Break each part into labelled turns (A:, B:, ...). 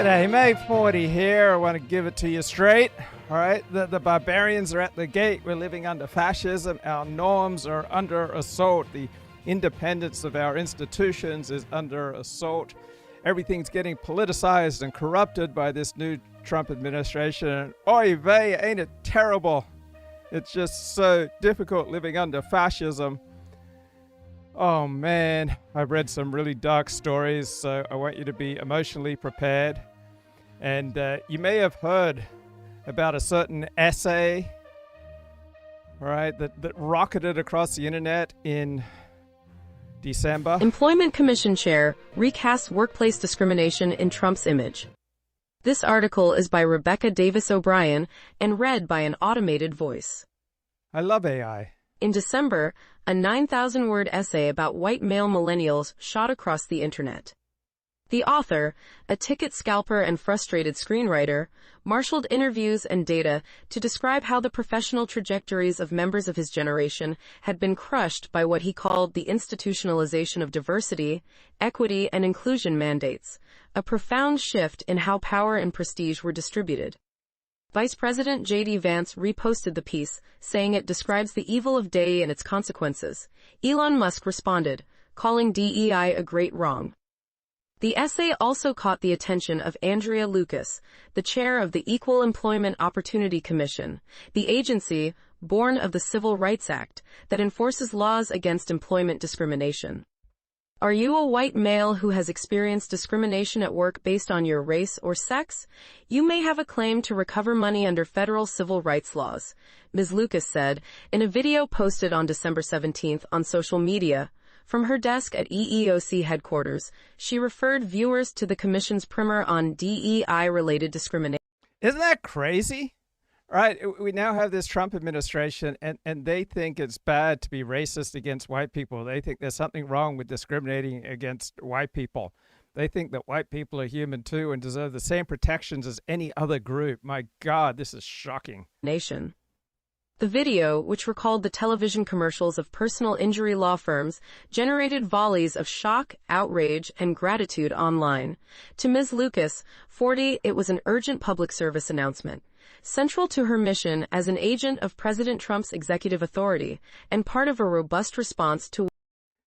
A: G'day, May 40 here. I want to give it to you straight. All right, the barbarians are at the gate. We're living under fascism. Our norms are under assault. The independence of our institutions is under assault. Everything's getting politicized and corrupted by this new Trump administration. And oy vey, ain't it terrible? It's just so difficult living under fascism. Oh man, I've read some really dark stories, so I want you to be emotionally prepared. And you may have heard about a certain essay, right, that rocketed across the internet in December.
B: Employment Commission Chair recasts workplace discrimination in Trump's image. This article is by Rebecca Davis O'Brien and read by an automated voice.
A: I love AI.
B: In December, a 9,000-word essay about white male millennials shot across the internet. The author, a ticket scalper and frustrated screenwriter, marshaled interviews and data to describe how the professional trajectories of members of his generation had been crushed by what he called the institutionalization of diversity, equity, and inclusion mandates, a profound shift in how power and prestige were distributed. Vice President J.D. Vance reposted the piece, saying it describes the evil of DEI and its consequences. Elon Musk responded, calling DEI a great wrong. The essay also caught the attention of Andrea Lucas, the chair of the Equal Employment Opportunity Commission, the agency, born of the Civil Rights Act, that enforces laws against employment discrimination. Are you a white male who has experienced discrimination at work based on your race or sex? You may have a claim to recover money under federal civil rights laws, Ms. Lucas said in a video posted on December 17th on social media. From her desk at EEOC headquarters, she referred viewers to the Commission's primer on DEI-related discrimination.
A: Isn't that crazy? Right, we now have this Trump administration, and they think it's bad to be racist against white people. They think there's something wrong with discriminating against white people. They think that white people are human too and deserve the same protections as any other group. My God, this is shocking.
B: The video, which recalled the television commercials of personal injury law firms, generated volleys of shock, outrage, and gratitude online. To Ms. Lucas, 40, it was an urgent public service announcement, central to her mission as an agent of President Trump's executive authority and part of a robust response to.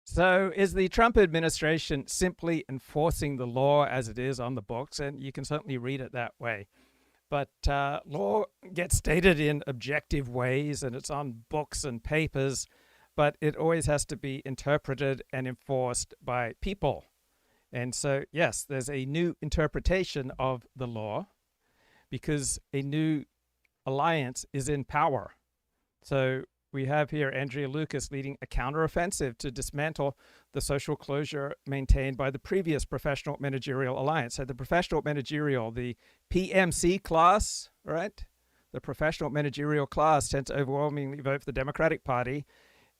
A: So is the Trump administration simply enforcing the law as it is on the books? And you can certainly read it that way. But law gets stated in objective ways, and it's on books and papers, but it always has to be interpreted and enforced by people. And so, yes, there's a new interpretation of the law because a new alliance is in power. So we have here Andrea Lucas leading a counteroffensive to dismantle the social closure maintained by the previous Professional Managerial Alliance. So the Professional Managerial, the PMC class, right? The Professional Managerial class tends to overwhelmingly vote for the Democratic Party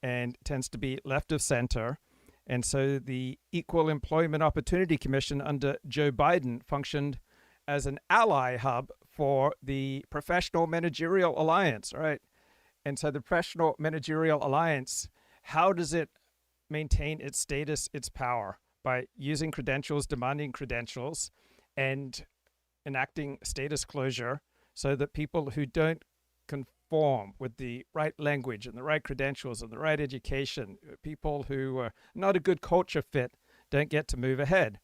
A: and tends to be left of center. And so the Equal Employment Opportunity Commission under Joe Biden functioned as an ally hub for the Professional Managerial Alliance, right? And so the Professional Managerial Alliance, how does it maintain its status, its power? By using credentials, demanding credentials, and enacting status closure so that people who don't conform with the right language and the right credentials and the right education, people who are not a good culture fit, don't get to move ahead.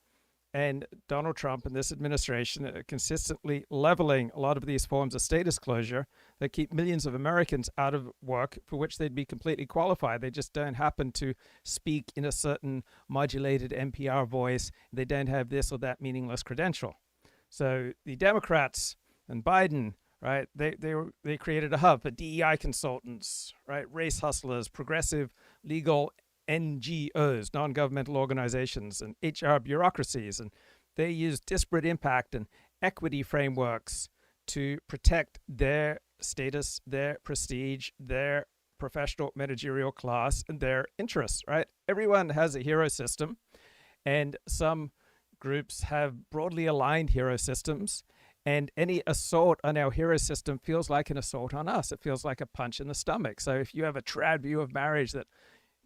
A: And Donald Trump and this administration are consistently leveling a lot of these forms of status closure that keep millions of Americans out of work for which they'd be completely qualified. They just don't happen to speak in a certain modulated NPR voice. They don't have this or that meaningless credential. So the Democrats and Biden, right, they created a hub for DEI consultants, right, race hustlers, progressive legal NGOs, non-governmental organizations, and HR bureaucracies, and they use disparate impact and equity frameworks to protect their status, their prestige, their professional managerial class, and their interests, right? Everyone has a hero system, and some groups have broadly aligned hero systems, and any assault on our hero system feels like an assault on us. It feels like a punch in the stomach. So if you have a trad view of marriage that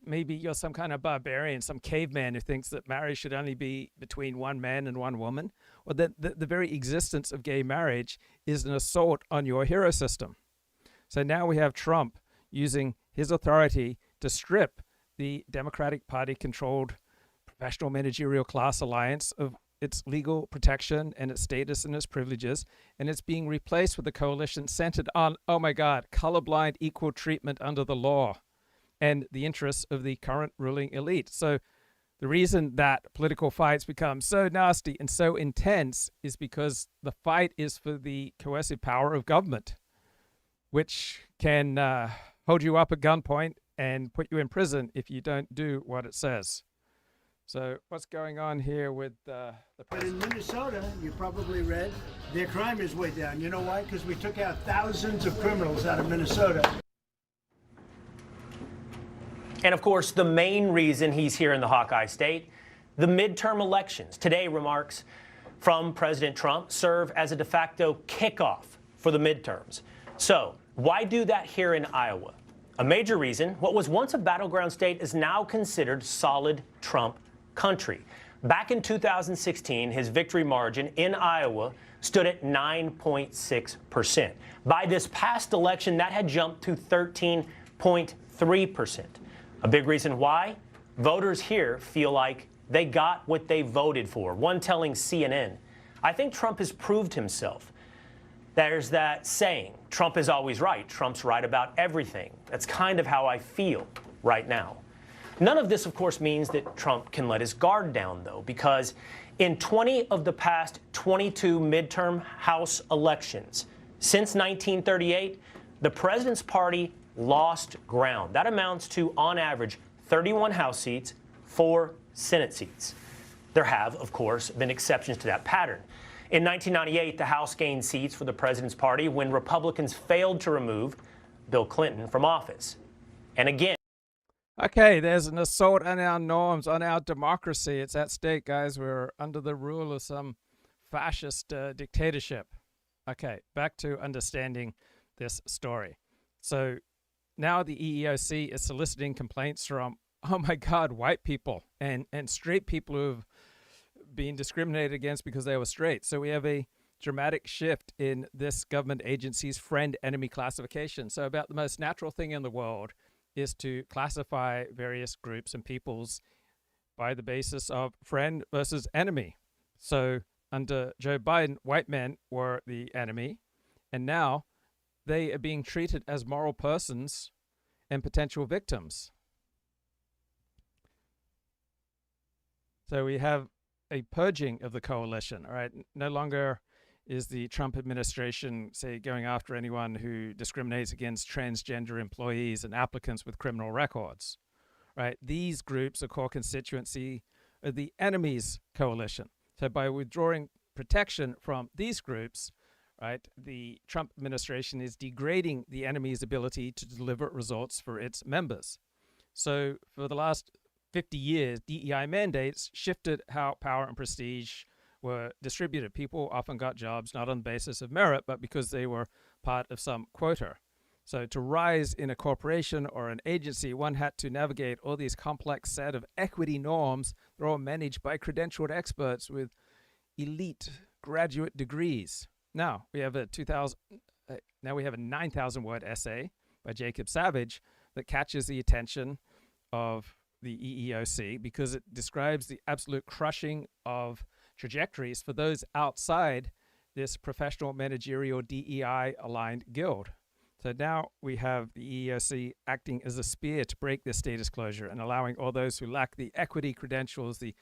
A: maybe you're some kind of barbarian, some caveman who thinks that marriage should only be between one man and one woman, or that the very existence of gay marriage is an assault on your hero system. So now we have Trump using his authority to strip the Democratic Party-controlled professional managerial class alliance of its legal protection and its status and its privileges, and it's being replaced with a coalition centered on, oh my God, colorblind equal treatment under the law and the interests of the current ruling elite. So the reason that political fights become so nasty and so intense is because the fight is for the coercive power of government, which can hold you up at gunpoint and put you in prison if you don't do what it says. So what's going on here with the president?
C: But in Minnesota, you probably read, their crime is way down. You know why? Because we took out thousands of criminals out of Minnesota.
D: And of course, the main reason he's here in the Hawkeye State, the midterm elections. Today, remarks from President Trump serve as a de facto kickoff for the midterms. So why do that here in Iowa? A major reason, what was once a battleground state is now considered solid Trump country. Back in 2016, his victory margin in Iowa stood at 9.6%. By this past election, that had jumped to 13.3%. A big reason why? Voters here feel like they got what they voted for. One telling CNN, I think Trump has proved himself. There's that saying, Trump is always right. Trump's right about everything. That's kind of how I feel right now. None of this, of course, means that Trump can let his guard down, though, because in 20 of the past 22 midterm House elections since 1938, the president's party lost ground. That amounts to, on average, 31 House seats, 4 Senate seats. There have, of course, been exceptions to that pattern. In 1998, the House gained seats for the president's party when Republicans failed to remove Bill Clinton from office. And again,
A: Okay, there's an assault on our norms, on our democracy. It's at stake, guys. We're under the rule of some fascist dictatorship. Okay, back to understanding this story. So now the EEOC is soliciting complaints from, oh my God, white people and straight people who've been discriminated against because they were straight. So we have a dramatic shift in this government agency's friend-enemy classification. So about the most natural thing in the world is to classify various groups and peoples by the basis of friend versus enemy. So under Joe Biden, white men were the enemy, and now they are being treated as moral persons and potential victims. So we have a purging of the coalition, all right? No longer is the Trump administration, say, going after anyone who discriminates against transgender employees and applicants with criminal records, right? These groups, a core constituency, are the enemy's coalition. So by withdrawing protection from these groups, right, the Trump administration is degrading the enemy's ability to deliver results for its members. So for the last 50 years, DEI mandates shifted how power and prestige were distributed. People often got jobs not on the basis of merit, but because they were part of some quota. So to rise in a corporation or an agency, one had to navigate all these complex set of equity norms. They're all managed by credentialed experts with elite graduate degrees. Now we have a 9,000 word essay by Jacob Savage that catches the attention of the EEOC because it describes the absolute crushing of trajectories for those outside this professional managerial DEI aligned guild. So now we have the EEOC acting as a spear to break this status closure and allowing all those who lack the equity credentials, the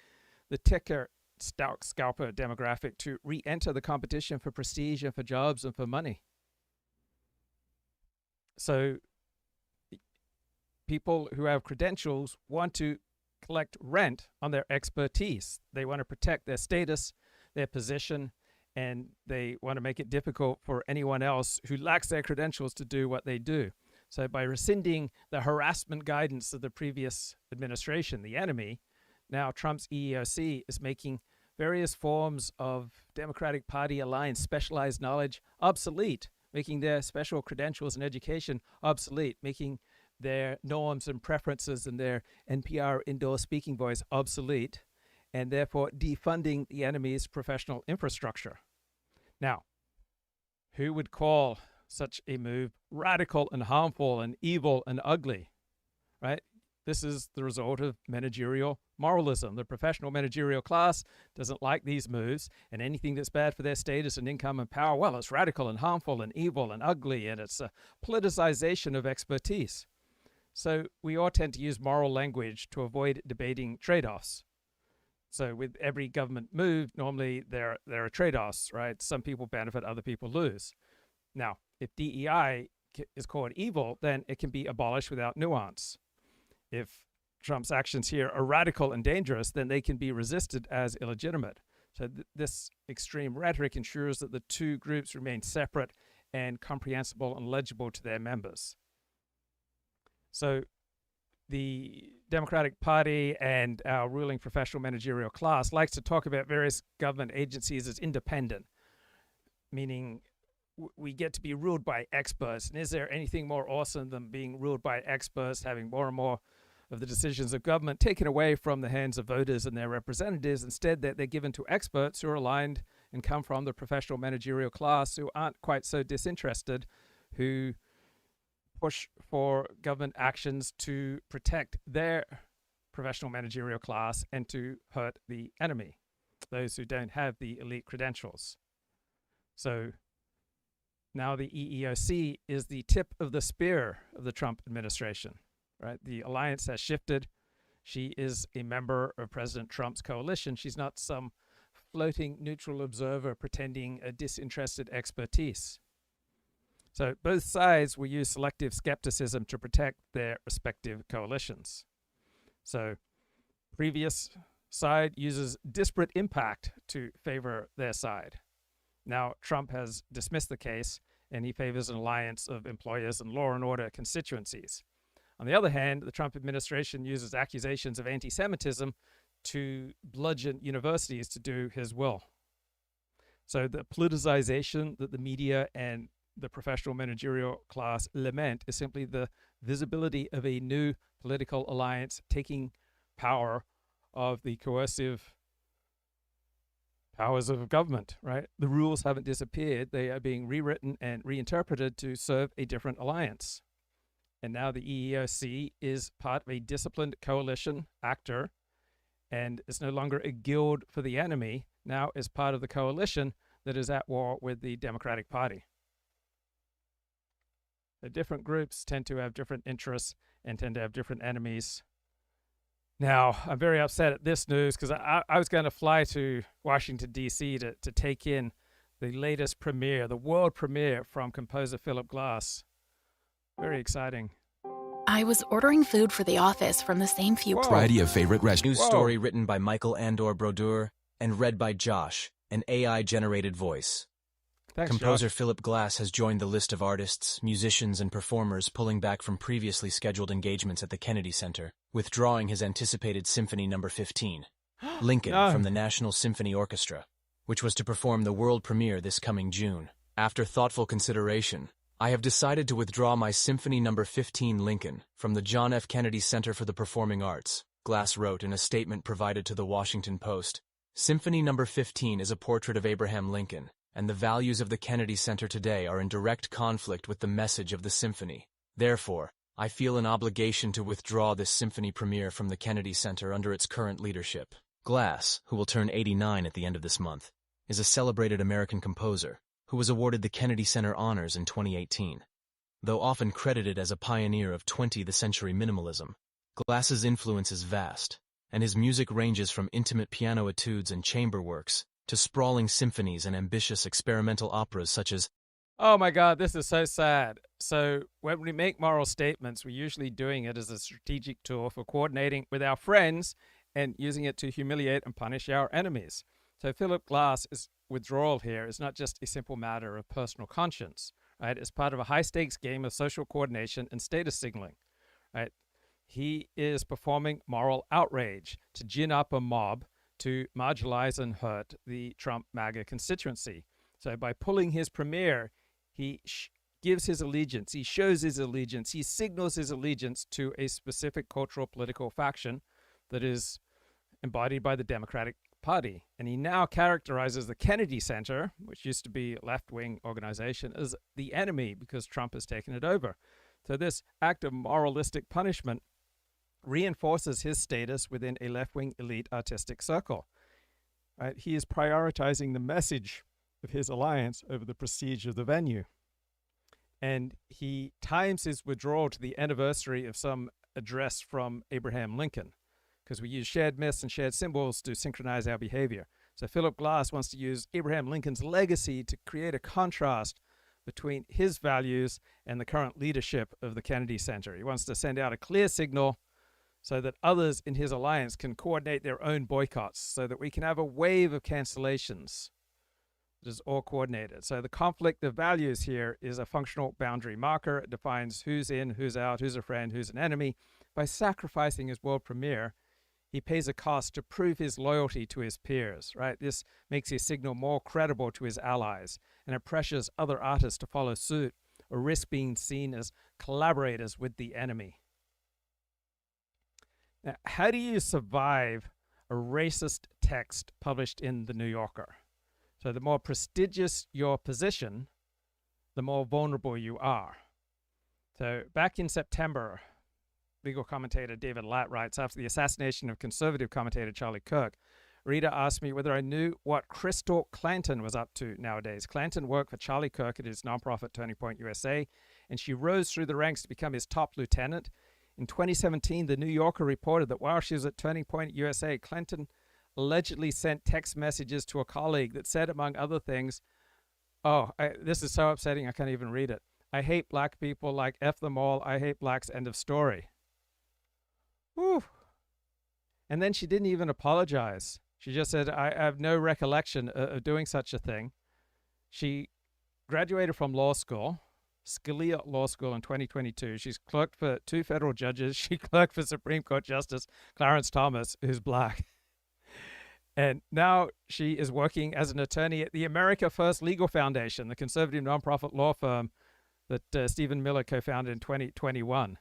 A: ticker scalper demographic to re-enter the competition for prestige and for jobs and for money. So people who have credentials want to collect rent on their expertise. They want to protect their status, their position, and they want to make it difficult for anyone else who lacks their credentials to do what they do. So by rescinding the harassment guidance of the previous administration, the enemy, now Trump's EEOC is making various forms of Democratic Party aligned specialized knowledge obsolete, making their special credentials and education obsolete, making their norms and preferences and their NPR indoor speaking voice obsolete, and therefore defunding the enemy's professional infrastructure. Now, who would call such a move radical and harmful and evil and ugly, right? This is the result of managerial moralism. The professional managerial class doesn't like these moves, and anything that's bad for their status and income and power, well, it's radical and harmful and evil and ugly, and it's a politicization of expertise. So we all tend to use moral language to avoid debating trade-offs. So with every government move, normally there are trade-offs, right? Some people benefit, other people lose. Now, if DEI is called evil, then it can be abolished without nuance. If Trump's actions here are radical and dangerous, then they can be resisted as illegitimate. So this extreme rhetoric ensures that the two groups remain separate and comprehensible and legible to their members. So the Democratic Party and our ruling professional managerial class likes to talk about various government agencies as independent, meaning we get to be ruled by experts. And is there anything more awesome than being ruled by experts, having more and more of the decisions of government taken away from the hands of voters and their representatives? Instead, that they're given to experts who are aligned and come from the professional managerial class, who aren't quite so disinterested, who push for government actions to protect their professional managerial class and to hurt the enemy, those who don't have the elite credentials. So now the EEOC is the tip of the spear of the Trump administration, right? The alliance has shifted. She is a member of President Trump's coalition. She's not some floating neutral observer pretending a disinterested expertise. So both sides will use selective skepticism to protect their respective coalitions. So previous side uses disparate impact to favor their side. Now Trump has dismissed the case, and he favors an alliance of employers and law and order constituencies. On the other hand, the Trump administration uses accusations of anti-Semitism to bludgeon universities to do his will. So the politicization that the media and the professional managerial class lament is simply the visibility of a new political alliance taking power of the coercive powers of government, right? The rules haven't disappeared. They are being rewritten and reinterpreted to serve a different alliance. And now the EEOC is part of a disciplined coalition actor, and it's no longer a guild for the enemy. Now is part of the coalition that is at war with the Democratic Party. The different groups tend to have different interests and tend to have different enemies. Now, I'm very upset at this news because I was going to fly to Washington, D.C. to take in the latest premiere, the world premiere from composer Philip Glass. Very exciting.
E: I was ordering food for the office from the same few...
F: Variety of favorite restaurants.
G: News story written by Michael Andor Brodeur and read by Josh, an AI-generated voice.
A: Thanks,
G: Composer
A: Josh.
G: Philip Glass has joined the list of artists, musicians, and performers pulling back from previously scheduled engagements at the Kennedy Center, withdrawing his anticipated Symphony No. 15, Lincoln,
A: No.
G: from the National Symphony Orchestra, which was to perform the world premiere this coming June. After thoughtful consideration, I have decided to withdraw my Symphony No. 15 Lincoln from the John F. Kennedy Center for the Performing Arts, Glass wrote in a statement provided to the Washington Post. Symphony No. 15 is a portrait of Abraham Lincoln, and the values of the Kennedy Center today are in direct conflict with the message of the symphony. Therefore, I feel an obligation to withdraw this symphony premiere from the Kennedy Center under its current leadership. Glass, who will turn 89 at the end of this month, is a celebrated American composer who was awarded the Kennedy Center Honors in 2018. Though often credited as a pioneer of 20th century minimalism, Glass's influence is vast, and his music ranges from intimate piano etudes and chamber works to sprawling symphonies and ambitious experimental operas such as...
A: Oh my God, this is so sad. So when we make moral statements, we're usually doing it as a strategic tool for coordinating with our friends and using it to humiliate and punish our enemies. So Philip Glass's withdrawal here is not just a simple matter of personal conscience, right? It's part of a high-stakes game of social coordination and status signaling, right? He is performing moral outrage to gin up a mob to marginalize and hurt the Trump MAGA constituency. So by pulling his premiere, he gives his allegiance, he shows his allegiance, he signals his allegiance to a specific cultural political faction that is embodied by the Democratic Party. And he now characterizes the Kennedy Center, which used to be a left-wing organization, as the enemy because Trump has taken it over. So this act of moralistic punishment reinforces his status within a left-wing elite artistic circle. Right? He is prioritizing the message of his alliance over the prestige of the venue. And he times his withdrawal to the anniversary of some address from Abraham Lincoln, because we use shared myths and shared symbols to synchronize our behavior. So Philip Glass wants to use Abraham Lincoln's legacy to create a contrast between his values and the current leadership of the Kennedy Center. He wants to send out a clear signal so that others in his alliance can coordinate their own boycotts, so that we can have a wave of cancellations that is all coordinated. So the conflict of values here is a functional boundary marker. It defines who's in, who's out, who's a friend, who's an enemy. By sacrificing his world premiere, he pays a cost to prove his loyalty to his peers, right? This makes his signal more credible to his allies, and it pressures other artists to follow suit or risk being seen as collaborators with the enemy. Now, how do you survive a racist text published in The New Yorker? So the more prestigious your position, the more vulnerable you are. So back in September, legal commentator David Latt writes, after the assassination of conservative commentator Charlie Kirk, Rita asked me whether I knew what Crystal Clanton was up to nowadays. Clanton worked for Charlie Kirk at his nonprofit Turning Point USA, and she rose through the ranks to become his top lieutenant. In 2017, The New Yorker reported that while she was at Turning Point USA, Clanton allegedly sent text messages to a colleague that said, among other things, this is so upsetting I can't even read it. I hate black people, like F them all. I hate blacks, end of story. Whew. And then she didn't even apologize. She just said, I have no recollection of doing such a thing. She graduated from law school, Scalia Law School, in 2022. She's clerked for 2 federal judges. She clerked for Supreme Court Justice Clarence Thomas, who's black. And now she is working as an attorney at the America First Legal Foundation, the conservative nonprofit law firm that Stephen Miller co-founded in 2021.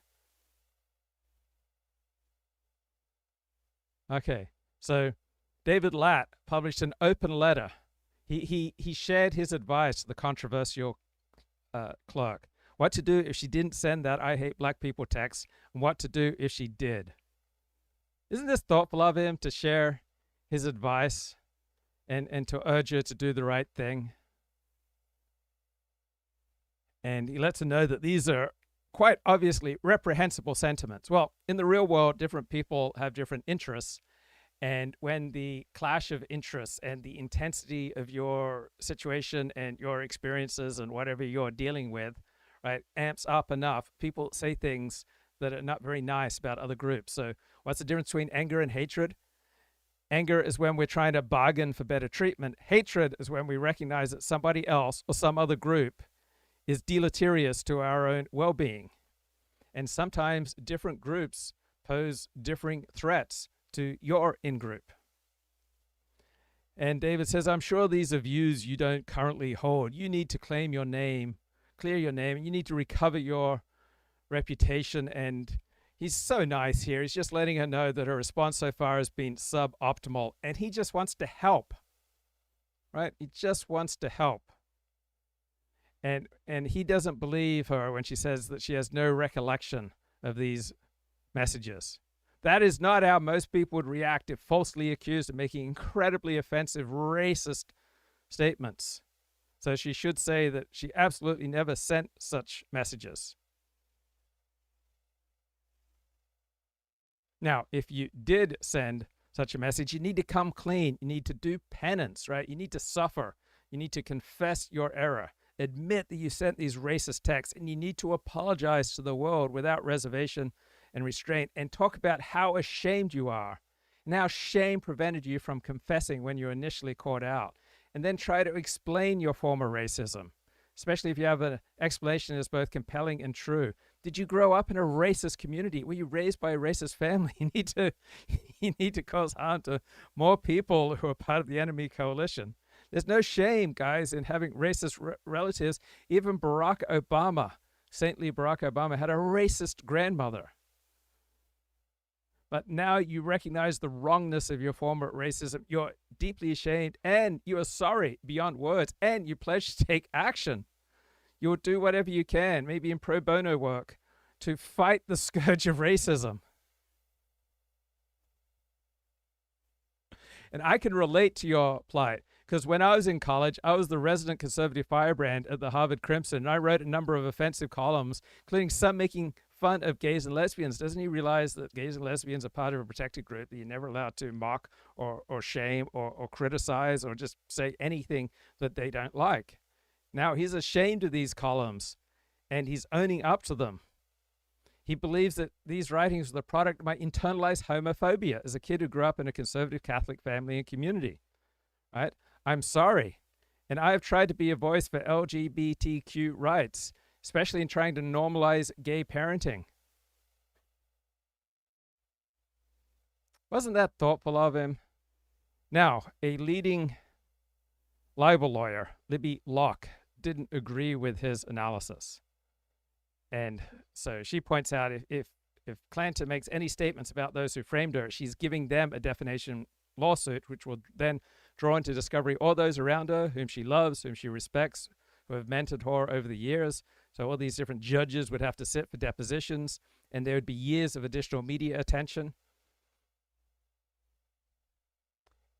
A: Okay, so David Latt published an open letter. He shared his advice to the controversial clerk. What to do if she didn't send that I hate black people text, and what to do if she did. Isn't this thoughtful of him to share his advice and to urge her to do the right thing? And he lets her know that these are quite obviously reprehensible sentiments. Well, in the real world, different people have different interests. And when the clash of interests and the intensity of your situation and your experiences and whatever you're dealing with, right, amps up enough, people say things that are not very nice about other groups. So what's the difference between anger and hatred? Anger is when we're trying to bargain for better treatment. Hatred is when we recognize that somebody else or some other group is deleterious to our own well-being. And sometimes different groups pose differing threats to your in-group. And David says, I'm sure these are views you don't currently hold. You need to claim your name, clear your name, and you need to recover your reputation. And he's so nice here. He's just letting her know that her response so far has been suboptimal, and he just wants to help, right? He just wants to help. And he doesn't believe her when she says that she has no recollection of these messages. That is not how most people would react if falsely accused of making incredibly offensive, racist statements. So she should say that she absolutely never sent such messages. Now, if you did send such a message, you need to come clean. You need to do penance, right? You need to suffer. You need to confess your error. Admit that you sent these racist texts, and you need to apologize to the world without reservation and restraint, and talk about how ashamed you are and how shame prevented you from confessing when you were initially caught out. And then try to explain your former racism, especially if you have an explanation that's both compelling and true. Did you grow up in a racist community? Were you raised by a racist family? You need to cause harm to more people who are part of the enemy coalition. There's no shame, guys, in having racist relatives. Even Barack Obama, saintly Barack Obama, had a racist grandmother. But now you recognize the wrongness of your former racism. You're deeply ashamed, and you are sorry beyond words, and you pledge to take action. You will do whatever you can, maybe in pro bono work, to fight the scourge of racism. And I can relate to your plight, because when I was in college, I was the resident conservative firebrand at the Harvard Crimson, and I wrote a number of offensive columns, including some making fun of gays and lesbians. Doesn't he realize that gays and lesbians are part of a protected group, that you're never allowed to mock or shame or criticize or just say anything that they don't like? Now, he's ashamed of these columns, and he's owning up to them. He believes that these writings are the product of my internalized homophobia as a kid who grew up in a conservative Catholic family and community. Right? I'm sorry. And I have tried to be a voice for LGBTQ rights, especially in trying to normalize gay parenting. Wasn't that thoughtful of him? Now, a leading libel lawyer, Libby Locke, didn't agree with his analysis. And so she points out if Clanton makes any statements about those who framed her, she's giving them a defamation lawsuit, which will then draw into discovery all those around her whom she loves, whom she respects, who have mentored her over the years. So all these different judges would have to sit for depositions, and there would be years of additional media attention.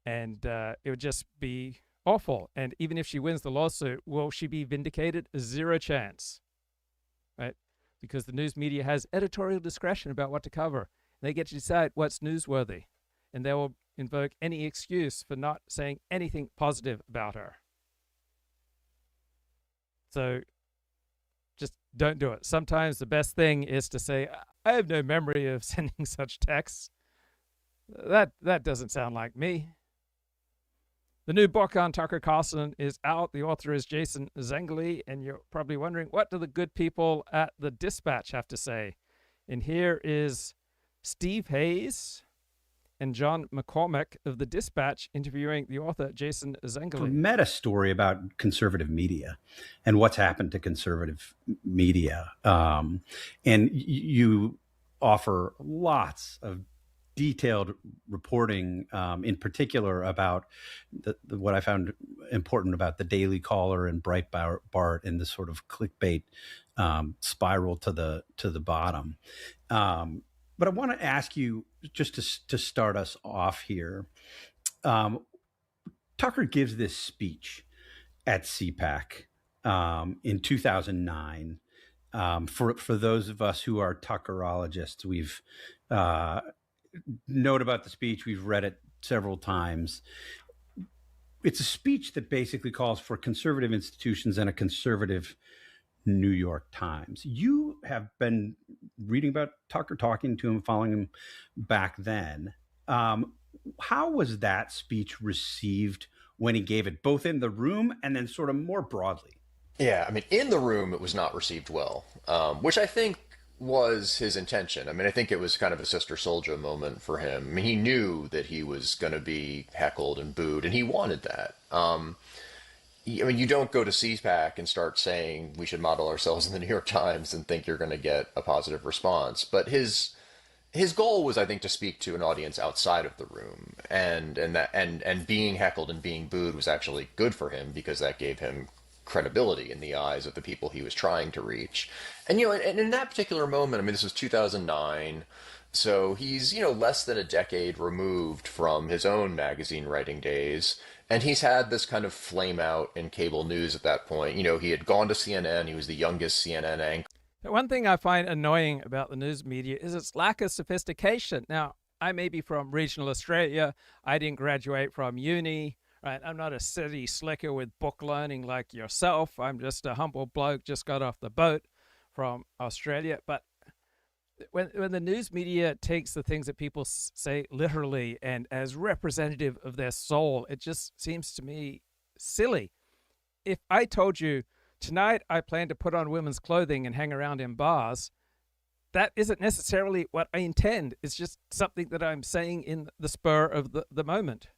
A: And it would just be awful. And even if she wins the lawsuit, will she be vindicated? Zero chance. Right? Because the news media has editorial discretion about what to cover. They get to decide what's newsworthy, and they will invoke any excuse for not saying anything positive about her. So just don't do it. Sometimes the best thing is to say, I have no memory of sending such texts. That doesn't sound like me. The new book on Tucker Carlson is out. The author is Jason Zengerle, and you're probably wondering, what do the good people at the Dispatch have to say? And here is Steve Hayes and John McCormick of the Dispatch interviewing the author, Jason Zengerle.
F: Meta story about conservative media and what's happened to conservative media. And you offer lots of detailed reporting, in particular about what I found important about the Daily Caller and Breitbart and the sort of clickbait spiral to the bottom. But I want to ask you, just to start us off here, Tucker gives this speech at CPAC in 2009. For those of us who are Tuckerologists, we've known about the speech. We've read it several times. It's a speech that basically calls for conservative institutions and a conservative New York Times. You have been reading about Tucker, talking to him, following him back then. How was that speech received when he gave it, both in the room and then sort of more broadly?
H: Yeah, I mean, in the room, it was not received well, which I think was his intention. I mean, I think it was kind of a Sister Souljah moment for him. I mean, he knew that he was going to be heckled and booed, and he wanted that. I mean, you don't go to CPAC and start saying we should model ourselves in the New York Times and think you're going to get a positive response. But his goal was, I think, to speak to an audience outside of the room, and being heckled and being booed was actually good for him because that gave him credibility in the eyes of the people he was trying to reach. And, and in that particular moment, I mean, this was 2009, so he's, less than a decade removed from his own magazine writing days, and he's had this kind of flame out in cable news at that point. He had gone to CNN, he was the youngest CNN anchor.
A: One thing I find annoying about the news media is its lack of sophistication. Now, I may be from regional Australia, I didn't graduate from uni, right? I'm not a city slicker with book learning like yourself. I'm just a humble bloke, just got off the boat from Australia. But when the news media takes the things that people say literally and as representative of their soul, it just seems to me silly. If I told you, tonight I plan to put on women's clothing and hang around in bars, that isn't necessarily what I intend. It's just something that I'm saying in the spur of the moment.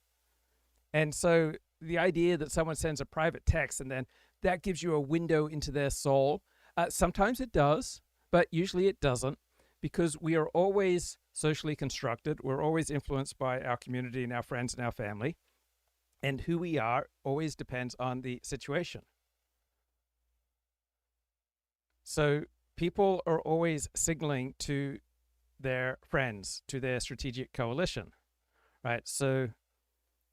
A: And so the idea that someone sends a private text and then that gives you a window into their soul, sometimes it does, but usually it doesn't, because we are always socially constructed. We're always influenced by our community and our friends and our family. And who we are always depends on the situation. So people are always signaling to their friends, to their strategic coalition, right? So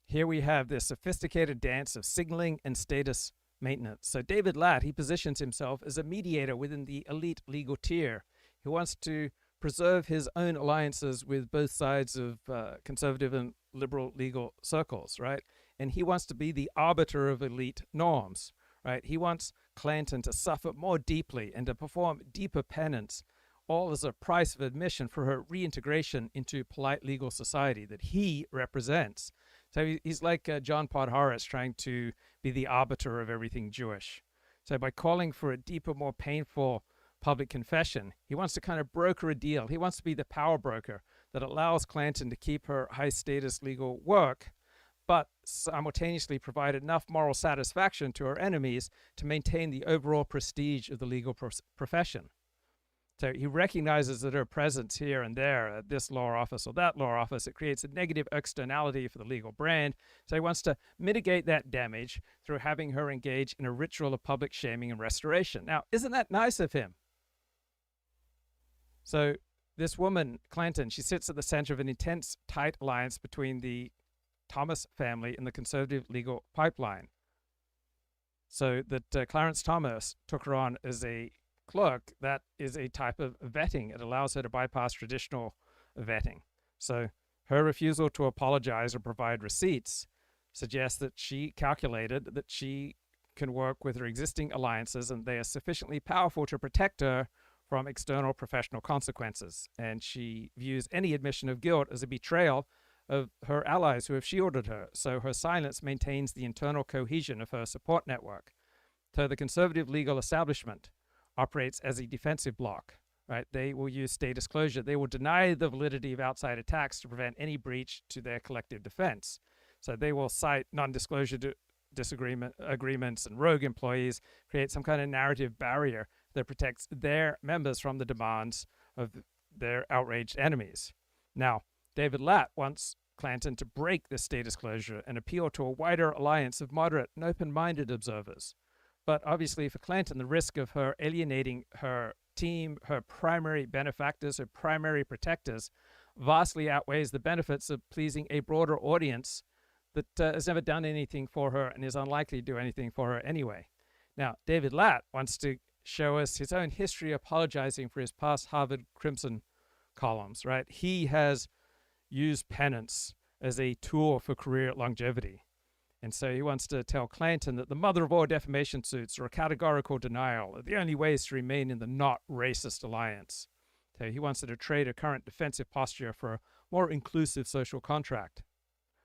A: here we have this sophisticated dance of signaling and status maintenance. So David Latt, he positions himself as a mediator within the elite legal tier. He wants to preserve his own alliances with both sides of conservative and liberal legal circles, right? And he wants to be the arbiter of elite norms, right? He wants Clanton to suffer more deeply and to perform deeper penance, all as a price of admission for her reintegration into polite legal society that he represents. So he's like John Podhoretz trying to be the arbiter of everything Jewish. So by calling for a deeper, more painful public confession, he wants to kind of broker a deal. He wants to be the power broker that allows Clanton to keep her high-status legal work, but simultaneously provide enough moral satisfaction to her enemies to maintain the overall prestige of the legal profession. So he recognizes that her presence here and there at this law office or that law office, it creates a negative externality for the legal brand. So he wants to mitigate that damage through having her engage in a ritual of public shaming and restoration. Now, isn't that nice of him? So this woman, Clanton, she sits at the center of an intense, tight alliance between the Thomas family and the conservative legal pipeline. So that Clarence Thomas took her on as a clerk, that is a type of vetting. It allows her to bypass traditional vetting. So her refusal to apologize or provide receipts suggests that she calculated that she can work with her existing alliances and they are sufficiently powerful to protect her from external professional consequences. And she views any admission of guilt as a betrayal of her allies who have shielded her. So her silence maintains the internal cohesion of her support network. So the conservative legal establishment operates as a defensive bloc, right? They will use state disclosure. They will deny the validity of outside attacks to prevent any breach to their collective defense. So they will cite non-disclosure agreements and rogue employees, create some kind of narrative barrier that protects their members from the demands of their outraged enemies. Now, David Latt wants Clanton to break this state disclosure and appeal to a wider alliance of moderate and open-minded observers. But obviously for Clanton, the risk of her alienating her team, her primary benefactors, her primary protectors, vastly outweighs the benefits of pleasing a broader audience that has never done anything for her and is unlikely to do anything for her anyway. Now, David Latt wants to show us his own history apologizing for his past Harvard Crimson columns, right? He has used penance as a tool for career longevity. And so he wants to tell Clanton that the mother of all defamation suits or a categorical denial are the only ways to remain in the not racist alliance. So he wants her to trade her current defensive posture for a more inclusive social contract.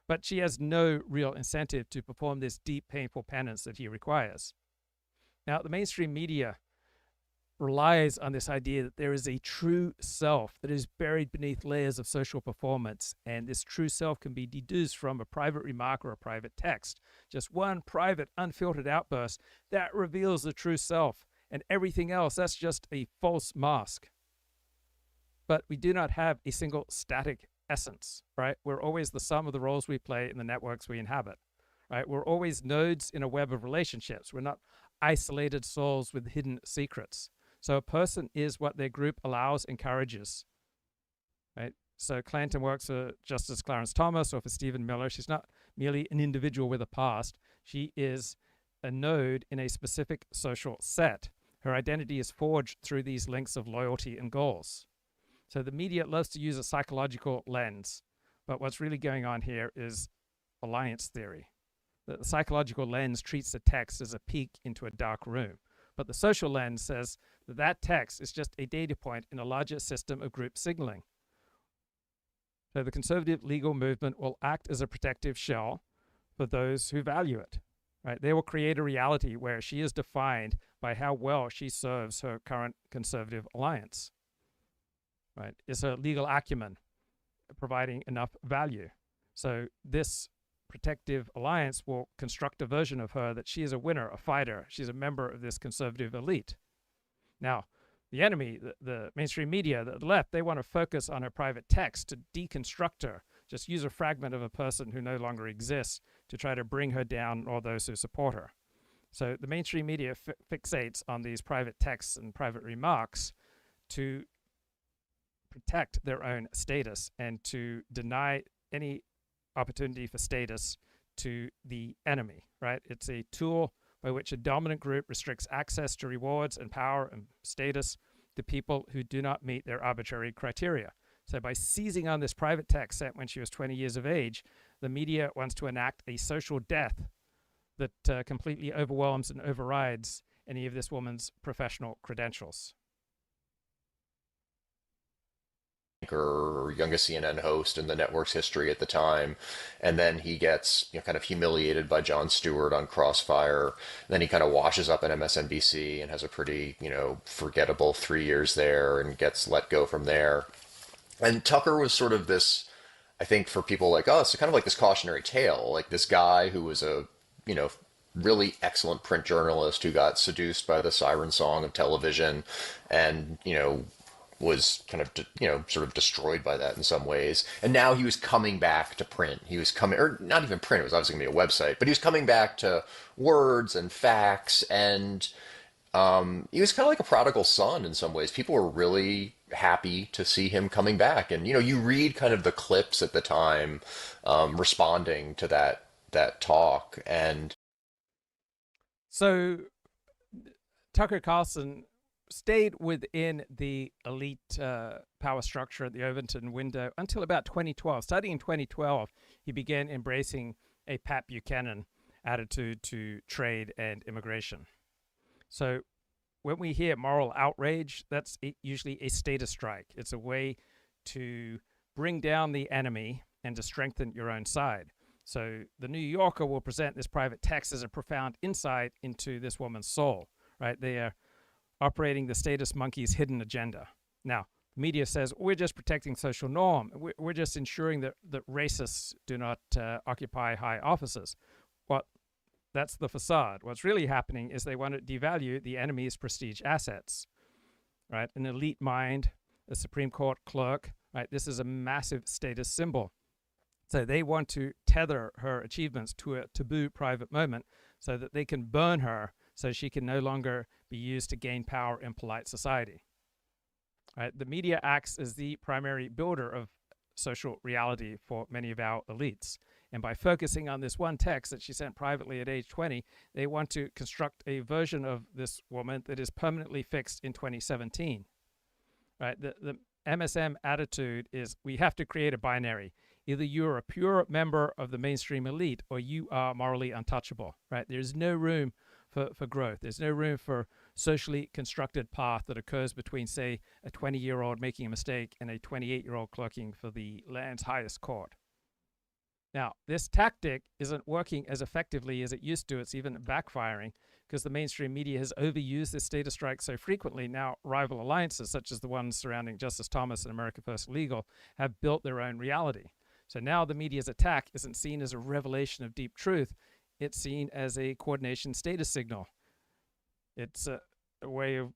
A: But she has no real incentive to perform this deep, painful penance that he requires. Now, the mainstream media relies on this idea that there is a true self that is buried beneath layers of social performance, and this true self can be deduced from a private remark or a private text. Just one private, unfiltered outburst that reveals the true self, and everything else, that's just a false mask. But we do not have a single static essence, right? We're always the sum of the roles we play in the networks we inhabit, right? We're always nodes in a web of relationships. We're not isolated souls with hidden secrets. So a person is what their group allows, encourages, right? So Clanton works for Justice Clarence Thomas or for Stephen Miller. She's not merely an individual with a past. She is a node in a specific social set. Her identity is forged through these links of loyalty and goals. So the media loves to use a psychological lens, but what's really going on here is alliance theory. The psychological lens treats the text as a peek into a dark room. But the social lens says that that text is just a data point in a larger system of group signaling. So the conservative legal movement will act as a protective shell for those who value it, right? They will create a reality where she is defined by how well she serves her current conservative alliance, right? Is her legal acumen providing enough value? So this protective alliance will construct a version of her that she is a winner, a fighter. She's a member of this conservative elite. Now, the enemy, the mainstream media, the left, they want to focus on her private text to deconstruct her, just use a fragment of a person who no longer exists to try to bring her down or those who support her. So the mainstream media fixates on these private texts and private remarks to protect their own status and to deny any opportunity for status to the enemy, right? It's a tool by which a dominant group restricts access to rewards and power and status to people who do not meet their arbitrary criteria. So by seizing on this private text sent when she was 20 years of age, the media wants to enact a social death that completely overwhelms and overrides any of this woman's professional credentials.
H: Or youngest CNN host in the network's history at the time, and then he gets kind of humiliated by Jon Stewart on Crossfire. Then he kind of washes up at MSNBC and has a pretty forgettable 3 years there and gets let go from there. And Tucker was sort of this, I think, for people like us, kind of like this cautionary tale, like this guy who was a really excellent print journalist who got seduced by the siren song of television and was kind of, sort of destroyed by that in some ways. And now he was coming back to print. He was coming, or not even print, it was obviously going to be a website, but he was coming back to words and facts. And he was kind of like a prodigal son in some ways. People were really happy to see him coming back. And, you read kind of the clips at the time responding to that talk. And
A: so Tucker Carlson stayed within the elite power structure at the Overton window until about 2012. Starting in 2012, he began embracing a Pat Buchanan attitude to trade and immigration. So when we hear moral outrage, that's usually a status strike. It's a way to bring down the enemy and to strengthen your own side. So the New Yorker will present this private text as a profound insight into this woman's soul, right? They are operating the status monkey's hidden agenda. Now, the media says, we're just protecting social norm. We're just ensuring that racists do not occupy high offices. Well, that's the facade. What's really happening is they want to devalue the enemy's prestige assets, right? An elite mind, a Supreme Court clerk, right? This is a massive status symbol. So they want to tether her achievements to a taboo private moment so that they can burn her so she can no longer be used to gain power in polite society. Right? The media acts as the primary builder of social reality for many of our elites. And by focusing on this one text that she sent privately at age 20, they want to construct a version of this woman that is permanently fixed in 2017. Right? The MSM attitude is we have to create a binary. Either you're a pure member of the mainstream elite or you are morally untouchable. Right? There's no room for growth. There's no room for socially constructed path that occurs between, say, a 20-year-old making a mistake and a 28-year-old clerking for the land's highest court. Now, this tactic isn't working as effectively as it used to. It's even backfiring because the mainstream media has overused this status strike so frequently. Now, rival alliances, such as the ones surrounding Justice Thomas and America First Legal, have built their own reality. So now the media's attack isn't seen as a revelation of deep truth. It's seen as a coordination status signal. It's a way of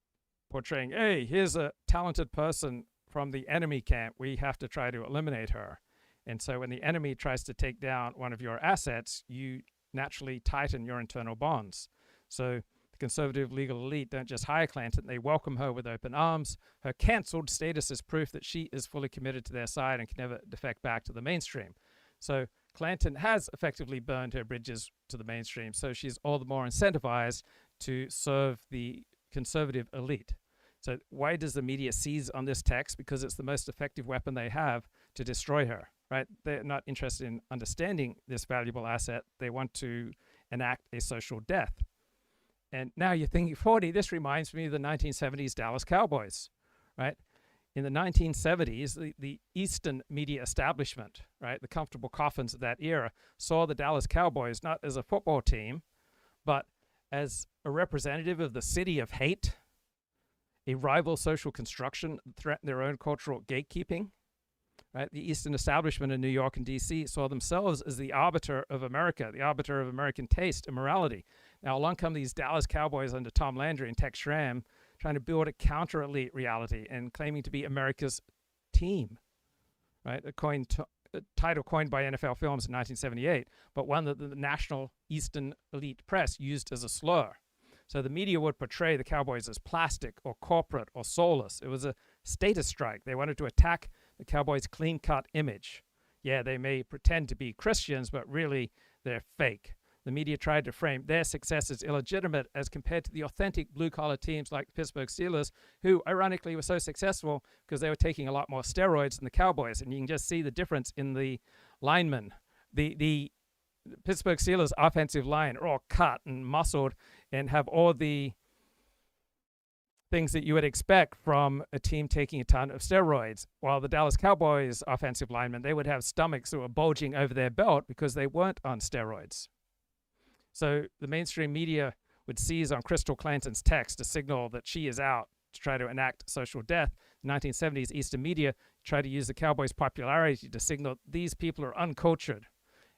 A: portraying, hey, here's a talented person from the enemy camp. We have to try to eliminate her. And so when the enemy tries to take down one of your assets, you naturally tighten your internal bonds. So the conservative legal elite don't just hire Clanton, they welcome her with open arms. Her cancelled status is proof that she is fully committed to their side and can never defect back to the mainstream. So Clanton has effectively burned her bridges to the mainstream, so she's all the more incentivized to serve the conservative elite. So why does the media seize on this text? Because it's the most effective weapon they have to destroy her, right? They're not interested in understanding this valuable asset. They want to enact a social death. And now you're thinking, 40, this reminds me of the 1970s Dallas Cowboys, right? In the 1970s, the Eastern media establishment, right, the comfortable coffins of that era, saw the Dallas Cowboys not as a football team, but as a representative of the city of hate, a rival social construction that threatened their own cultural gatekeeping. right? The Eastern establishment in New York and D.C. saw themselves as the arbiter of America, the arbiter of American taste and morality. Now, along come these Dallas Cowboys under Tom Landry and Tex Schramm, trying to build a counter-elite reality and claiming to be America's team, right? A title coined by NFL Films in 1978, but one that the National Eastern Elite Press used as a slur. So the media would portray the Cowboys as plastic or corporate or soulless. It was a status strike. They wanted to attack the Cowboys' clean-cut image. Yeah, they may pretend to be Christians, but really they're fake. The media tried to frame their success as illegitimate as compared to the authentic blue-collar teams like the Pittsburgh Steelers, who ironically were so successful because they were taking a lot more steroids than the Cowboys. And you can just see the difference in the linemen. The Pittsburgh Steelers offensive line are all cut and muscled and have all the things that you would expect from a team taking a ton of steroids. While the Dallas Cowboys offensive linemen, they would have stomachs that were bulging over their belt because they weren't on steroids. So the mainstream media would seize on Crystal Clanton's text to signal that she is out to try to enact social death. The 1970s Eastern media tried to use the Cowboys' popularity to signal these people are uncultured.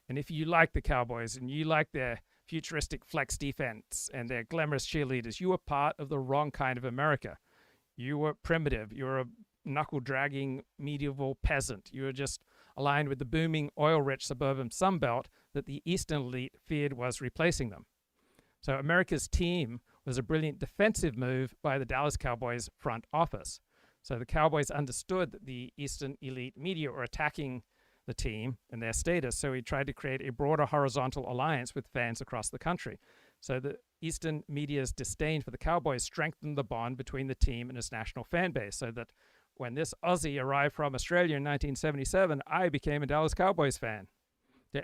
A: And if you like the Cowboys and you like their futuristic flex defense and their glamorous cheerleaders, you were part of the wrong kind of America. You were primitive. You were a knuckle-dragging medieval peasant. You were just aligned with the booming oil-rich suburban Sunbelt that the Eastern elite feared was replacing them. So America's team was a brilliant defensive move by the Dallas Cowboys front office. So the Cowboys understood that the Eastern elite media were attacking the team and their status, so he tried to create a broader horizontal alliance with fans across the country. So the Eastern media's disdain for the Cowboys strengthened the bond between the team and its national fan base, so that when this Aussie arrived from Australia in 1977, I became a Dallas Cowboys fan.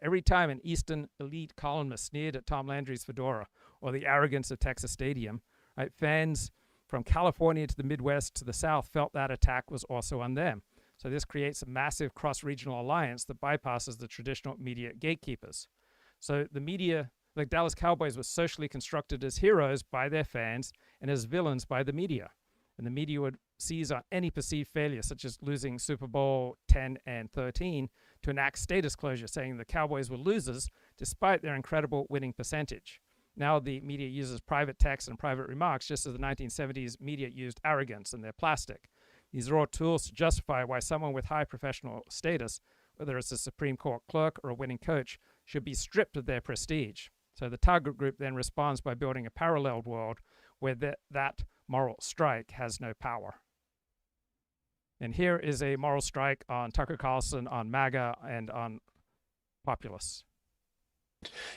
A: Every time an Eastern elite columnist sneered at Tom Landry's fedora or the arrogance of Texas Stadium, right, fans from California to the Midwest to the South felt that attack was also on them. So this creates a massive cross-regional alliance that bypasses the traditional media gatekeepers. So the media, like Dallas Cowboys, was socially constructed as heroes by their fans and as villains by the media. And the media would seize on any perceived failure, such as losing Super Bowl 10 and 13, to enact status closure, saying the Cowboys were losers despite their incredible winning percentage. Now the media uses private text and private remarks, just as the 1970s media used arrogance and their plastic. These are all tools to justify why someone with high professional status, whether it's a Supreme Court clerk or a winning coach, should be stripped of their prestige. So the target group then responds by building a parallel world where that moral strike has no power. And here is a moral strike on Tucker Carlson, on MAGA, and on Populace.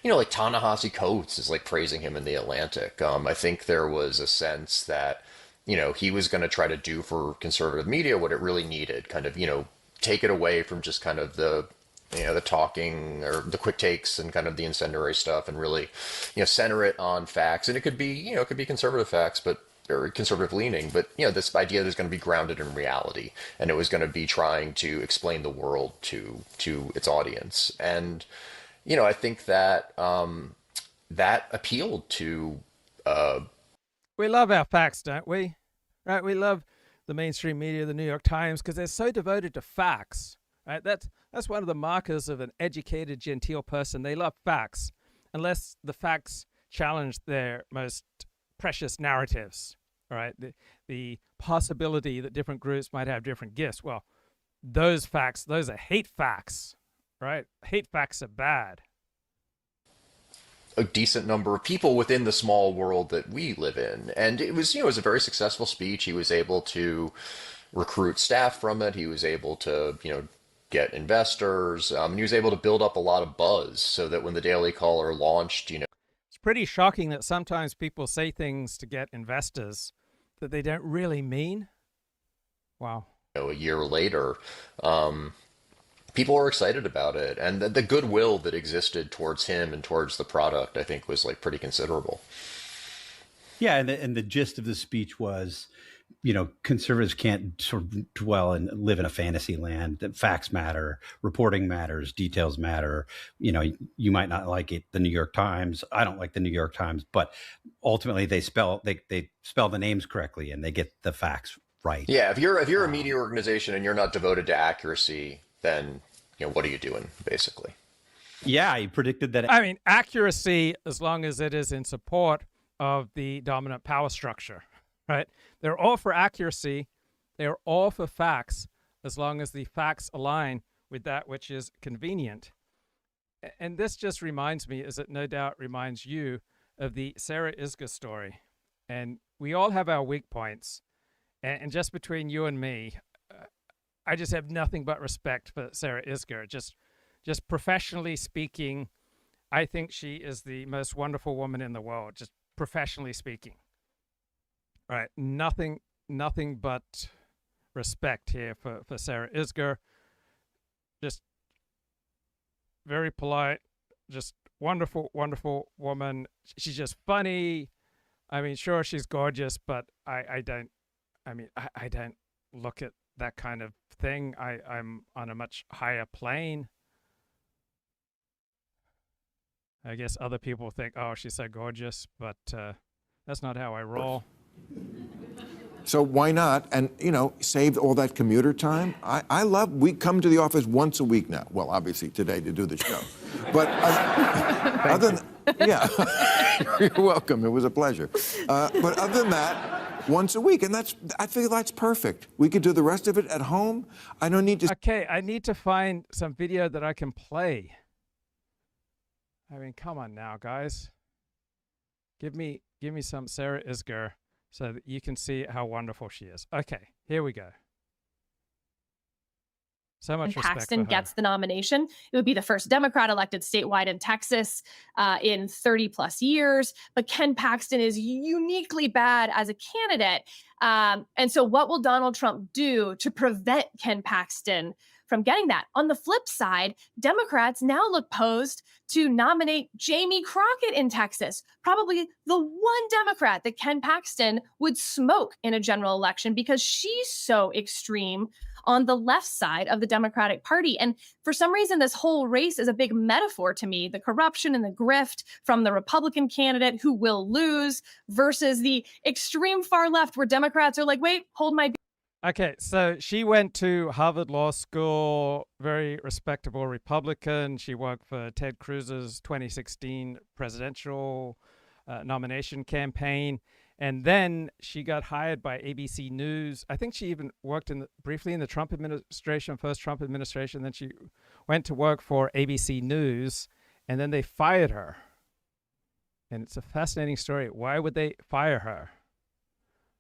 H: You know, like Ta-Nehisi Coates is like praising him in the Atlantic. I think there was a sense that, you know, he was going to try to do for conservative media what it really needed, kind of, you know, take it away from just kind of the, you know, the talking or the quick takes and kind of the incendiary stuff, and really, you know, center it on facts. And it could be, you know, it could be conservative facts, but or conservative leaning, but, you know, this idea that is going to be grounded in reality, and it was going to be trying to explain the world to its audience. And, you know, I think that that appealed to.
A: We love our facts, don't we? Right? We love the mainstream media, the New York Times, because they're so devoted to facts. Right? That's one of the markers of an educated, genteel person. They love facts, unless the facts challenge their most precious narratives. All right? The possibility that different groups might have different gifts. Well, those facts, those are hate facts. Right? Hate facts are bad.
H: A decent number of people within the small world that we live in. And it was, you know, it was a very successful speech. He was able to recruit staff from it. He was able to, you know, get investors. And he was able to build up a lot of buzz so that when the Daily Caller launched, you know.
A: It's pretty shocking that sometimes people say things to get investors that they don't really mean. Wow.
H: You know, a year later, people were excited about it, and the goodwill that existed towards him and towards the product, I think, was like pretty considerable.
F: Yeah, and the gist of the speech was, you know, conservatives can't sort of dwell and live in a fantasy land. That facts matter, reporting matters, details matter. You know, you might not like it, the New York Times. I don't like the New York Times, but ultimately they spell the names correctly and they get the facts right.
H: Yeah, if you're a media organization and you're not devoted to accuracy, then what are you doing, basically?
F: Yeah, he predicted that.
A: I mean, accuracy, as long as it is in support of the dominant power structure, right? They're all for accuracy. They're all for facts, as long as the facts align with that which is convenient. And this just reminds me, as it no doubt reminds you, of the Sarah Isgur story. And we all have our weak points. And just between you and me, I just have nothing but respect for Sarah Isgur. Just professionally speaking, I think she is the most wonderful woman in the world, just professionally speaking. Right? Nothing but respect here for Sarah Isgur. Just very polite, just wonderful, wonderful woman. She's just funny. I mean, sure, she's gorgeous, but I don't look at that kind of thing. I'm on a much higher plane. I guess other people think, oh, she's so gorgeous, but that's not how I roll.
I: So why not? And, save all that commuter time. We come to the office once a week now. Well, obviously today to do the show. But other than, yeah, you're welcome. It was a pleasure. But other than that, once a week. And I feel that's perfect. We could do the rest of it at home. I don't need to.
A: Okay, I need to find some video that I can play. I mean, come on now, guys. Give me some Sarah Isgur so that you can see how wonderful she is. Okay, here we go. So much respect
J: Paxton
A: for her.
J: gets the nomination. It would be the first Democrat elected statewide in Texas in 30 plus years. But Ken Paxton is uniquely bad as a candidate. And so what will Donald Trump do to prevent Ken Paxton from getting that? On the flip side, Democrats now look posed to nominate Jamie Crockett in Texas, probably the one Democrat that Ken Paxton would smoke in a general election because she's so extreme on the left side of the Democratic Party. And for some reason, this whole race is a big metaphor to me, the corruption and the grift from the Republican candidate who will lose versus the extreme far left where Democrats are like, wait, hold my beer.
A: Okay, so she went to Harvard Law School, very respectable Republican. She worked for Ted Cruz's 2016 presidential nomination campaign. And then she got hired by ABC News. I think she even worked briefly in the Trump administration, first Trump administration. Then she went to work for ABC News, and then they fired her. And it's a fascinating story. Why would they fire her?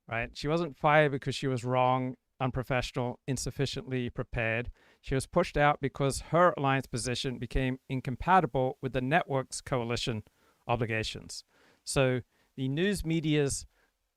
A: Right? She wasn't fired because she was wrong, unprofessional, insufficiently prepared. She was pushed out because her alliance position became incompatible with the network's coalition obligations. So the news media's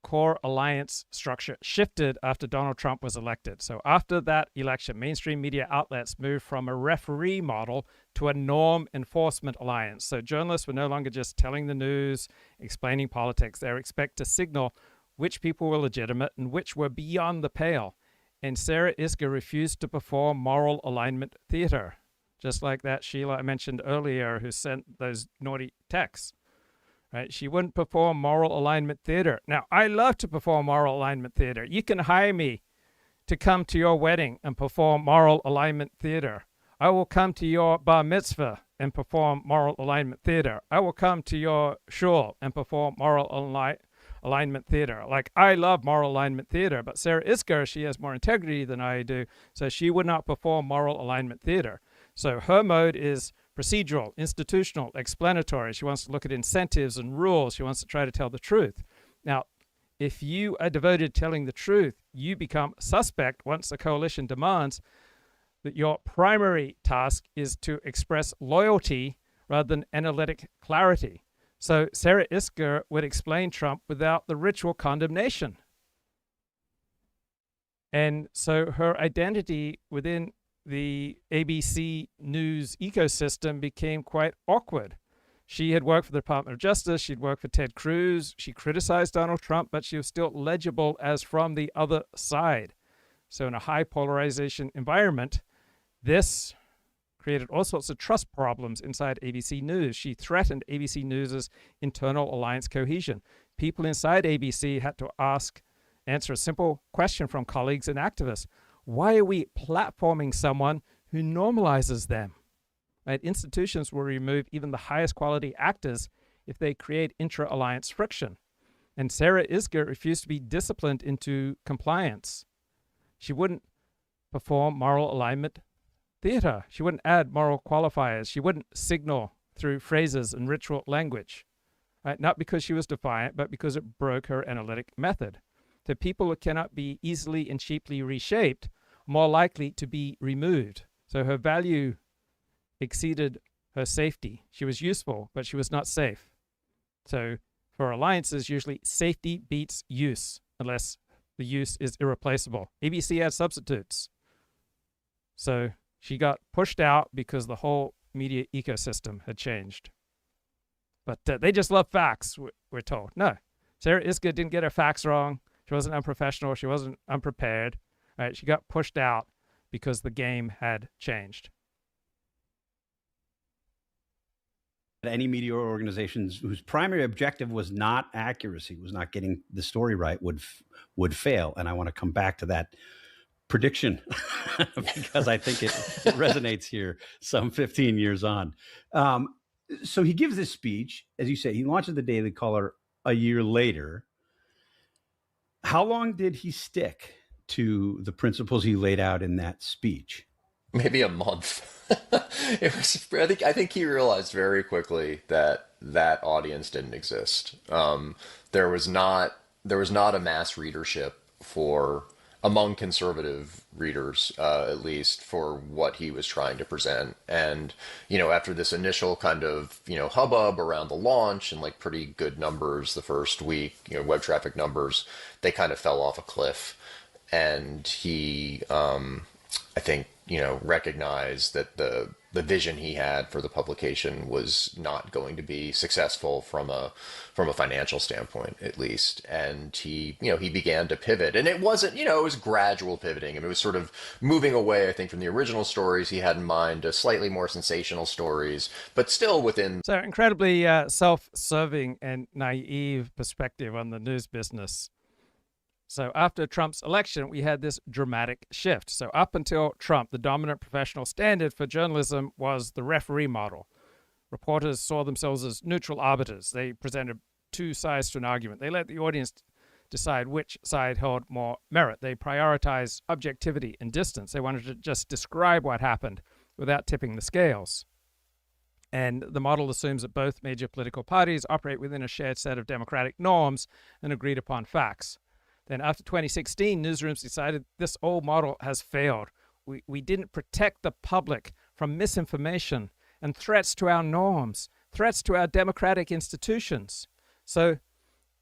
A: core alliance structure shifted after Donald Trump was elected. So after that election, mainstream media outlets moved from a referee model to a norm enforcement alliance. So journalists were no longer just telling the news, explaining politics. They were expected to signal which people were legitimate and which were beyond the pale. And Sarah Isgur refused to perform moral alignment theater, just like that Sheila I mentioned earlier who sent those naughty texts. Right? She wouldn't perform moral alignment theater. Now, I love to perform moral alignment theater. You can hire me to come to your wedding and perform moral alignment theater. I will come to your bar mitzvah and perform moral alignment theater. I will come to your shul and perform moral alignment theater. Like, I love moral alignment theater, but Sarah Isgur, she has more integrity than I do, so she would not perform moral alignment theater. So her mode is procedural, institutional, explanatory. She wants to look at incentives and rules. She wants to try to tell the truth. Now, if you are devoted to telling the truth, you become suspect once the coalition demands that your primary task is to express loyalty rather than analytic clarity. So Sarah Isgur would explain Trump without the ritual condemnation. And so her identity within the ABC News ecosystem became quite awkward. She had worked for the Department of Justice. She'd worked for Ted Cruz. She criticized Donald Trump, but she was still legible as from the other side. So in a high polarization environment, this created all sorts of trust problems inside ABC News. She threatened ABC News's internal alliance cohesion. People inside ABC had to ask answer a simple question from colleagues and activists. Why are we platforming someone who normalizes them? Right? Institutions will remove even the highest quality actors if they create intra-alliance friction. And Sarah Isgur refused to be disciplined into compliance. She wouldn't perform moral alignment theater. She wouldn't add moral qualifiers. She wouldn't signal through phrases and ritual language. Right? Not because she was defiant, but because it broke her analytic method. So people who cannot be easily and cheaply reshaped are more likely to be removed. So her value exceeded her safety. She was useful, but she was not safe. So for alliances, usually safety beats use, unless the use is irreplaceable. ABC had substitutes. So she got pushed out because the whole media ecosystem had changed. But they just love facts, we're told. No, Sarah Isgur didn't get her facts wrong. She wasn't unprofessional. She wasn't unprepared. Right? She got pushed out because the game had changed.
F: Any media organizations whose primary objective was not accuracy, was not getting the story right, would fail. And I want to come back to that prediction because I think it resonates here some 15 years on. So he gives this speech, as you say, he launches the Daily Caller a year later. How long did he stick to the principles he laid out in that speech?
H: Maybe a month. It was. I think he realized very quickly that that audience didn't exist. There was not a mass readership among conservative readers, at least, for what he was trying to present. And after this initial kind of hubbub around the launch and like pretty good numbers the first week, web traffic numbers, they kind of fell off a cliff. And he, I think, recognized that the vision he had for the publication was not going to be successful from a financial standpoint, at least. And he began to pivot, and it wasn't, it was gradual pivoting. I mean, it was sort of moving away, I think, from the original stories he had in mind to slightly more sensational stories, but still within.
A: So incredibly self-serving and naive perspective on the news business. So after Trump's election, we had this dramatic shift. So up until Trump, the dominant professional standard for journalism was the referee model. Reporters saw themselves as neutral arbiters. They presented two sides to an argument. They let the audience decide which side held more merit. They prioritized objectivity and distance. They wanted to just describe what happened without tipping the scales. And the model assumes that both major political parties operate within a shared set of democratic norms and agreed upon facts. Then after 2016, newsrooms decided this old model has failed. We didn't protect the public from misinformation and threats to our norms, threats to our democratic institutions. So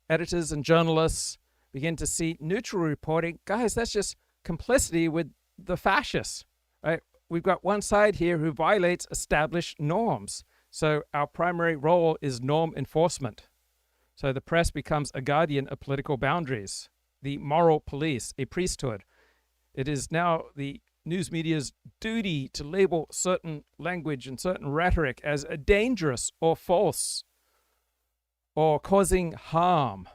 A: editors and journalists begin to see neutral reporting. Guys, that's just complicity with the fascists, right? We've got one side here who violates established norms. So our primary role is norm enforcement. So the press becomes a guardian of political boundaries. The moral police, a priesthood. It is now the news media's duty to label certain language and certain rhetoric as dangerous or false or causing harm.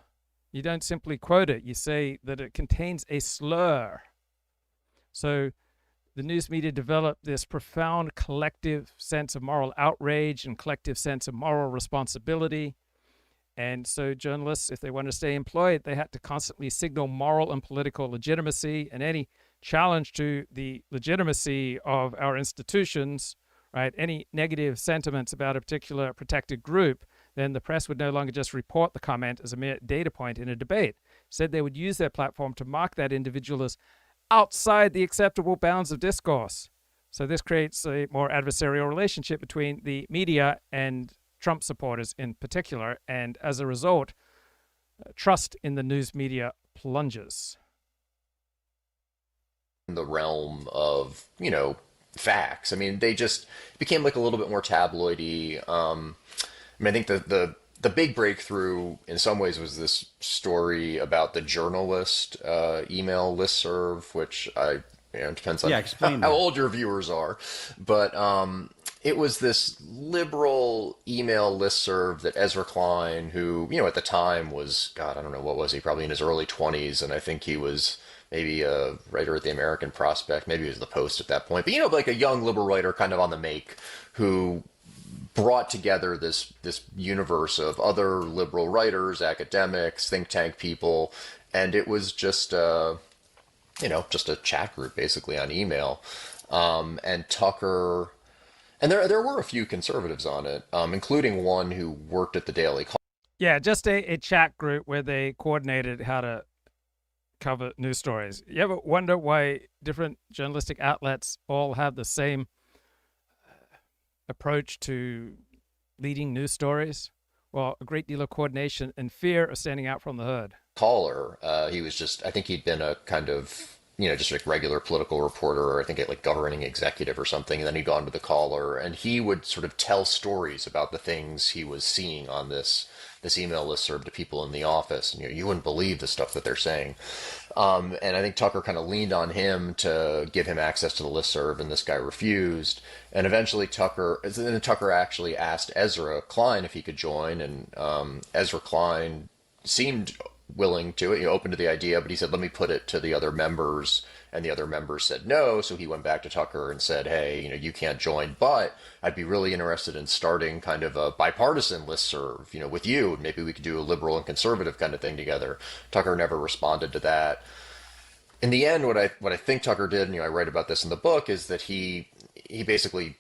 A: You don't simply quote it. You say that it contains a slur. So the news media developed this profound collective sense of moral outrage and collective sense of moral responsibility. And so journalists, if they want to stay employed, they had to constantly signal moral and political legitimacy, and any challenge to the legitimacy of our institutions, right, any negative sentiments about a particular protected group, then the press would no longer just report the comment as a mere data point in a debate. Instead, they would use their platform to mark that individual as outside the acceptable bounds of discourse. So this creates a more adversarial relationship between the media and Trump supporters in particular, and as a result, trust in the news media plunges.
H: In the realm of, facts. I mean, they just became like a little bit more tabloidy. I think the big breakthrough in some ways was this story about the journalist email listserv, which it depends on
F: explain
H: how old your viewers are. But it was this liberal email listserv that Ezra Klein, who, at the time was, God, I don't know, what was he? Probably in his early 20s. And I think he was maybe a writer at the American Prospect. Maybe he was the Post at that point. But, like a young liberal writer kind of on the make who brought together this universe of other liberal writers, academics, think tank people. And it was just, just a chat group basically on email. And Tucker... And there were a few conservatives on it, including one who worked at the Daily Call.
A: Yeah, just a chat group where they coordinated how to cover news stories. You ever wonder why different journalistic outlets all have the same approach to leading news stories? Well, a great deal of coordination and fear of standing out from the herd.
H: Caller, he was just, I think he'd been a kind of, just like regular political reporter, or I think like governing executive or something, and then he'd gone to the Caller, and he would sort of tell stories about the things he was seeing on this email listserv to people in the office, and you wouldn't believe the stuff that they're saying. And I think Tucker kind of leaned on him to give him access to the listserv, and this guy refused. And eventually Tucker actually asked Ezra Klein if he could join, and Ezra Klein seemed willing to it, open to the idea, but he said, let me put it to the other members, and the other members said no, so he went back to Tucker and said, hey, you can't join, but I'd be really interested in starting kind of a bipartisan listserv, with you, and maybe we could do a liberal and conservative kind of thing together. Tucker never responded to that. In the end, what I think Tucker did, and I write about this in the book, is that he basically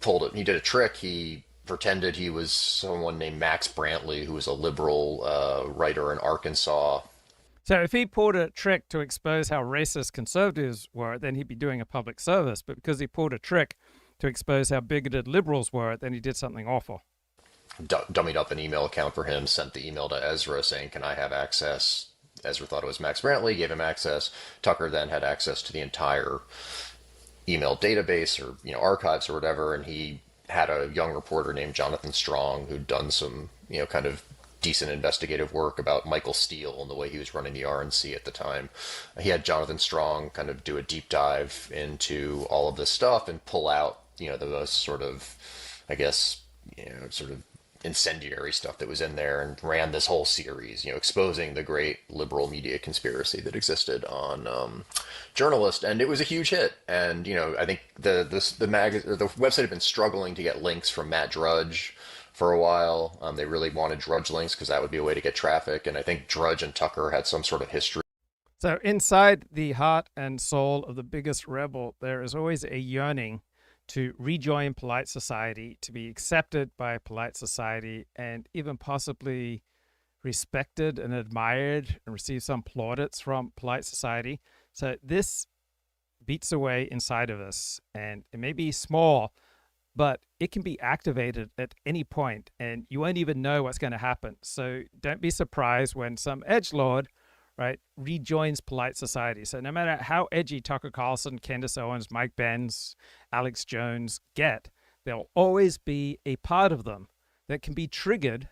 H: he did a trick. He pretended he was someone named Max Brantley, who was a liberal writer in Arkansas.
A: So if he pulled a trick to expose how racist conservatives were, then he'd be doing a public service. But because he pulled a trick to expose how bigoted liberals were, then he did something awful.
H: Dummied up an email account for him, sent the email to Ezra saying, can I have access? Ezra thought it was Max Brantley, gave him access. Tucker then had access to the entire email database or archives or whatever, and he had a young reporter named Jonathan Strong who'd done some, kind of decent investigative work about Michael Steele and the way he was running the RNC at the time. He had Jonathan Strong kind of do a deep dive into all of this stuff and pull out, the most sort of, I guess, sort of incendiary stuff that was in there, and ran this whole series, exposing the great liberal media conspiracy that existed on Journalist, and it was a huge hit. And I think the website had been struggling to get links from Matt Drudge for a while. They really wanted Drudge links because that would be a way to get traffic, and I think Drudge and Tucker had some sort of history.
A: So inside the heart and soul of the biggest rebel, there is always a yearning to rejoin polite society, to be accepted by polite society, and even possibly respected and admired and receive some plaudits from polite society. So this beats away inside of us, and it may be small, but it can be activated at any point, and you won't even know what's going to happen. So don't be surprised when some edgelord, right, rejoins polite society. So no matter how edgy Tucker Carlson, Candace Owens, Mike Benz, Alex Jones get, there'll always be a part of them that can be triggered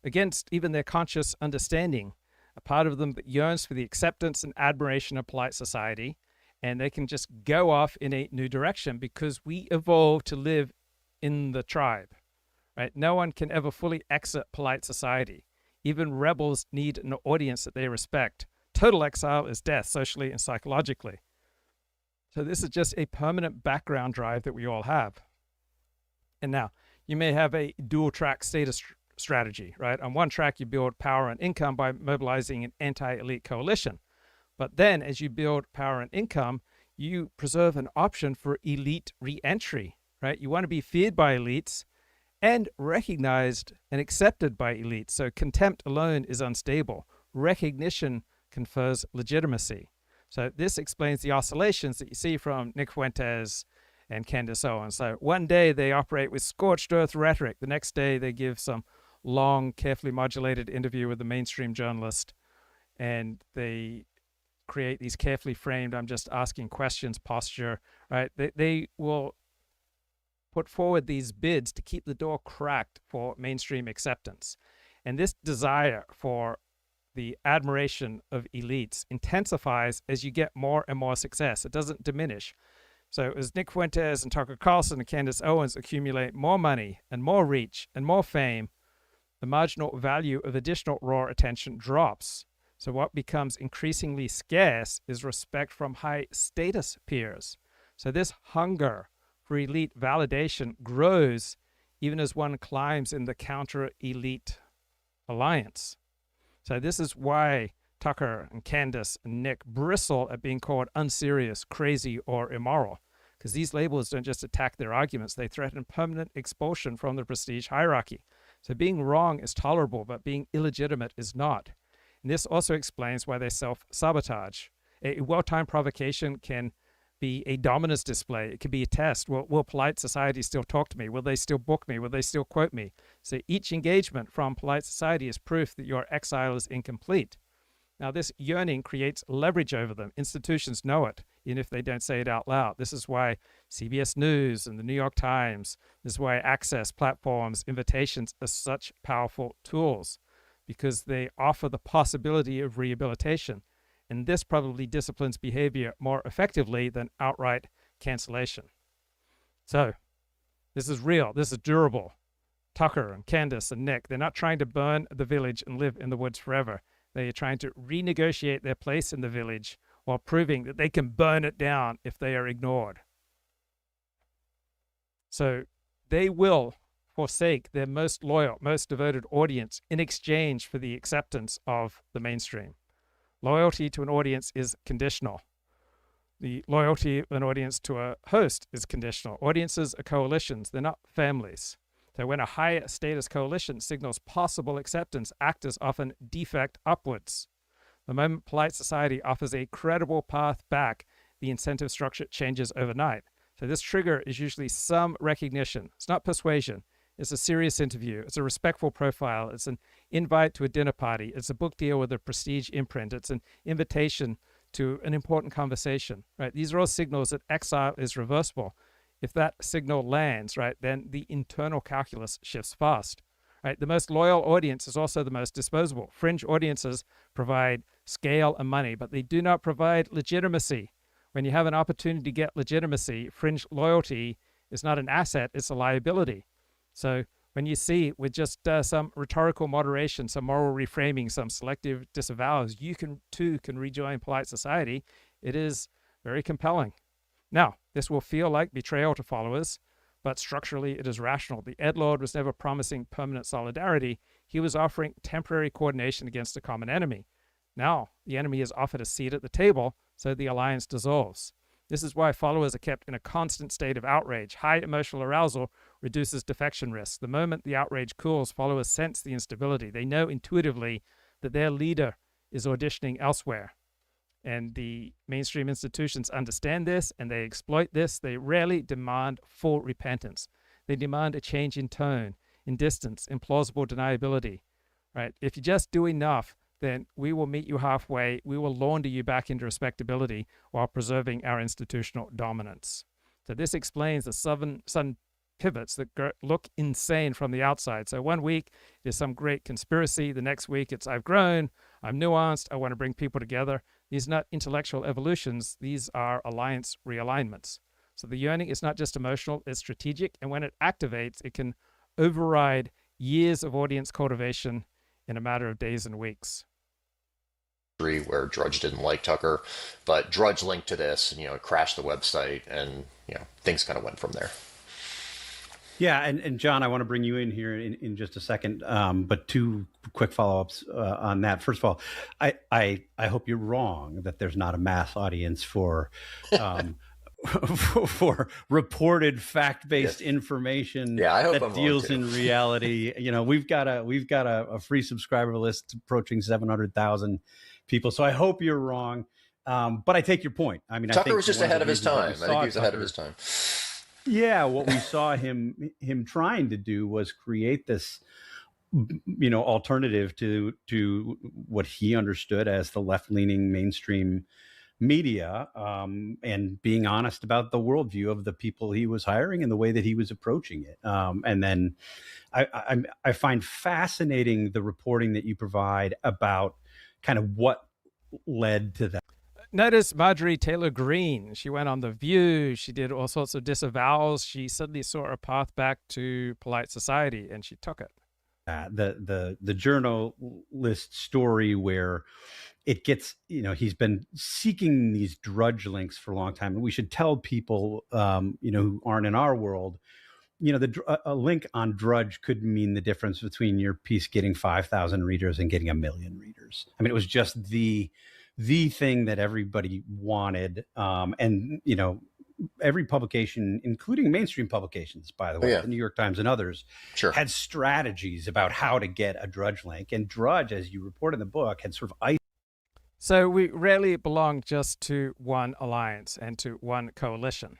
A: against even their conscious understanding, a part of them that yearns for the acceptance and admiration of polite society, and they can just go off in a new direction because we evolved to live in the tribe, right? No one can ever fully exit polite society. Even rebels need an audience that they respect. Total exile is death, socially and psychologically. So this is just a permanent background drive that we all have. And now, you may have a dual-track status strategy, right? On one track, you build power and income by mobilizing an anti-elite coalition. But then, as you build power and income, you preserve an option for elite re-entry, right? You want to be feared by elites and recognized and accepted by elites. So contempt alone is unstable. Recognition confers legitimacy. So this explains the oscillations that you see from Nick Fuentes and Candace Owens. So one day they operate with scorched earth rhetoric. The next day they give some long, carefully modulated interview with a mainstream journalist, and they create these carefully framed, I'm just asking questions posture, right? They will put forward these bids to keep the door cracked for mainstream acceptance. And this desire for the admiration of elites intensifies as you get more and more success. It doesn't diminish. So as Nick Fuentes and Tucker Carlson and Candace Owens accumulate more money and more reach and more fame, the marginal value of additional raw attention drops. So what becomes increasingly scarce is respect from high status peers. So this hunger for elite validation grows even as one climbs in the counter-elite alliance. So this is why Tucker and Candace and Nick bristle at being called unserious, crazy, or immoral, because these labels don't just attack their arguments, they threaten permanent expulsion from the prestige hierarchy. So being wrong is tolerable, but being illegitimate is not. And this also explains why they self-sabotage. A well-timed provocation can be a dominance display. It can be a test. Will polite society still talk to me? Will they still book me? Will they still quote me? So each engagement from polite society is proof that your exile is incomplete. Now, this yearning creates leverage over them. Institutions know it, even if they don't say it out loud. This is why CBS News and the New York Times, this is why access, platforms, invitations are such powerful tools, because they offer the possibility of rehabilitation. And this probably disciplines behavior more effectively than outright cancellation. So this is real. This is durable. Tucker and Candace and Nick, they're not trying to burn the village and live in the woods forever. They are trying to renegotiate their place in the village while proving that they can burn it down if they are ignored. So they will forsake their most loyal, most devoted audience in exchange for the acceptance of the mainstream. Loyalty to an audience is conditional. The loyalty of an audience to a host is conditional. Audiences are coalitions. They're not families. So when a high status coalition signals possible acceptance, actors often defect upwards. The moment polite society offers a credible path back, the incentive structure changes overnight. So this trigger is usually some recognition. It's not persuasion. It's a serious interview. It's a respectful profile. It's an invite to a dinner party. It's a book deal with a prestige imprint. It's an invitation to an important conversation, right? These are all signals that exile is reversible. If that signal lands, right, then the internal calculus shifts fast, right? The most loyal audience is also the most disposable. Fringe audiences provide scale and money, but they do not provide legitimacy. When you have an opportunity to get legitimacy, fringe loyalty is not an asset, it's a liability. So when you see with just some rhetorical moderation, some moral reframing, some selective disavows, you too can rejoin polite society. It is very compelling. Now, this will feel like betrayal to followers, but structurally it is rational. The edgelord was never promising permanent solidarity. He was offering temporary coordination against a common enemy. Now, the enemy is offered a seat at the table, so the alliance dissolves. This is why followers are kept in a constant state of outrage. High emotional arousal reduces defection risk. The moment the outrage cools, followers sense the instability. They know intuitively that their leader is auditioning elsewhere. And the mainstream institutions understand this and they exploit this. They rarely demand full repentance. They demand a change in tone, in distance, in plausible deniability, right? If you just do enough, then we will meet you halfway. We will launder you back into respectability while preserving our institutional dominance. So this explains the sudden pivots that look insane from the outside. So one week there's some great conspiracy. The next week it's I've grown, I'm nuanced, I want to bring people together. These are not intellectual evolutions. These are alliance realignments. So the yearning is not just emotional, it's strategic. And when it activates, it can override years of audience cultivation in a matter of days and weeks.
H: Where Drudge didn't like Tucker, but Drudge linked to this, and it crashed the website, and things kind of went from there.
F: Yeah, and John, I want to bring you in here in just a second, but two quick follow-ups on that. First of all, I hope you're wrong that there's not a mass audience for for reported fact-based information that deals in reality. We've got a free subscriber list approaching 700,000 people, so I hope you're wrong. But I take your point. I mean,
H: Tucker was just ahead of his time. I think he was ahead of his time.
F: Yeah, what we saw him trying to do was create this, alternative to what he understood as the left-leaning mainstream media, and being honest about the worldview of the people he was hiring and the way that he was approaching it. And then I find fascinating the reporting that you provide about kind of what led to that.
A: notice Marjorie Taylor Greene. She went on The View. She did all sorts of disavowals. She suddenly saw a path back to polite society, and she took it.
F: The journalist story where it gets, he's been seeking these Drudge links for a long time, and we should tell people, who aren't in our world, a link on Drudge could mean the difference between your piece getting 5,000 readers and getting 1 million readers. I mean, it was just the thing that everybody wanted, and every publication, including mainstream publications, by the way, the New York Times and others, had strategies about how to get a Drudge link. And Drudge, as you report in the book, had sort of
A: So we rarely belong just to one alliance and to one coalition.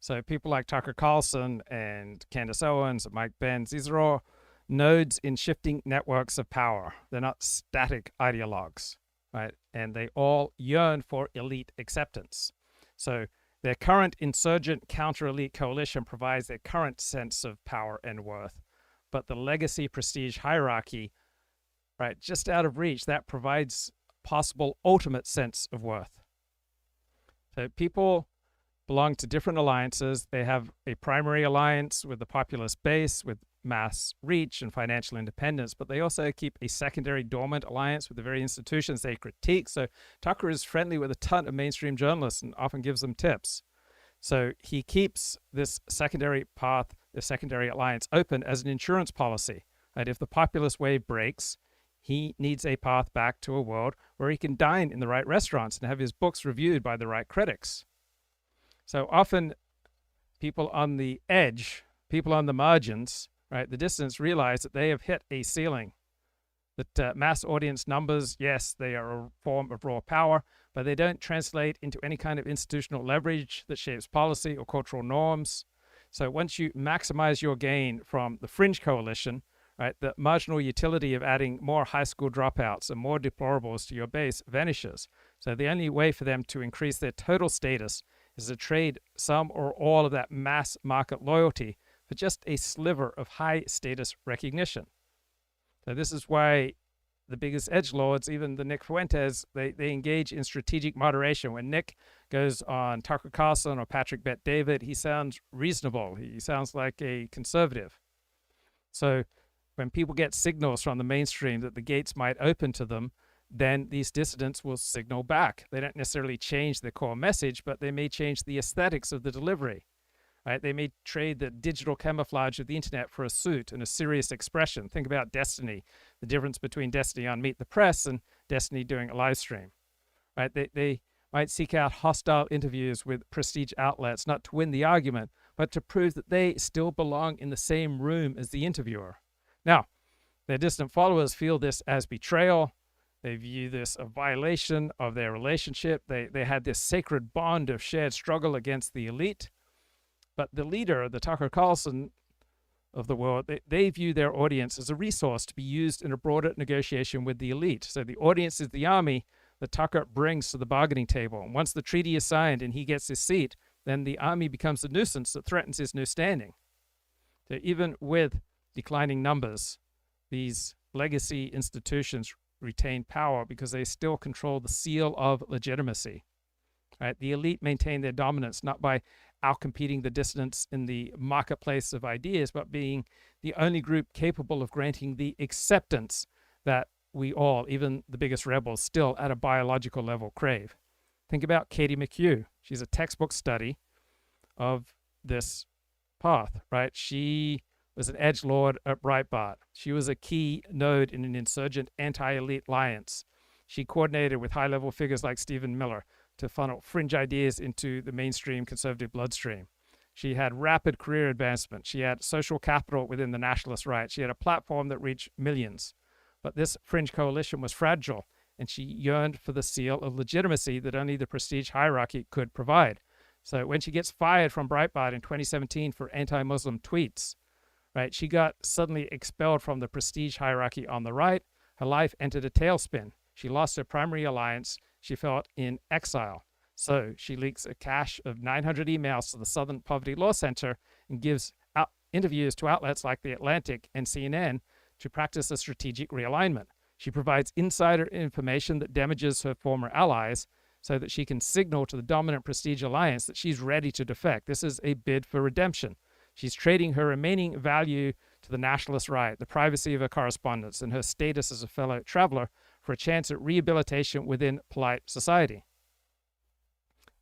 A: So people like Tucker Carlson and Candace Owens and Mike Benz, these are all nodes in shifting networks of power. They're not static ideologues, right? And they all yearn for elite acceptance. So their current insurgent counter-elite coalition provides their current sense of power and worth. But the legacy prestige hierarchy, right, just out of reach, that provides possible ultimate sense of worth. So people belong to different alliances. They have a primary alliance with the populist base, with mass reach and financial independence, but they also keep a secondary dormant alliance with the very institutions they critique. So Tucker is friendly with a ton of mainstream journalists and often gives them tips. So he keeps this secondary path, the secondary alliance open as an insurance policy. Right? If the populist wave breaks, he needs a path back to a world where he can dine in the right restaurants and have his books reviewed by the right critics. So often people on the edge, people on the margins, right, the distance, realize that they have hit a ceiling. That mass audience numbers, yes, they are a form of raw power, but they don't translate into any kind of institutional leverage that shapes policy or cultural norms. So once you maximize your gain from the fringe coalition, right, the marginal utility of adding more high school dropouts and more deplorables to your base vanishes. So the only way for them to increase their total status is to trade some or all of that mass market loyalty for just a sliver of high status recognition. So this is why the biggest edgelords, even the Nick Fuentes, they engage in strategic moderation. When Nick goes on Tucker Carlson or Patrick Bet-David, he sounds reasonable. He sounds like a conservative. So when people get signals from the mainstream that the gates might open to them, then these dissidents will signal back. They don't necessarily change their core message, but they may change the aesthetics of the delivery. Right? They may trade the digital camouflage of the internet for a suit and a serious expression. Think about Destiny, the difference between Destiny on Meet the Press and Destiny doing a live stream. Right? They might seek out hostile interviews with prestige outlets, not to win the argument, but to prove that they still belong in the same room as the interviewer. Now, their distant followers feel this as betrayal. They view this a violation of their relationship. They had this sacred bond of shared struggle against the elite. But the leader, the Tucker Carlson of the world, they view their audience as a resource to be used in a broader negotiation with the elite. So the audience is the army that Tucker brings to the bargaining table. And once the treaty is signed and he gets his seat, then the army becomes a nuisance that threatens his new standing. So even with declining numbers, these legacy institutions retain power because they still control the seal of legitimacy. Right? The elite maintain their dominance not by outcompeting the dissidents in the marketplace of ideas, but being the only group capable of granting the acceptance that we all, even the biggest rebels, still at a biological level crave. Think about Katie McHugh. She's a textbook study of this path, right? She was an edgelord at Breitbart. She was a key node in an insurgent anti-elite alliance. She coordinated with high-level figures like Stephen Miller to funnel fringe ideas into the mainstream conservative bloodstream. She had rapid career advancement. She had social capital within the nationalist right. She had a platform that reached millions. But this fringe coalition was fragile, and she yearned for the seal of legitimacy that only the prestige hierarchy could provide. So when she gets fired from Breitbart in 2017 for anti-Muslim tweets, right, she got suddenly expelled from the prestige hierarchy on the right. Her life entered a tailspin. She lost her primary alliance. She felt in exile. So she leaks a cache of 900 emails to the Southern Poverty Law Center and gives out interviews to outlets like The Atlantic and CNN to practice a strategic realignment. She provides insider information that damages her former allies so that she can signal to the dominant prestige alliance that she's ready to defect. This is a bid for redemption. She's trading her remaining value to the nationalist right, the privacy of her correspondence, and her status as a fellow traveler for a chance at rehabilitation within polite society.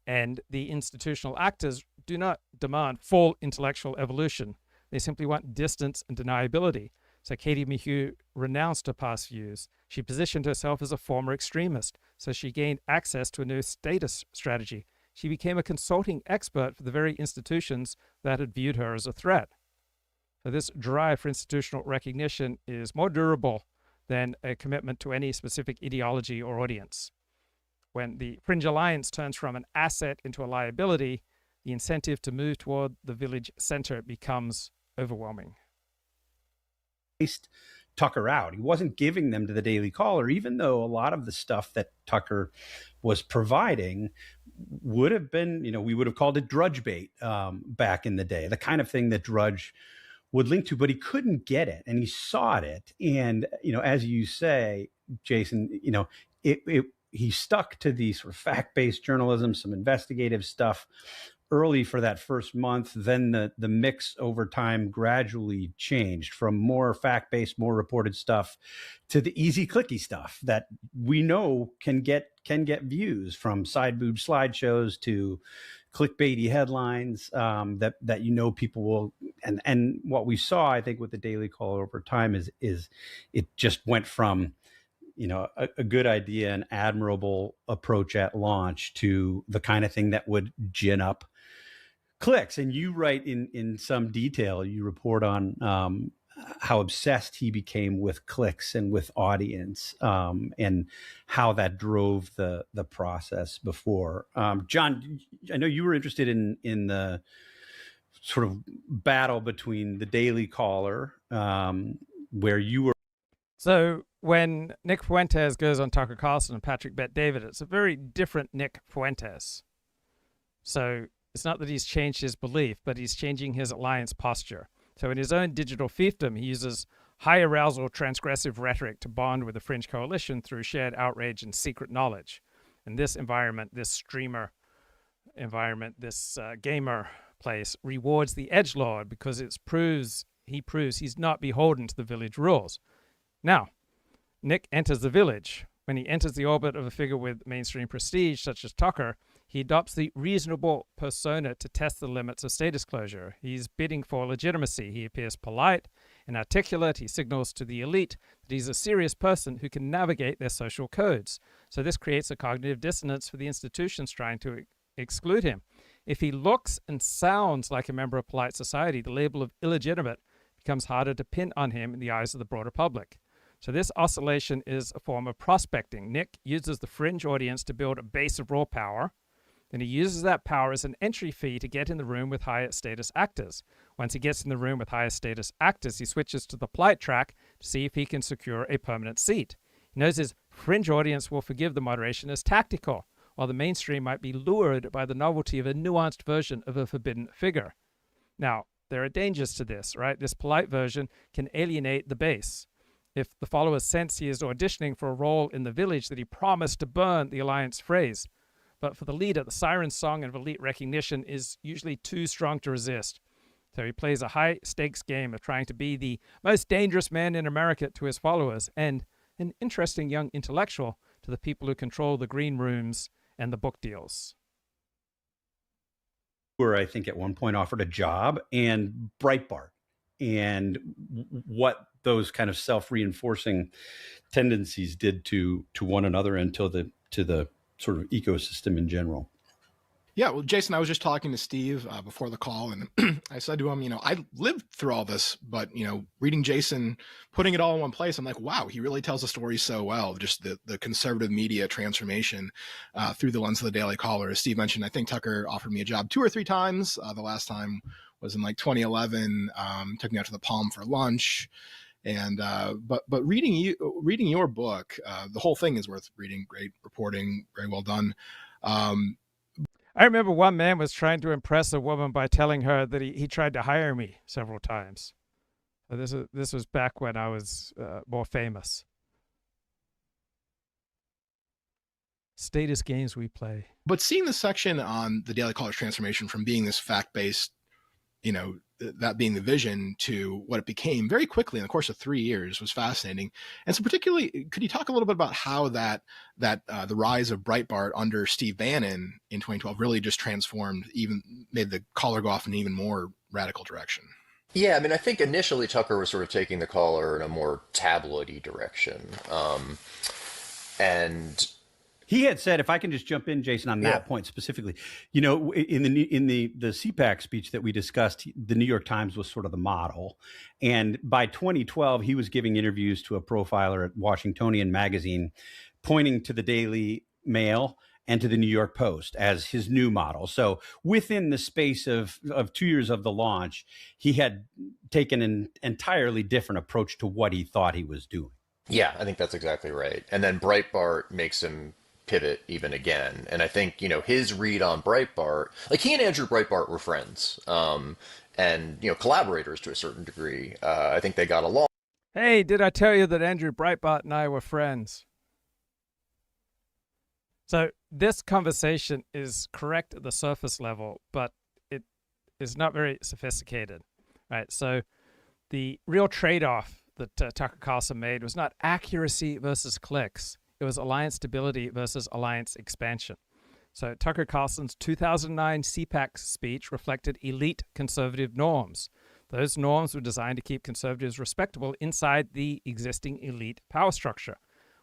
A: And the institutional actors do not demand full intellectual evolution. They simply want distance and deniability. So Katie Mayhew renounced her past views. She positioned herself as a former extremist, so she gained access to a new status strategy. She became a consulting expert for the very institutions that had viewed her as a threat. So this drive for institutional recognition is more durable than a commitment to any specific ideology or audience. When the Fringe Alliance turns from an asset into a liability, the incentive to move toward the village center becomes overwhelming.
F: Tucker out. He wasn't giving them to the Daily Caller, even though a lot of the stuff that Tucker was providing would have been, we would have called it drudge bait back in the day, the kind of thing that Drudge would link to, but he couldn't get it, and he sought it. And, as you say, Jason, he stuck to the sort of fact-based journalism, some investigative stuff early for that first month. Then the mix over time gradually changed from more fact-based, more reported stuff to the easy clicky stuff that we know can get views, from side boob slideshows to clickbaity headlines that people will. And what we saw, I think, with the Daily Caller over time is it just went from a good idea, an admirable approach at launch, to the kind of thing that would gin up clicks. And you write in some detail, you report on how obsessed he became with clicks and with audience, and how that drove the process before. John, I know you were interested in the sort of battle between the Daily Caller, where you were.
A: So when Nick Fuentes goes on Tucker Carlson and Patrick Bet-David, it's a very different Nick Fuentes. So it's not that he's changed his belief, but he's changing his alliance posture. So in his own digital fiefdom, he uses high arousal transgressive rhetoric to bond with the Fringe Coalition through shared outrage and secret knowledge. In this environment, this streamer environment, this gamer place rewards the edgelord because he proves he's not beholden to the village rules. Now, Nick enters the village. When he enters the orbit of a figure with mainstream prestige, such as Tucker, he adopts the reasonable persona to test the limits of status closure. He's bidding for legitimacy. He appears polite and articulate. He signals to the elite that he's a serious person who can navigate their social codes. So this creates a cognitive dissonance for the institutions trying to exclude him. If he looks and sounds like a member of polite society, the label of illegitimate becomes harder to pin on him in the eyes of the broader public. So this oscillation is a form of prospecting. Nick uses the fringe audience to build a base of raw power. Then he uses that power as an entry fee to get in the room with higher status actors. Once he gets in the room with higher status actors, he switches to the polite track to see if he can secure a permanent seat. He knows his fringe audience will forgive the moderation as tactical, while the mainstream might be lured by the novelty of a nuanced version of a forbidden figure. Now, there are dangers to this, right? This polite version can alienate the base. If the followers sense he is auditioning for a role in the village, that he promised to burn the alliance phrase. But for the leader, the siren song of elite recognition is usually too strong to resist. So he plays a high-stakes game of trying to be the most dangerous man in America to his followers, and an interesting young intellectual to the people who control the green rooms and the book deals.
F: Were, I think, at one point offered a job, and Breitbart, and what those kind of self-reinforcing tendencies did to one another and to the sort of ecosystem in general.
K: Yeah, well, Jason, I was just talking to Steve before the call, and I said to him, I lived through all this, but, reading Jason, putting it all in one place, I'm like, wow, he really tells the story so well, just the conservative media transformation through the lens of the Daily Caller. As Steve mentioned, I think Tucker offered me a job 2 or 3 times. The last time was in 2011, took me out to the Palm for lunch. And but reading your book, the whole thing is worth reading. Great reporting, very well done.
A: I remember one man was trying to impress a woman by telling her that he tried to hire me several times. This was back when I was more famous. status games we play.
K: But seeing the section on the daily college transformation from being this fact-based, that being the vision to what it became very quickly in the course of 3 years was fascinating. And so particularly, could you talk a little bit about how the rise of Breitbart under Steve Bannon in 2012 really just made the collar go off in an even more radical direction?
H: Yeah, I mean, I think initially Tucker was sort of taking the collar in a more tabloidy direction. And
F: he had said, if I can just jump in, Jason, on that point specifically, in the CPAC speech that we discussed, the New York Times was sort of the model. And by 2012, he was giving interviews to a profiler at Washingtonian magazine, pointing to the Daily Mail and to the New York Post as his new model. So within the space of 2 years of the launch, he had taken an entirely different approach to what he thought he was doing.
H: Yeah, I think that's exactly right. And then Breitbart makes him pivot even again. And I think, his read on Breitbart, like he and Andrew Breitbart were friends, and, collaborators to a certain degree. I think they got along.
A: Hey, did I tell you that Andrew Breitbart and I were friends? So this conversation is correct at the surface level, but it is not very sophisticated, right? So the real trade-off that Tucker Carlson made was not accuracy versus clicks. It was alliance stability versus alliance expansion. So Tucker Carlson's 2009 CPAC speech reflected elite conservative norms. Those norms were designed to keep conservatives respectable inside the existing elite power structure.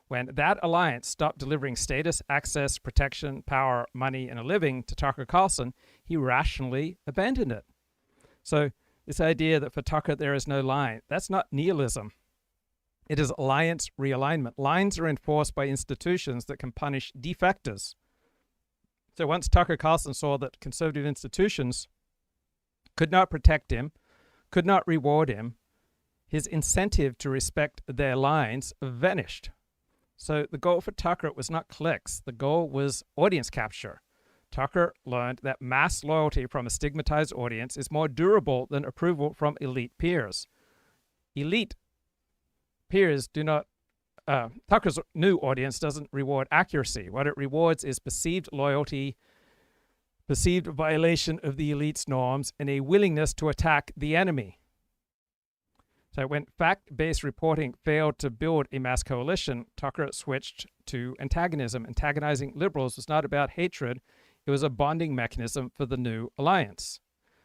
A: When that alliance stopped delivering status, access, protection, power, money, and a living to Tucker Carlson, he rationally abandoned it. So this idea that for Tucker there is no line, that's not nihilism. It is alliance realignment. Lines are enforced by institutions that can punish defectors. So once Tucker Carlson saw that conservative institutions could not protect him, could not reward him, his incentive to respect their lines vanished. So the goal for Tucker was not clicks. The goal was audience capture. Tucker learned that mass loyalty from a stigmatized audience is more durable than approval from elite peers. Elite peers do not, Tucker's new audience doesn't reward accuracy. What it rewards is perceived loyalty, perceived violation of the elite's norms, and a willingness to attack the enemy. So when fact-based reporting failed to build a mass coalition, Tucker switched to antagonism. Antagonizing liberals was not about hatred. It was a bonding mechanism for the new alliance.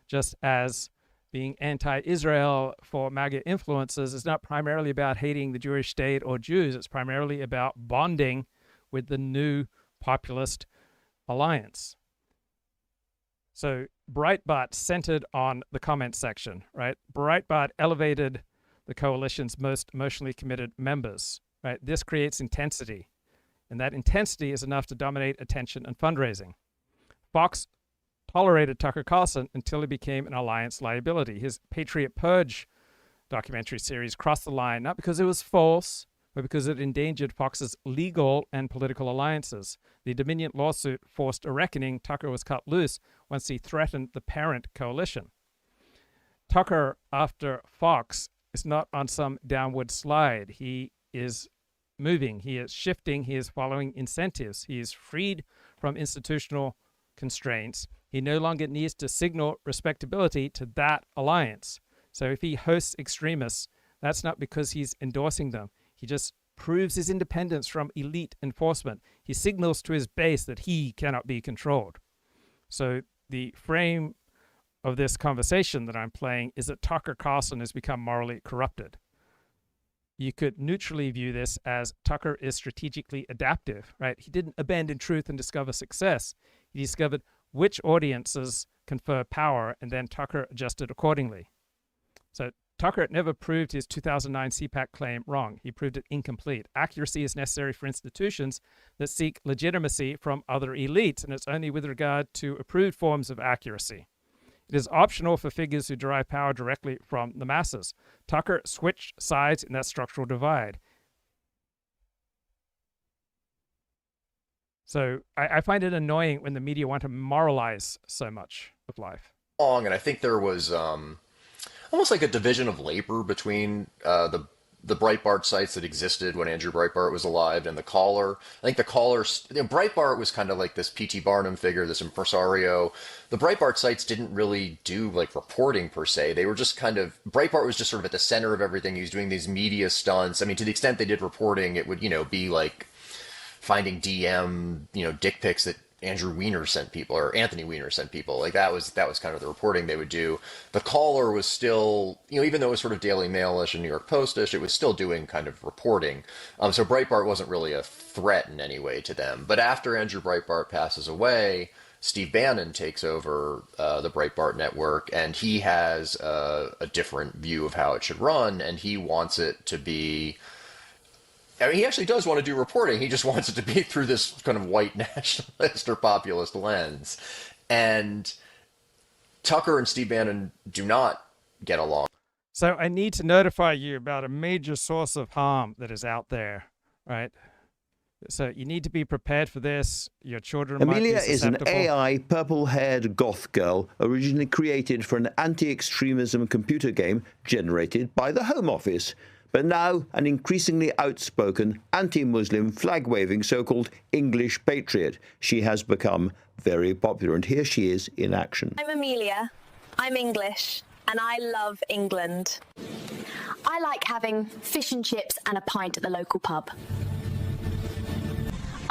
A: Just as being anti-Israel for MAGA influences is not primarily about hating the Jewish state or Jews. It's primarily about bonding with the new populist alliance. So Breitbart centered on the comment section, right? Breitbart elevated the coalition's most emotionally committed members, right? This creates intensity, and that intensity is enough to dominate attention and fundraising. Fox tolerated Tucker Carlson until he became an alliance liability. His Patriot Purge documentary series crossed the line, not because it was false, but because it endangered Fox's legal and political alliances. The Dominion lawsuit forced a reckoning. Tucker was cut loose once he threatened the parent coalition. Tucker, after Fox, is not on some downward slide. He is moving. He is shifting. He is following incentives. He is freed from institutional constraints. He no longer needs to signal respectability to that alliance. So if he hosts extremists, that's not because he's endorsing them. He just proves his independence from elite enforcement. He signals to his base that he cannot be controlled. So the frame of this conversation that I'm playing is that Tucker Carlson has become morally corrupted. You could neutrally view this as Tucker is strategically adaptive, right? He didn't abandon truth and discover success. He discovered which audiences confer power, and then Tucker adjusted accordingly. So Tucker never proved his 2009 CPAC claim wrong. He proved it incomplete. Accuracy is necessary for institutions that seek legitimacy from other elites, and it's only with regard to approved forms of accuracy. It is optional for figures who derive power directly from the masses. Tucker switched sides in that structural divide. So I find it annoying when the media want to moralize so much of life.
H: And I think there was almost like a division of labor between the the Breitbart sites that existed when Andrew Breitbart was alive, and the Caller. I think the Caller, Breitbart was kind of like this P.T. Barnum figure, this impresario. The Breitbart sites didn't really do like reporting per se. They were just kind of, Breitbart was just sort of at the center of everything. He was doing these media stunts. I mean, to the extent they did reporting, it would, be like finding DM, dick pics that Andrew Weiner sent people, or Anthony Weiner sent people. Like that was kind of the reporting they would do. The Caller was still, even though it was sort of Daily Mail-ish and New York Post-ish, it was still doing kind of reporting. So Breitbart wasn't really a threat in any way to them. But after Andrew Breitbart passes away, Steve Bannon takes over the Breitbart network, and he has a different view of how it should run, and he wants it to be, he actually does want to do reporting. He just wants it to be through this kind of white nationalist or populist lens. And Tucker and Steve Bannon do not get along.
A: So I need to notify you about a major source of harm that is out there, right? So you need to be prepared for this. Your children
L: Amelia
A: might be
L: is an
A: susceptible.
L: AI purple-haired goth girl originally created for an anti-extremism computer game generated by the Home Office, but now an increasingly outspoken, anti-Muslim, flag-waving so-called English patriot. She has become very popular, and here she is in action.
M: I'm Amelia, I'm English, and I love England. I like having fish and chips and a pint at the local pub.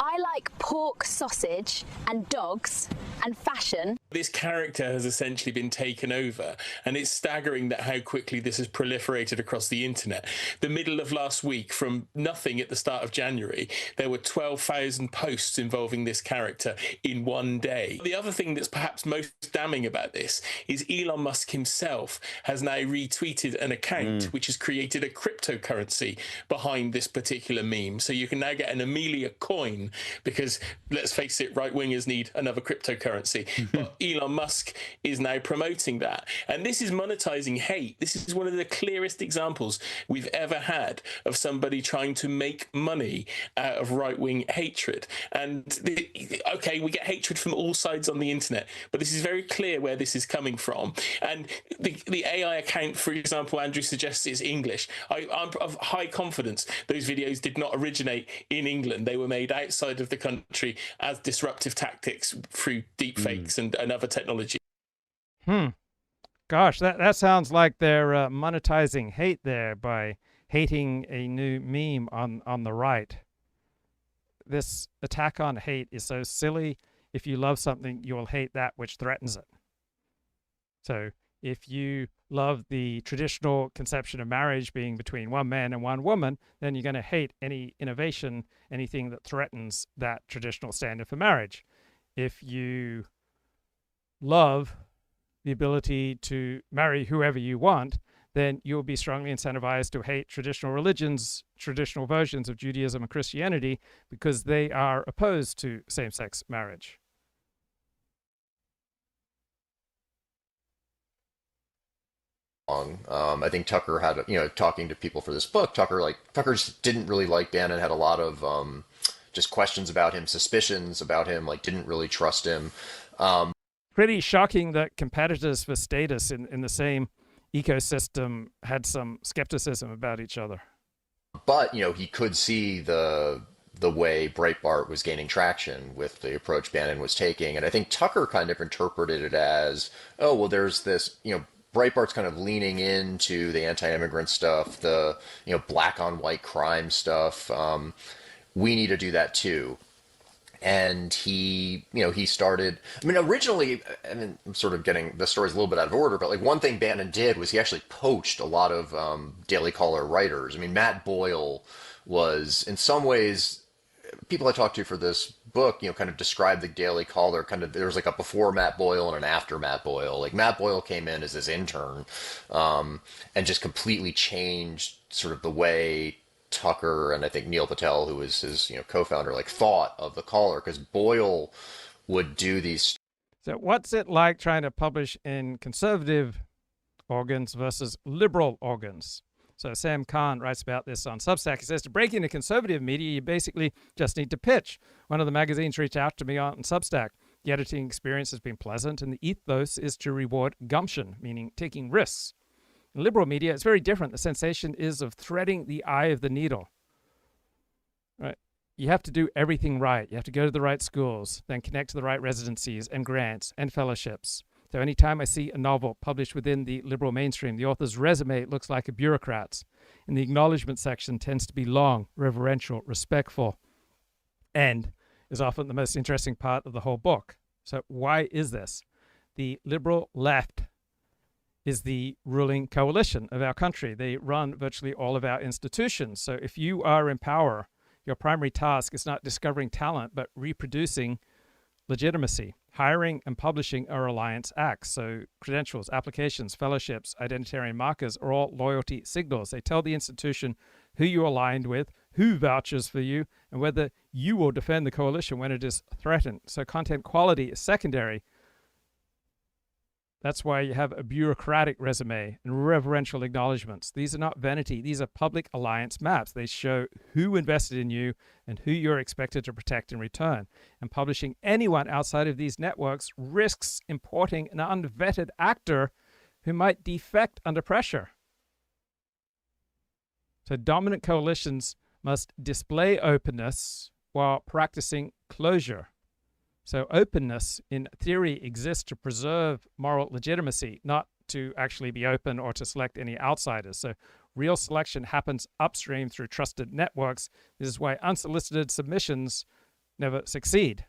M: I like pork, sausage, and dogs, and fashion.
N: This character has essentially been taken over, and it's staggering that how quickly this has proliferated across the internet. The middle of last week, from nothing at the start of January, there were 12,000 posts involving this character in one day. The other thing that's perhaps most damning about this is Elon Musk himself has now retweeted an account which has created a cryptocurrency behind this particular meme. So you can now get an Amelia coin, because let's face it, right-wingers need another cryptocurrency. But Elon Musk is now promoting that. And this is monetizing hate. This is one of the clearest examples we've ever had of somebody trying to make money out of right-wing hatred. And okay, we get hatred from all sides on the internet, but this is very clear where this is coming from. And the AI account, for example, Andrew suggests is English. I'm of high confidence those videos did not originate in England. They were made outside of the country as disruptive tactics through deepfakes and other technology.
A: Gosh, that sounds like they're monetizing hate there by hating a new meme on the right. This attack on hate is so silly. If you love something, you will hate that which threatens it. So if you love the traditional conception of marriage being between one man and one woman, then you're going to hate any innovation, anything that threatens that traditional standard for marriage. If you love the ability to marry whoever you want, then you'll be strongly incentivized to hate traditional religions, traditional versions of Judaism and Christianity, because they are opposed to same-sex marriage.
H: I think Tucker had, talking to people for this book, Tucker just didn't really like Bannon, had a lot of just questions about him, suspicions about him, didn't really trust him.
A: Pretty shocking that competitors for status in the same ecosystem had some skepticism about each other.
H: But, he could see the way Breitbart was gaining traction with the approach Bannon was taking. And I think Tucker kind of interpreted it as, oh, well, there's this, Breitbart's kind of leaning into the anti-immigrant stuff, the, black on white crime stuff. We need to do that too. And he started, originally, I'm sort of getting the story's a little bit out of order, but one thing Bannon did was he actually poached a lot of Daily Caller writers. Matt Boyle was, in some ways, people I talked to for this book, kind of described the Daily Caller, there was a before Matt Boyle and an after Matt Boyle. Matt Boyle came in as this intern and just completely changed sort of the way Tucker and I think Neil Patel, who was his co-founder, thought of the Caller, because Boyle would do these.
A: So what's it like trying to publish in conservative organs versus liberal organs? So Sam Khan writes about this on Substack. He says, to break into conservative media, you basically just need to pitch. One of the magazines reached out to me on Substack. The editing experience has been pleasant, and the ethos is to reward gumption, meaning taking risks. In liberal media, it's very different. The sensation is of threading the eye of the needle. Right? You have to do everything right. You have to go to the right schools, then connect to the right residencies and grants and fellowships. So anytime I see a novel published within the liberal mainstream, the author's resume looks like a bureaucrat's. And the acknowledgement section tends to be long, reverential, respectful, and is often the most interesting part of the whole book. So why is this? The liberal left is the ruling coalition of our country. They run virtually all of our institutions. So if you are in power, your primary task is not discovering talent, but reproducing legitimacy. Hiring and publishing are alliance acts. So credentials, applications, fellowships, identitarian markers are all loyalty signals. They tell the institution who you're aligned with, who vouches for you, and whether you will defend the coalition when it is threatened. So content quality is secondary. That's why you have a bureaucratic resume and reverential acknowledgments. These are not vanity. These are public alliance maps. They show who invested in you and who you're expected to protect in return. And publishing anyone outside of these networks risks importing an unvetted actor who might defect under pressure. So dominant coalitions must display openness while practicing closure. So openness, in theory, exists to preserve moral legitimacy, not to actually be open or to select any outsiders. So real selection happens upstream through trusted networks. This is why unsolicited submissions never succeed.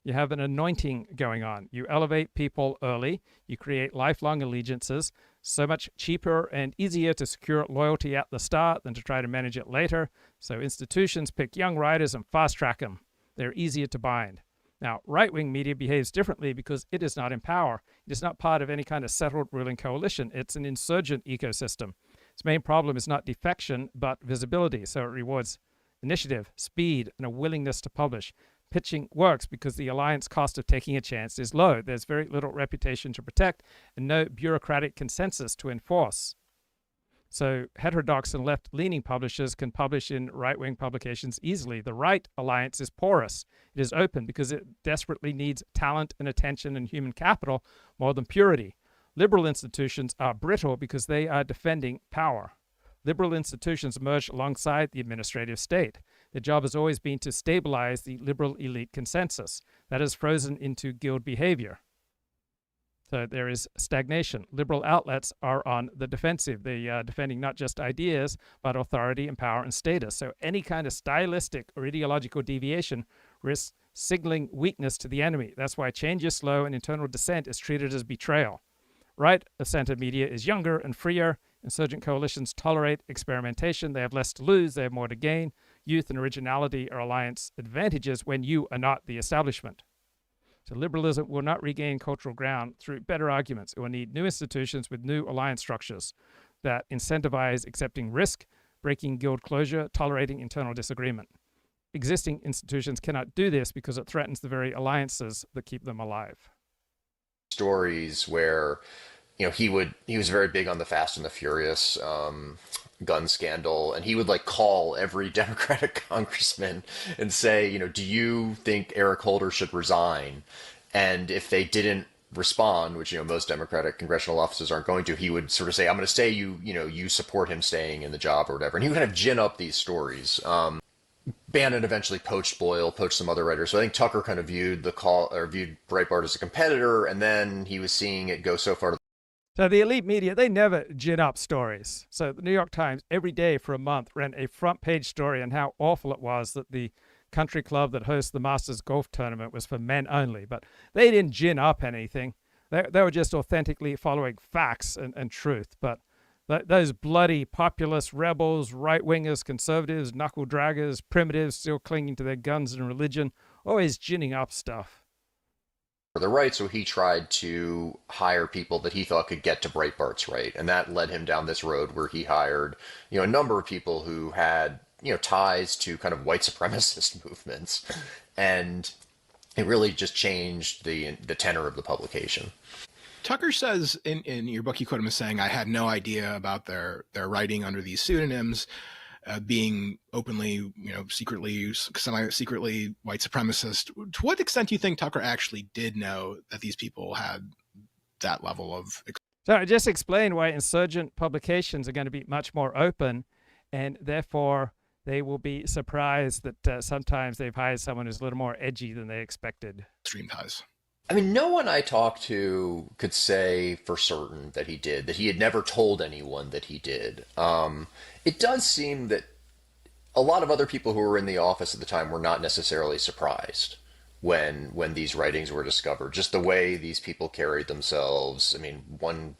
A: You have an anointing going on. You elevate people early. You create lifelong allegiances. So much cheaper and easier to secure loyalty at the start than to try to manage it later. So institutions pick young writers and fast-track them. They're easier to bind. Now, right-wing media behaves differently because it is not in power. It is not part of any kind of settled ruling coalition. It's an insurgent ecosystem. Its main problem is not defection, but visibility. So it rewards initiative, speed, and a willingness to publish. Pitching works because the alliance cost of taking a chance is low. There's very little reputation to protect and no bureaucratic consensus to enforce. So heterodox and left-leaning publishers can publish in right-wing publications easily. The right alliance is porous. It is open because it desperately needs talent and attention and human capital more than purity. Liberal institutions are brittle because they are defending power. Liberal institutions emerge alongside the administrative state. Their job has always been to stabilize the liberal elite consensus. That is frozen into guild behavior. So there is stagnation. Liberal outlets are on the defensive. They are defending not just ideas, but authority and power and status. So any kind of stylistic or ideological deviation risks signaling weakness to the enemy. That's why change is slow and internal dissent is treated as betrayal. Right-of-center media is younger and freer. Insurgent coalitions tolerate experimentation. They have less to lose. They have more to gain. Youth and originality are alliance advantages when you are not the establishment. So liberalism will not regain cultural ground through better arguments. It will need new institutions with new alliance structures that incentivize accepting risk, breaking guild closure, tolerating internal disagreement. Existing institutions cannot do this because it threatens the very alliances that keep them alive.
H: Stories where, he was very big on the Fast and the Furious gun scandal, and he would call every Democratic congressman and say, do you think Eric Holder should resign? And if they didn't respond, which most Democratic congressional offices aren't going to, he would sort of say, I'm going to say you support him staying in the job or whatever. And he would kind of gin up these stories. Bannon eventually poached Boyle, poached some other writers. So I think Tucker kind of viewed Breitbart as a competitor, and then he was seeing it go so far.
A: So the elite media, they never gin up stories. So the New York Times every day for a month ran a front page story on how awful it was that the country club that hosts the Masters golf tournament was for men only. But they didn't gin up anything. They were just authentically following facts and truth. But those bloody populist rebels, right-wingers, conservatives, knuckle-draggers, primitives still clinging to their guns and religion, always ginning up stuff.
H: The right, so he tried to hire people that he thought could get to Breitbart's right, and that led him down this road where he hired, a number of people who had, ties to kind of white supremacist movements, and it really just changed the tenor of the publication.
K: Tucker says in your book, you quote him as saying, "I had no idea about their writing under these pseudonyms." Being openly, secretly white supremacist. To what extent do you think Tucker actually did know that these people had that level of?
A: So I just explained why insurgent publications are going to be much more open, and therefore they will be surprised that sometimes they've hired someone who's a little more edgy than they expected.
K: Stream ties.
H: I mean, no one I talked to could say for certain that he did, that he had never told anyone that he did. It does seem that a lot of other people who were in the office at the time were not necessarily surprised when these writings were discovered. Just the way these people carried themselves. I mean, one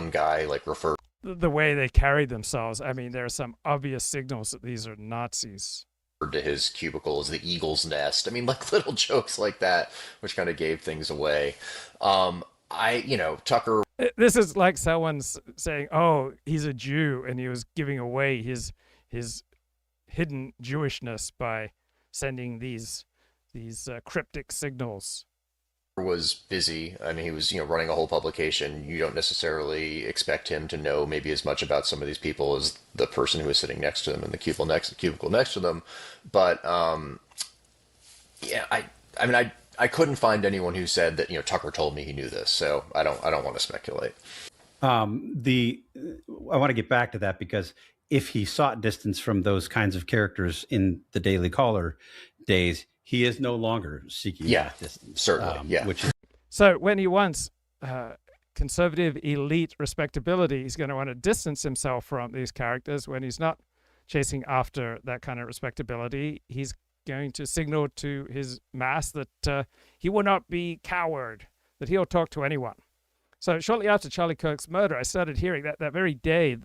H: guy like referred
A: The way they carried themselves. I mean, there are some obvious signals that these are Nazis.
H: To his cubicle as the eagle's nest. I mean, like little jokes like that, which kind of gave things away. Tucker.
A: This is like someone saying, "Oh, he's a Jew," and he was giving away his hidden Jewishness by sending these cryptic signals.
H: Was busy. I mean, he was, running a whole publication. You don't necessarily expect him to know maybe as much about some of these people as the person who was sitting next to them in the cubicle next to them. But I couldn't find anyone who said that Tucker told me he knew this. So I don't want to speculate.
F: I want to get back to that because if he sought distance from those kinds of characters in the Daily Caller days, he is no longer seeking that distance.
H: Certainly,
A: So when he wants conservative elite respectability, he's going to want to distance himself from these characters. When he's not chasing after that kind of respectability, he's going to signal to his mass that he will not be coward, that he'll talk to anyone. So shortly after Charlie Kirk's murder, I started hearing that very day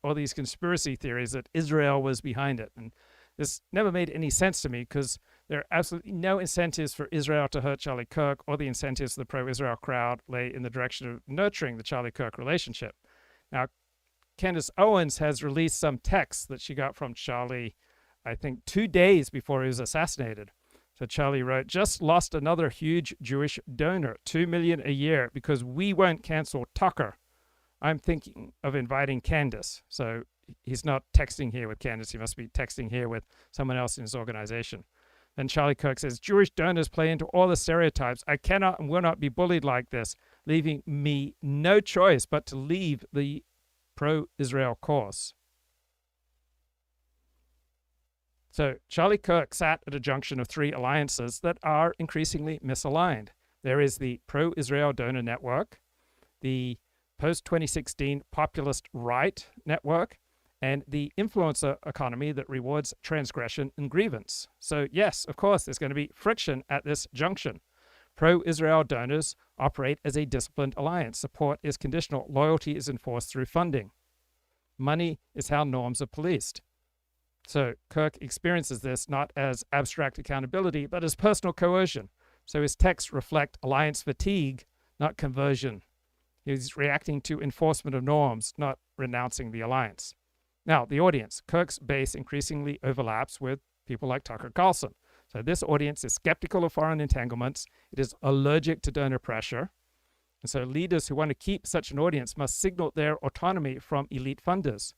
A: all these conspiracy theories that Israel was behind it. And this never made any sense to me because there are absolutely no incentives for Israel to hurt Charlie Kirk, or the incentives of the pro-Israel crowd lay in the direction of nurturing the Charlie Kirk relationship. Now, Candace Owens has released some texts that she got from Charlie, I think 2 days before he was assassinated. So Charlie wrote, "Just lost another huge Jewish donor, $2 million a year, because we won't cancel Tucker. I'm thinking of inviting Candace." So he's not texting here with Candace. He must be texting here with someone else in his organization. Then Charlie Kirk says, "Jewish donors play into all the stereotypes. I cannot and will not be bullied like this, leaving me no choice but to leave the pro-Israel cause." So Charlie Kirk sat at a junction of three alliances that are increasingly misaligned. There is the pro-Israel donor network, the post-2016 populist right network, and the influencer economy that rewards transgression and grievance. So yes, of course, there's going to be friction at this junction. Pro-Israel donors operate as a disciplined alliance. Support is conditional. Loyalty is enforced through funding. Money is how norms are policed. So Kirk experiences this not as abstract accountability, but as personal coercion. So his texts reflect alliance fatigue, not conversion. He's reacting to enforcement of norms, not renouncing the alliance. Now, the audience. Kirk's base increasingly overlaps with people like Tucker Carlson. So this audience is skeptical of foreign entanglements. It is allergic to donor pressure. And so leaders who want to keep such an audience must signal their autonomy from elite funders.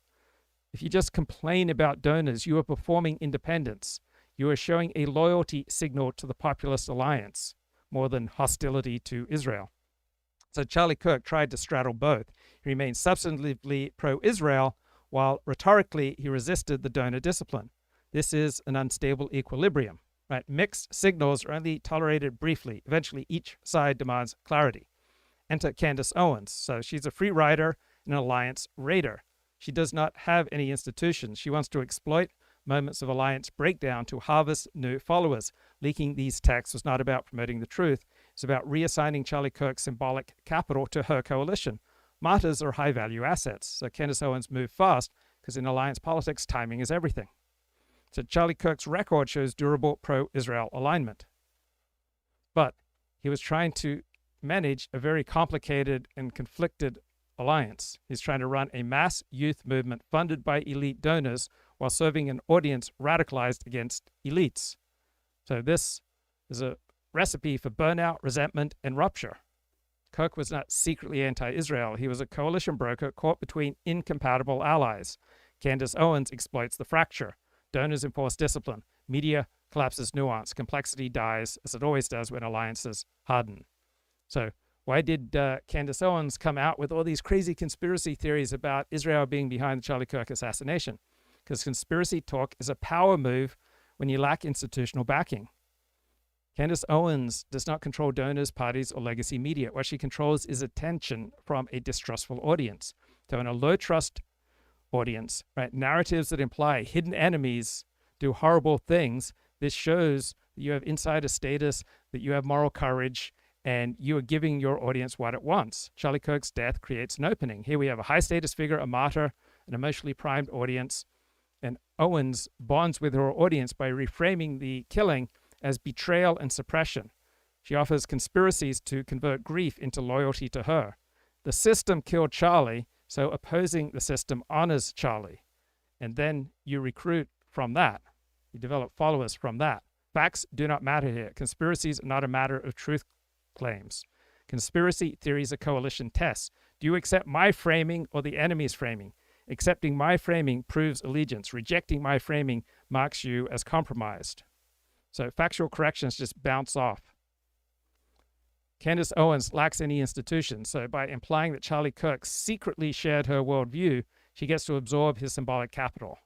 A: If you just complain about donors, you are performing independence. You are showing a loyalty signal to the populist alliance more than hostility to Israel. So Charlie Kirk tried to straddle both. He remained substantively pro-Israel, while rhetorically he resisted the donor discipline. This is an unstable equilibrium, right? Mixed signals are only tolerated briefly. Eventually, each side demands clarity. Enter Candace Owens. So she's a free rider and an alliance raider. She does not have any institutions. She wants to exploit moments of alliance breakdown to harvest new followers. Leaking these texts was not about promoting the truth. It's about reassigning Charlie Kirk's symbolic capital to her coalition. Martyrs are high-value assets. So Candace Owens moved fast because in alliance politics, timing is everything. So Charlie Kirk's record shows durable pro-Israel alignment. But he was trying to manage a very complicated and conflicted alliance. He's trying to run a mass youth movement funded by elite donors while serving an audience radicalized against elites. So this is a recipe for burnout, resentment, and rupture. Kirk was not secretly anti-Israel. He was a coalition broker caught between incompatible allies. Candace Owens exploits the fracture. Donors enforce discipline. Media collapses nuance. Complexity dies, as it always does when alliances harden. So Why did Candace Owens come out with all these crazy conspiracy theories about Israel being behind the Charlie Kirk assassination? Because conspiracy talk is a power move when you lack institutional backing. Candace Owens does not control donors, parties, or legacy media. What she controls is attention from a distrustful audience. So in a low-trust audience, right, narratives that imply hidden enemies do horrible things, this shows that you have insider status, that you have moral courage, and you are giving your audience what it wants. Charlie Kirk's death creates an opening. Here we have a high-status figure, a martyr, an emotionally primed audience, and Owens bonds with her audience by reframing the killing as betrayal and suppression. She offers conspiracies to convert grief into loyalty to her. The system killed Charlie, so opposing the system honors Charlie. And then you recruit from that. You develop followers from that. Facts do not matter here. Conspiracies are not a matter of truth claims. Conspiracy theories are coalition tests. Do you accept my framing or the enemy's framing? Accepting my framing proves allegiance. Rejecting my framing marks you as compromised. So factual corrections just bounce off. Candace Owens lacks any institution, so by implying that Charlie Kirk secretly shared her worldview, she gets to absorb his symbolic capital.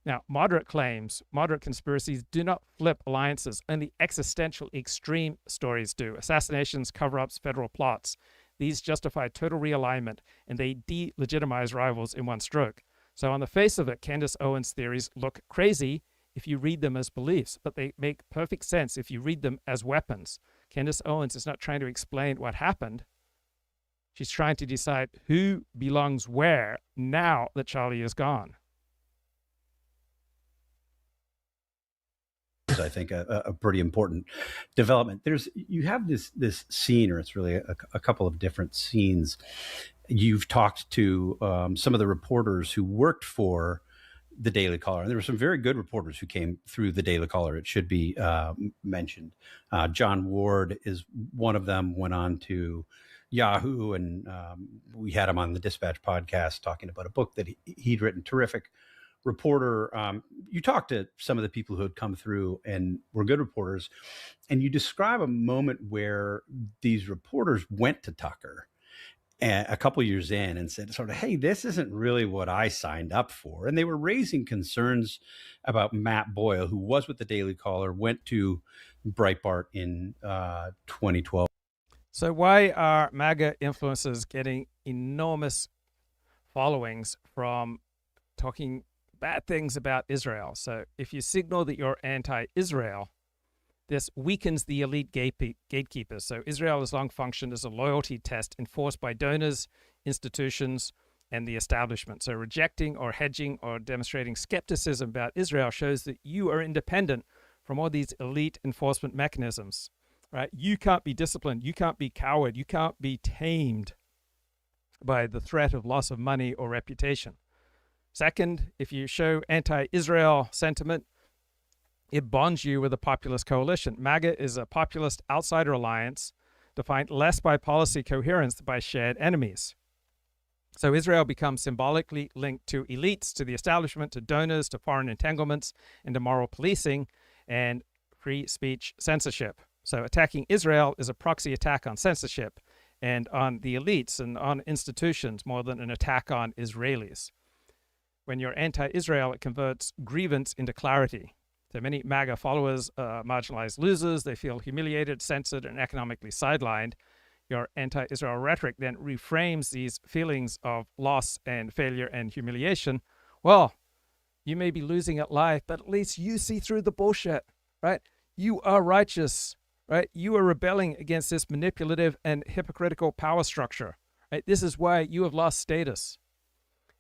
A: Now, moderate claims, moderate conspiracies do not flip alliances. Only existential extreme stories do. Assassinations, cover-ups, federal plots. These justify total realignment, and they delegitimize rivals in one stroke. So on the face of it, Candace Owens' theories look crazy if you read them as beliefs, but they make perfect sense if you read them as weapons. Candace Owens is not trying to explain what happened. She's trying to decide who belongs where now that Charlie is gone.
F: I think a pretty important development. You have this scene, or it's really a couple of different scenes. You've talked to some of the reporters who worked for the Daily Caller, and there were some very good reporters who came through the Daily Caller. It should be mentioned. John Ward is one of them. Went on to Yahoo, and we had him on the Dispatch podcast talking about a book that he'd written. Terrific reporter. You talked to some of the people who had come through and were good reporters, and you describe a moment where these reporters went to Tucker a couple of years in and said sort of, hey, this isn't really what I signed up for. And they were raising concerns about Matt Boyle, who was with the Daily Caller, went to Breitbart in 2012.
A: So why are MAGA influencers getting enormous followings from talking bad things about Israel? So if you signal that you're anti-Israel, this weakens the elite gatekeepers. So Israel has long functioned as a loyalty test enforced by donors, institutions, and the establishment. So rejecting or hedging or demonstrating skepticism about Israel shows that you are independent from all these elite enforcement mechanisms, right? You can't be disciplined. You can't be cowed. You can't be tamed by the threat of loss of money or reputation. Second, if you show anti-Israel sentiment, it bonds you with a populist coalition. MAGA is a populist outsider alliance defined less by policy coherence than by shared enemies. So Israel becomes symbolically linked to elites, to the establishment, to donors, to foreign entanglements, and to moral policing and free speech censorship. So attacking Israel is a proxy attack on censorship and on the elites and on institutions more than an attack on Israelis. When you're anti-Israel, it converts grievance into clarity. So many MAGA followers are marginalized losers. They feel humiliated, censored, and economically sidelined. Your anti-Israel rhetoric then reframes these feelings of loss and failure and humiliation. Well, you may be losing at life, but at least you see through the bullshit, right? You are righteous, right? You are rebelling against this manipulative and hypocritical power structure, right? This is why you have lost status.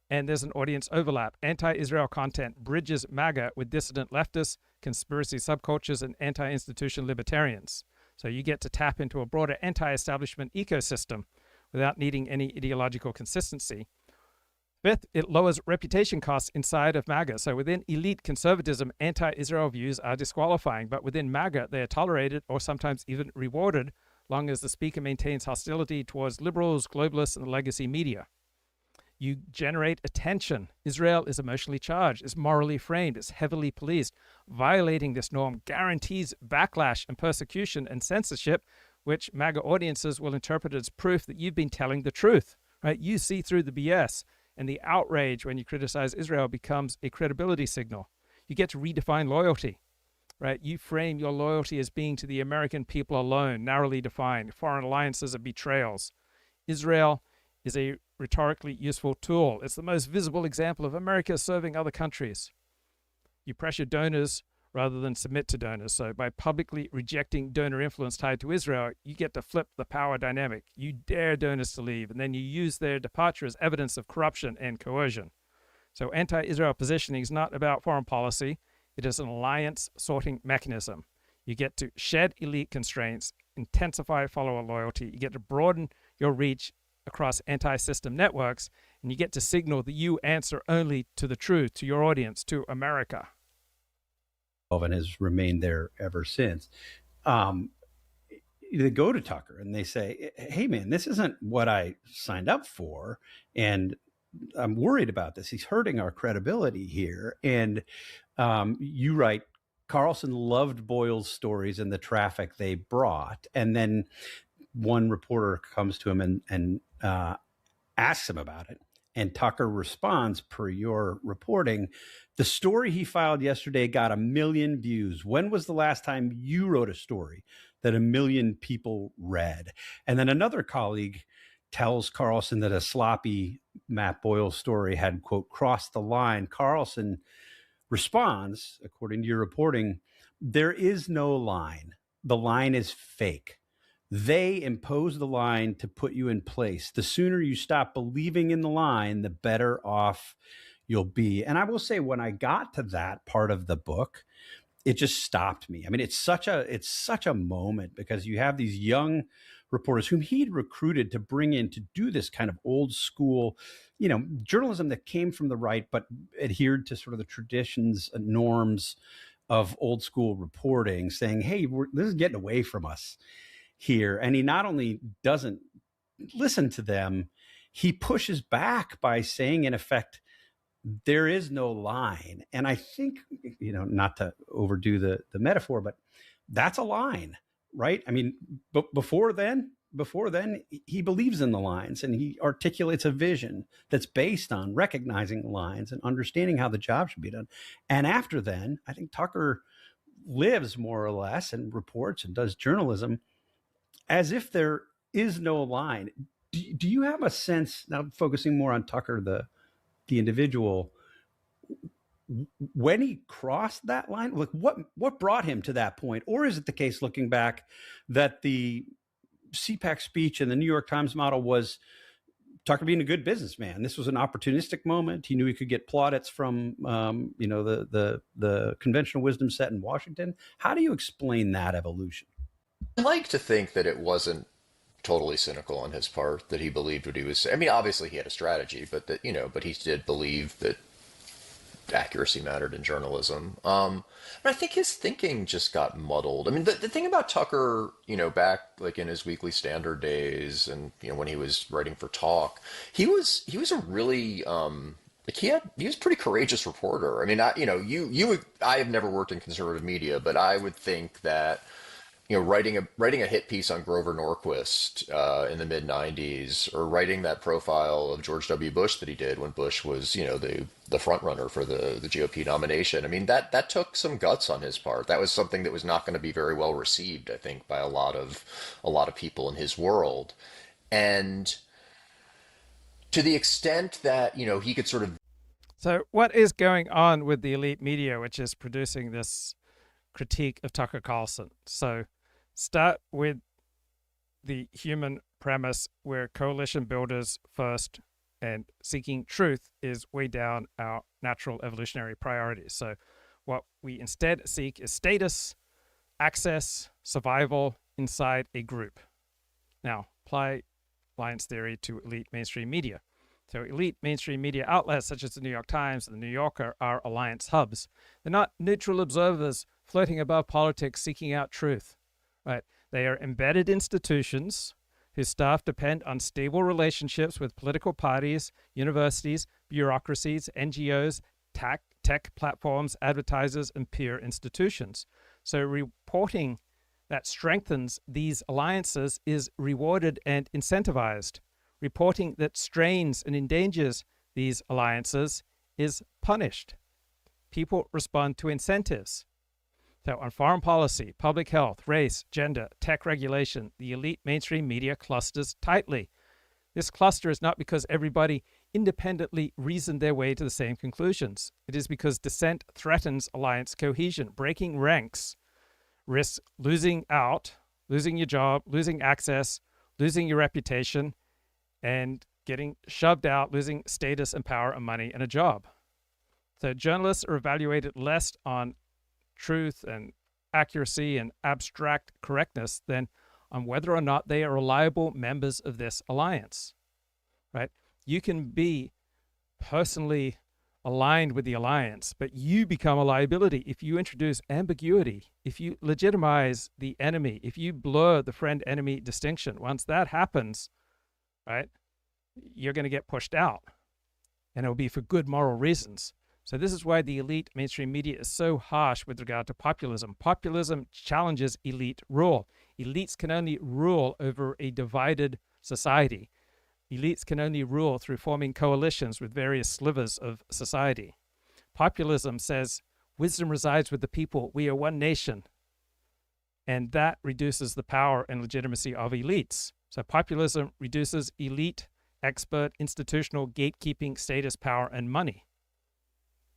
A: And there's an audience overlap. Anti-Israel content bridges MAGA with dissident leftists, conspiracy subcultures, and anti-institution libertarians. So you get to tap into a broader anti-establishment ecosystem without needing any ideological consistency. Fifth, it lowers reputation costs inside of MAGA. So within elite conservatism, anti-Israel views are disqualifying, but within MAGA, they are tolerated or sometimes even rewarded, long as the speaker maintains hostility towards liberals, globalists, and the legacy media. You generate attention. Israel is emotionally charged, is morally framed, is heavily policed. Violating this norm guarantees backlash and persecution and censorship, which MAGA audiences will interpret as proof that you've been telling the truth, right? You see through the BS, and the outrage when you criticize Israel becomes a credibility signal. You get to redefine loyalty, right? You frame your loyalty as being to the American people alone, narrowly defined. Foreign alliances are betrayals. Israel is a rhetorically useful tool. It's the most visible example of America serving other countries. You pressure donors rather than submit to donors. So by publicly rejecting donor influence tied to Israel, you get to flip the power dynamic. You dare donors to leave, and then you use their departure as evidence of corruption and coercion. So anti-Israel positioning is not about foreign policy. It is an alliance sorting mechanism. You get to shed elite constraints, intensify follower loyalty. You get to broaden your reach across anti-system networks, and you get to signal that you answer only to the truth, to your audience, to America.
F: And has remained there ever since. They go to Tucker and they say, hey, man, this isn't what I signed up for. And I'm worried about this. He's hurting our credibility here. And you write, Carlson loved Boyle's stories and the traffic they brought. And then one reporter comes to him and asks him about it. And Tucker responds, per your reporting, the story he filed yesterday got 1 million views. When was the last time you wrote a story that 1 million people read? And then another colleague tells Carlson that a sloppy Matt Boyle story had, quote, crossed the line. Carlson responds, according to your reporting, there is no line. The line is fake. They impose the line to put you in place. The sooner you stop believing in the line, the better off you'll be. And I will say, when I got to that part of the book, it just stopped me. I mean, it's such a moment, because you have these young reporters whom he'd recruited to bring in to do this kind of old school, journalism that came from the right, but adhered to sort of the traditions and norms of old school reporting, saying, hey, this is getting away from us here. And he not only doesn't listen to them, he pushes back by saying, in effect, there is no line. And I think, not to overdo the metaphor, but that's a line, right? I mean, but before then, he believes in the lines, and he articulates a vision that's based on recognizing lines and understanding how the job should be done. And after then, I think Tucker lives more or less and reports and does journalism as if there is no line. Do you have a sense, now focusing more on Tucker, the individual, when he crossed that line, like what brought him to that point? Or is it the case, looking back, that the CPAC speech and the New York Times model was Tucker being a good businessman? This was an opportunistic moment. He knew he could get plaudits from, the conventional wisdom set in Washington. How do you explain that evolution?
H: I like to think that it wasn't totally cynical on his part, that he believed what he was saying. I mean, obviously he had a strategy, but but he did believe that accuracy mattered in journalism. And I think his thinking just got muddled. I mean, the thing about Tucker, back like in his Weekly Standard days, and when he was writing for Talk, he was a really he was a pretty courageous reporter. I mean, I have never worked in conservative media, but I would think that writing a hit piece on Grover Norquist in the mid '90s, or writing that profile of George W. Bush that he did when Bush was, the front runner for the GOP nomination. I mean, that took some guts on his part. That was something that was not going to be very well received, I think, by a lot of people in his world. And to the extent that, he could sort of.
A: So what is going on with the elite media, which is producing this critique of Tucker Carlson? So start with the human premise, where coalition builders first and seeking truth is way down our natural evolutionary priorities. So what we instead seek is status, access, survival inside a group. Now, apply alliance theory to elite mainstream media. So elite mainstream media outlets such as the New York Times and the New Yorker are alliance hubs. They're not neutral observers floating above politics seeking out truth, right? They are embedded institutions whose staff depend on stable relationships with political parties, universities, bureaucracies, NGOs, tech platforms, advertisers, and peer institutions. So reporting that strengthens these alliances is rewarded and incentivized. Reporting that strains and endangers these alliances is punished. People respond to incentives. So on foreign policy, public health, race, gender, tech regulation, the elite mainstream media clusters tightly. This cluster is not because everybody independently reasoned their way to the same conclusions. It is because dissent threatens alliance cohesion. Breaking ranks risks losing out, losing your job, losing access, losing your reputation, and getting shoved out, losing status and power and money and a job. So journalists are evaluated less on truth and accuracy and abstract correctness than on whether or not they are reliable members of this alliance, right? You can be personally aligned with the alliance, but you become a liability if you introduce ambiguity, if you legitimize the enemy, if you blur the friend-enemy distinction. Once that happens, right, you're going to get pushed out, and it will be for good moral reasons. So this is why the elite mainstream media is so harsh with regard to populism. Populism challenges elite rule. Elites can only rule over a divided society. Elites can only rule through forming coalitions with various slivers of society. Populism says wisdom resides with the people. We are one nation. And that reduces the power and legitimacy of elites. So populism reduces elite, expert, institutional gatekeeping, status, power, and money.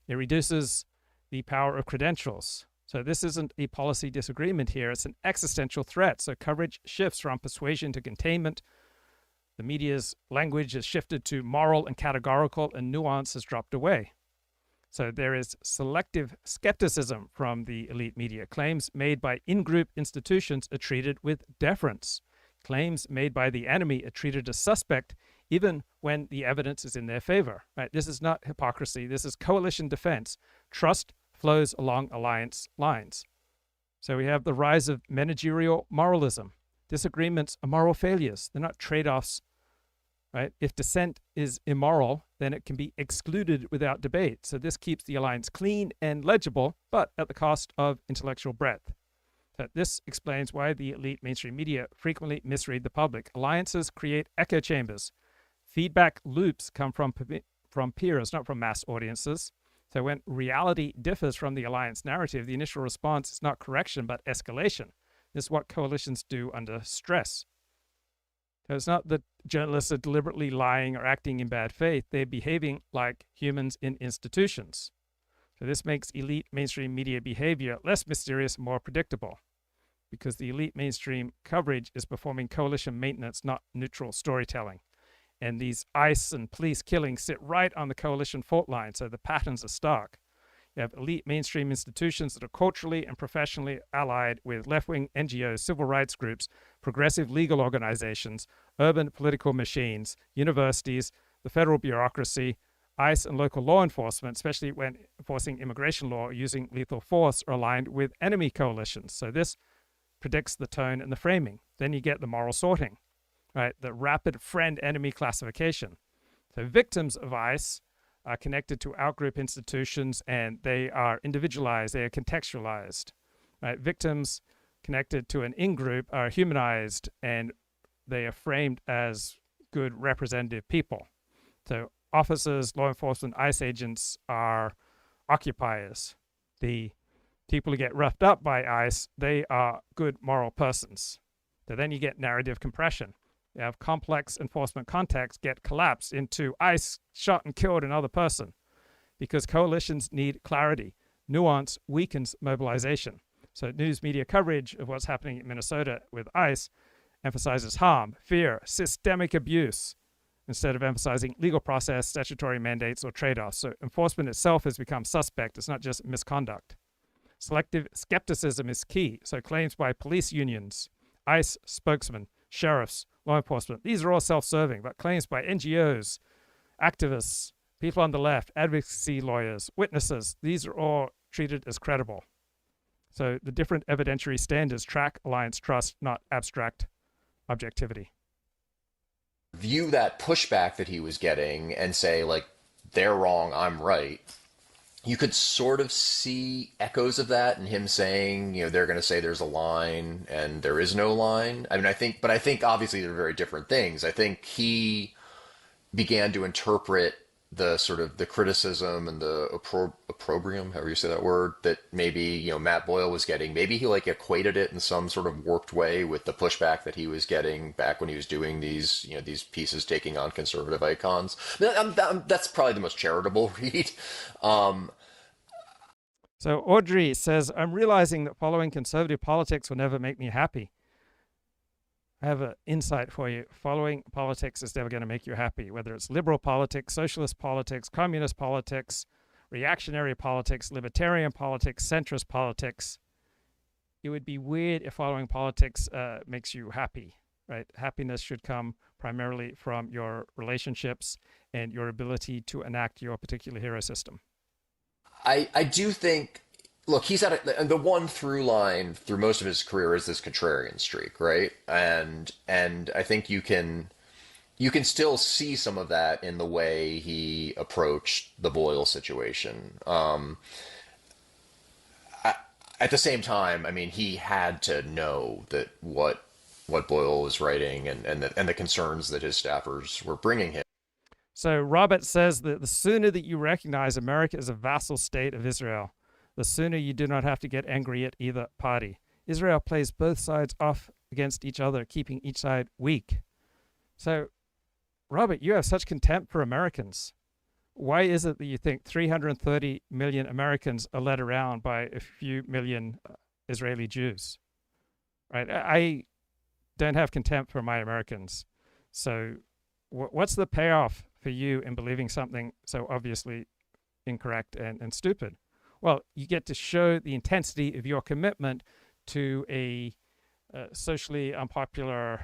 A: It reduces the power of credentials. So this isn't a policy disagreement here. It's an existential threat. So coverage shifts from persuasion to containment. The media's language is shifted to moral and categorical, and nuance has dropped away. So there is selective skepticism from the elite media. Claims made by in-group institutions are treated with deference. Claims made by the enemy are treated as suspect even when the evidence is in their favor. Right? This is not hypocrisy. This is coalition defense. Trust flows along alliance lines. So we have the rise of managerial moralism. Disagreements are moral failures. They're not trade-offs. Right? If dissent is immoral, then it can be excluded without debate. So this keeps the alliance clean and legible, but at the cost of intellectual breadth. So this explains why the elite mainstream media frequently misread the public. Alliances create echo chambers. Feedback loops come from peers, not from mass audiences. So when reality differs from the alliance narrative, the initial response is not correction, but escalation. This is what coalitions do under stress. So it's not that journalists are deliberately lying or acting in bad faith. They're behaving like humans in institutions. So this makes elite mainstream media behavior less mysterious and more predictable, because the elite mainstream coverage is performing coalition maintenance, not neutral storytelling. And these ICE and police killings sit right on the coalition fault line, so the patterns are stark. You have elite mainstream institutions that are culturally and professionally allied with left-wing NGOs, civil rights groups, progressive legal organizations, urban political machines, universities, the federal bureaucracy, ICE and local law enforcement, especially when enforcing immigration law or using lethal force, are aligned with enemy coalitions. So this predicts the tone and the framing. Then you get the moral sorting, right? The rapid friend-enemy classification. So victims of ICE are connected to outgroup institutions, and they are individualized, they are contextualized, right? Victims connected to an in-group are humanized, and they are framed as good representative people. So officers, law enforcement, ICE agents are occupiers. The people who get roughed up by ICE, they are good moral persons. So then you get narrative compression. You have complex enforcement context get collapsed into ICE shot and killed another person, because coalitions need clarity. Nuance weakens mobilization. So news media coverage of what's happening in Minnesota with ICE emphasizes harm, fear, systemic abuse, instead of emphasizing legal process, statutory mandates, or trade-offs. So enforcement itself has become suspect. It's not just misconduct. Selective skepticism is key. So claims by police unions, ICE spokesmen, sheriffs, law enforcement, these are all self-serving, but claims by NGOs, activists, people on the left, advocacy lawyers, witnesses, these are all treated as credible. So the different evidentiary standards track alliance trust, not abstract objectivity.
H: View that pushback that he was getting and say, like, they're wrong, I'm right. you could sort of see echoes of that in him saying, they're going to say there's a line and there is no line. I mean, I think obviously they're very different things. I think he began to interpret the sort of the criticism and the opprobrium, however you say that word, that maybe, Matt Boyle was getting. Maybe he like equated it in some sort of warped way with the pushback that he was getting back when he was doing these, these pieces taking on conservative icons. That's probably the most charitable read.
A: So Audrey says, I'm realizing that following conservative politics will never make me happy. I have an insight for you. Following politics is never going to make you happy, whether it's liberal politics, socialist politics, communist politics, reactionary politics, libertarian politics, centrist politics. It would be weird if following politics makes you happy, right? Happiness should come primarily from your relationships and your ability to enact your particular hero system.
H: I do think, look, he's at the one through line through most of his career is this contrarian streak, right? And I think you can still see some of that in the way he approached the Boyle situation. At the same time, I mean, he had to know that what Boyle was writing and the concerns that his staffers were bringing him.
A: So Robert says that the sooner that you recognize America as a vassal state of Israel, the sooner you do not have to get angry at either party. Israel plays both sides off against each other, keeping each side weak. So, Robert, you have such contempt for Americans. Why is it that you think 330 million Americans are led around by a few million Israeli Jews? Right? I don't have contempt for my Americans. So what's the payoff for you in believing something so obviously incorrect and stupid? Well, you get to show the intensity of your commitment to a socially unpopular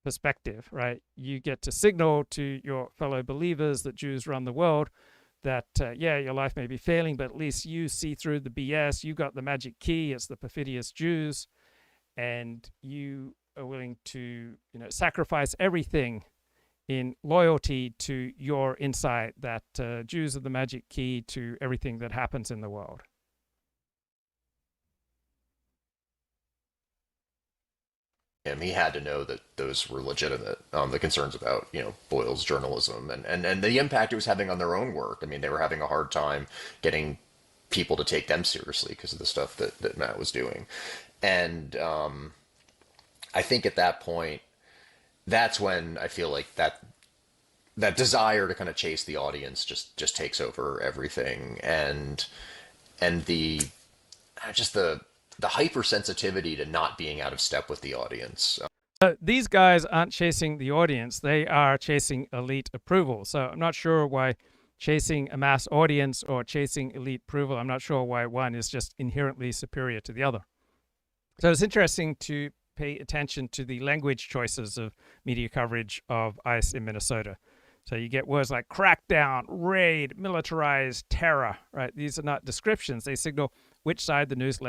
A: perspective, right? You get to signal to your fellow believers that Jews run the world, that, yeah, your life may be failing, but at least you see through the BS. You got the magic key. It's the perfidious Jews. And you are willing to, sacrifice everything in loyalty to your insight that Jews are the magic key to everything that happens in the world.
H: He had to know that those were legitimate, the concerns about, Boyle's journalism and the impact it was having on their own work. I mean, they were having a hard time getting people to take them seriously because of the stuff that Matt was doing. And I think at that point, that's when I feel like that desire to kind of chase the audience just takes over everything, and the hypersensitivity to not being out of step with the audience.
A: These guys aren't chasing the audience; they are chasing elite approval. So I'm not sure why chasing a mass audience or chasing elite approval. I'm not sure why one is just inherently superior to the other. So it's interesting to pay attention to the language choices of media coverage of ICE in Minnesota. So you get words like crackdown, raid, militarized, terror, right? These are not descriptions. They signal which side the news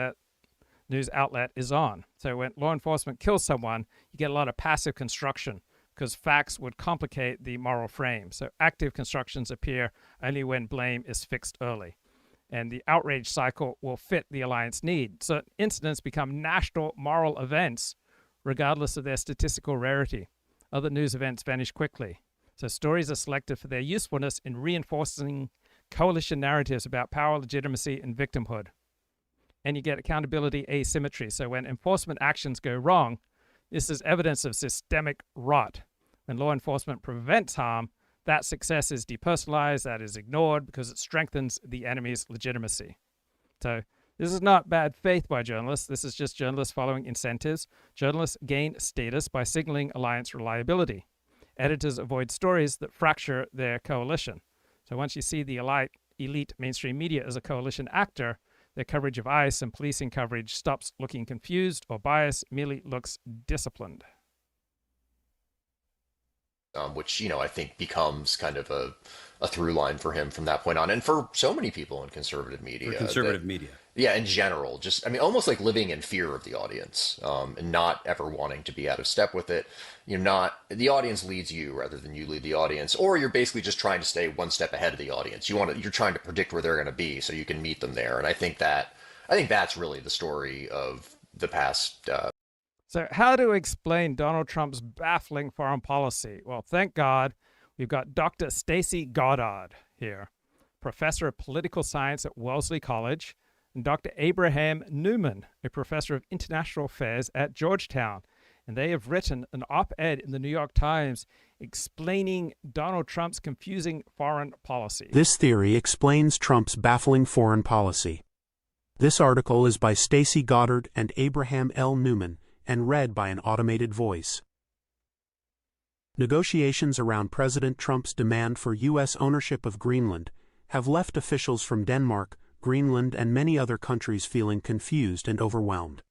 A: outlet is on. So when law enforcement kills someone, you get a lot of passive construction because facts would complicate the moral frame. So active constructions appear only when blame is fixed early. And the outrage cycle will fit the alliance need. So incidents become national moral events, regardless of their statistical rarity. Other news events vanish quickly. So stories are selected for their usefulness in reinforcing coalition narratives about power, legitimacy, and victimhood. And you get accountability asymmetry. So when enforcement actions go wrong, this is evidence of systemic rot. When law enforcement prevents harm, that success is depersonalized, that is ignored because it strengthens the enemy's legitimacy. So this is not bad faith by journalists. This is just journalists following incentives. Journalists gain status by signaling alliance reliability. Editors avoid stories that fracture their coalition. So once you see the elite mainstream media as a coalition actor, their coverage of ICE and policing coverage stops looking confused or biased, merely looks disciplined.
H: which, I think becomes kind of a through line for him from that point on, and for so many people in conservative media.
F: Media.
H: Yeah, in general, almost like living in fear of the audience, and not ever wanting to be out of step with it. The audience leads you rather than you lead the audience, or you're basically just trying to stay one step ahead of the audience. You're trying to predict where they're going to be so you can meet them there. And I think that's really the story of the past.
A: So how to explain Donald Trump's baffling foreign policy? Well, thank God we've got Dr. Stacey Goddard here, professor of political science at Wellesley College, and Dr. Abraham Newman, a professor of international affairs at Georgetown. And they have written an op-ed in the New York Times explaining Donald Trump's confusing foreign policy.
O: This theory explains Trump's baffling foreign policy. This article is by Stacey Goddard and Abraham L. Newman and read by an automated voice. Negotiations around President Trump's demand for U.S. ownership of Greenland have left officials from Denmark, Greenland, and many other countries feeling confused and overwhelmed.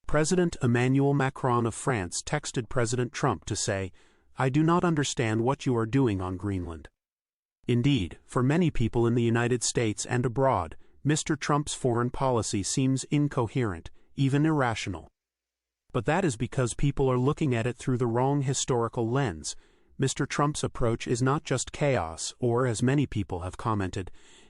O: President Emmanuel Macron of France texted President Trump to say, "I do not understand what you are doing on Greenland." Indeed, for many people in the United States and abroad, Mr. Trump's foreign policy seems incoherent, even irrational. But that is because people are looking at it through the wrong historical lens. Mr. Trump's approach is not just chaos, or, as many people have commented,